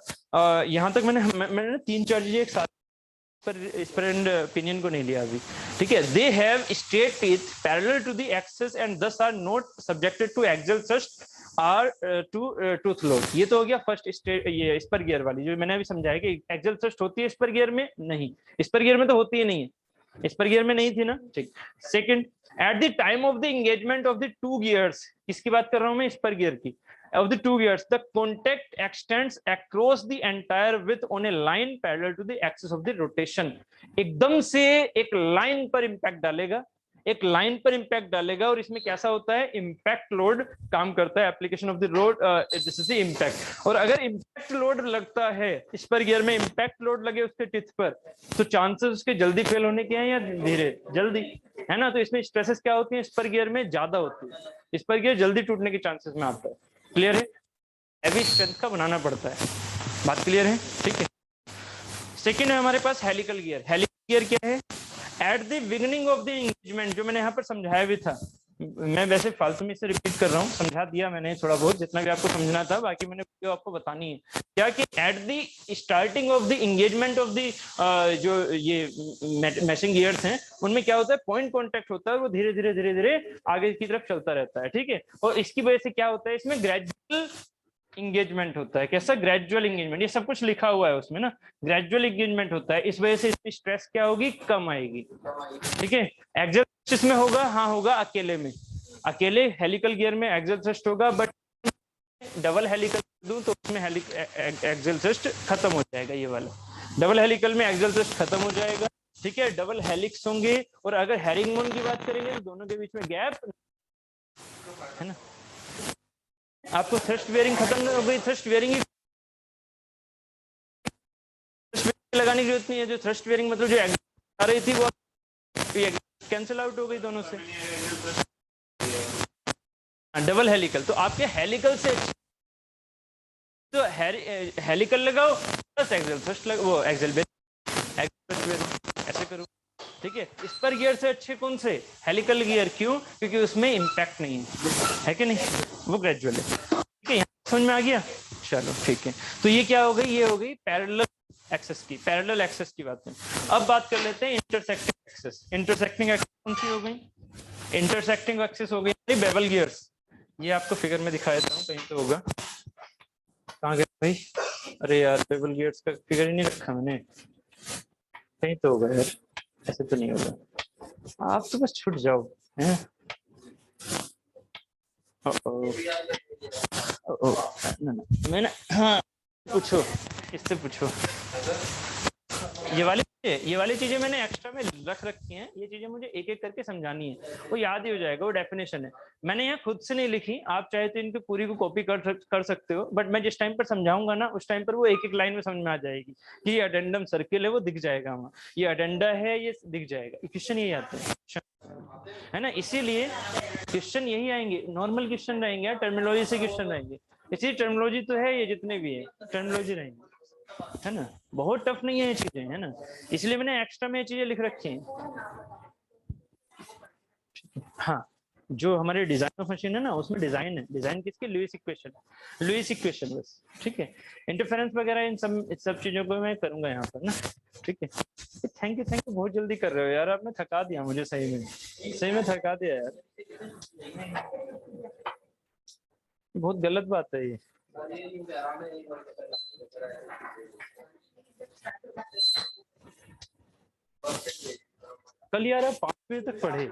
यहाँ तक मैंने 3-4 चीजें एक साथ पर इस पर ओपिनियन को नहीं लिया अभी, ठीक है। They have straight teeth parallel to the axis and these are not subjected to axial thrust or to tooth load. ये तो हो गया फर्स्ट स्टेट, ये स्पर गियर वाली जो मैंने अभी समझाया कि एक्सियल थ्रस्ट होती है स्पर गियर में, नहीं स्पर गियर में तो होती ही नहीं है, स्पर गियर में नहीं थी ना, ठीक। Second, at the time of the engagement of the two gears, किसकी बात कर रहा हूं मैं, स्पर गियर की, of the two gears the contact extends across the entire width on a line parallel to the axis of the rotation। एकदम से एक लाइन पर इंपैक्ट डालेगा, एक लाइन पर इंपैक्ट डालेगा, और इसमें कैसा होता है, इंपैक्ट लोड काम करता है, application of the road, this is the impact. और अगर इंपैक्ट लोड लगता है स्पर गियर में, इंपैक्ट लोड लगे उसके टिथ पर, तो चांसेस उसके जल्दी फेल होने के हैं या धीरे, जल्दी, है ना। तो इसमें स्ट्रेसेस क्या होती है, स्पर गियर में ज्यादा होती है, स्पर गियर जल्दी टूटने के चांसेस में आता है। क्लियर है, हैवी स्ट्रेंथ का बनाना पड़ता है, बात क्लियर है, ठीक है। सेकंड है हमारे पास हेलिकल गियर। हेलिकल गियर क्या है, at the beginning of the engagement, जो मैंने यहाँ पर समझाया भी था, मैं वैसे फालतू में इसे रिपीट कर रहा हूँ, समझा दिया मैंने थोड़ा बहुत जितना भी आपको समझना था, बाकी मैंने वीडियो आपको बतानी है क्या कि at the starting of the engagement of the जो ये मैशिंग गियर्स हैं, उनमें क्या होता है, पॉइंट कांटेक्ट होता है, वो धीरे धीरे धीरे धीरे आगे की तरफ चलता रहता है, ठीक है। और इसकी वजह से क्या होता है, इसमें ग्रेजुअल इंगेजमेंट होता है। कैसा, ग्रेजुअल इंगेजमेंट, ये सब कुछ लिखा हुआ है उसमें ना, ग्रेजुअल इंगेजमेंट होता है। इस वजह से इसकी स्ट्रेस क्या होगी, कम आएगी, ठीक है। एक्सियल थ्रस्ट में होगा, हाँ होगा अकेले में, अकेले हेलिकल गियर में एक्सियल थ्रस्ट होगा, बट डबल हेलिकल दूं तो उसमें एक्सियल थ्रस्ट खत्म हो जाएगा, ये वाला डबल हेलिकल में एक्सियल थ्रस्ट खत्म हो जाएगा, ठीक है। डबल हेलिक्स होंगे, और अगर हैरिंगबोन की बात करेंगे तो दोनों के बीच में गैप है ना। आपको थ्रस्ट बेयरिंग खत्म हो गई, थ्रस्ट बेयरिंग लगाने की जरूरत नहीं है, जो थ्रस्ट बेयरिंग मतलब जो आ रही थी वो कैंसिल आउट हो गई दोनों से। डबल हेलिकल, तो आपके हेलिकल से तो हेलिकल लगाओ प्लस एक्सियल थ्रस्ट लगाओ, वो एक्सियल बेयरिंग ऐसे करो, ठीक है। स्पर गियर से अच्छे कौन से, हेलिकल गियर, क्यों, क्योंकि उसमें इंपैक्ट नहीं है कि नहीं, वो ग्रेजुअल है, ठीक है। यहाँ समझ में आ गया, चलो ठीक है। तो ये क्या हो गई, ये हो गई पैरेलल एक्सेस की, पैरेलल एक्सेस की बात है। अब बात कर लेते हैं इंटरसेक्टिंग एक्सेस। इंटरसेक्टिंग एक्सेस कौन सी हो गई? इंटरसेक्टिंग एक्सेस हो गई बेवल गियर्स। ये आपको फिगर में दिखा देता हूँ, कहीं तो होगा। कहाँ गए भाई? अरे यार बेवल गियर्स का फिगर ही नहीं रखा मैंने, कहीं तो होगा यार, ऐसे तो नहीं होगा। आप तो बस छूट जाओ हैं। मैंने हाँ पूछो, इससे पूछो। ये वाली चीजें मैंने एक्स्ट्रा में रख रखी हैं, ये चीजें मुझे एक एक करके समझानी है, वो याद ही हो जाएगा, वो डेफिनेशन है। मैंने यहाँ खुद से नहीं लिखी, आप चाहे तो इनकी पूरी को कॉपी कर सकते हो, बट मैं जिस टाइम पर समझाऊंगा ना उस टाइम पर वो एक एक लाइन में समझ में आ जाएगी कि ये अडेंडम सर्किल है, वो दिख जाएगा वहाँ, ये अडेंडा है, ये दिख जाएगा। क्वेश्चन यही आते हैं, है ना, इसीलिए क्वेश्चन यही आएंगे, नॉर्मल क्वेश्चन रहेंगे, टर्मिनोलॉजी से क्वेश्चन रहेंगे। इसी टर्मिनोलॉजी तो है, ये जितने भी है टर्मिनोलॉजी रहेंगे, है ना, बहुत टफ नहीं है ये चीजें, है ना, इसलिए मैंने एक्स्ट्रा में ये चीजें लिख रखी हैं। हाँ, जो हमारे डिजाइन ऑफ मशीन है ना उसमें डिजाइन है, डिजाइन किसकी? लुईस इक्वेशन, लुईस इक्वेशन बस, ठीक है। इंटरफेरेंस वगैरह इन सब चीजों को मैं करूंगा यहाँ पर ना, ठीक है। थैंक यू, बहुत जल्दी कर रहे हो यार, आपने थका दिया मुझे, सही में थका दिया यार, बहुत गलत बात है ये। कल यार आप 5 बजे तक पढ़े,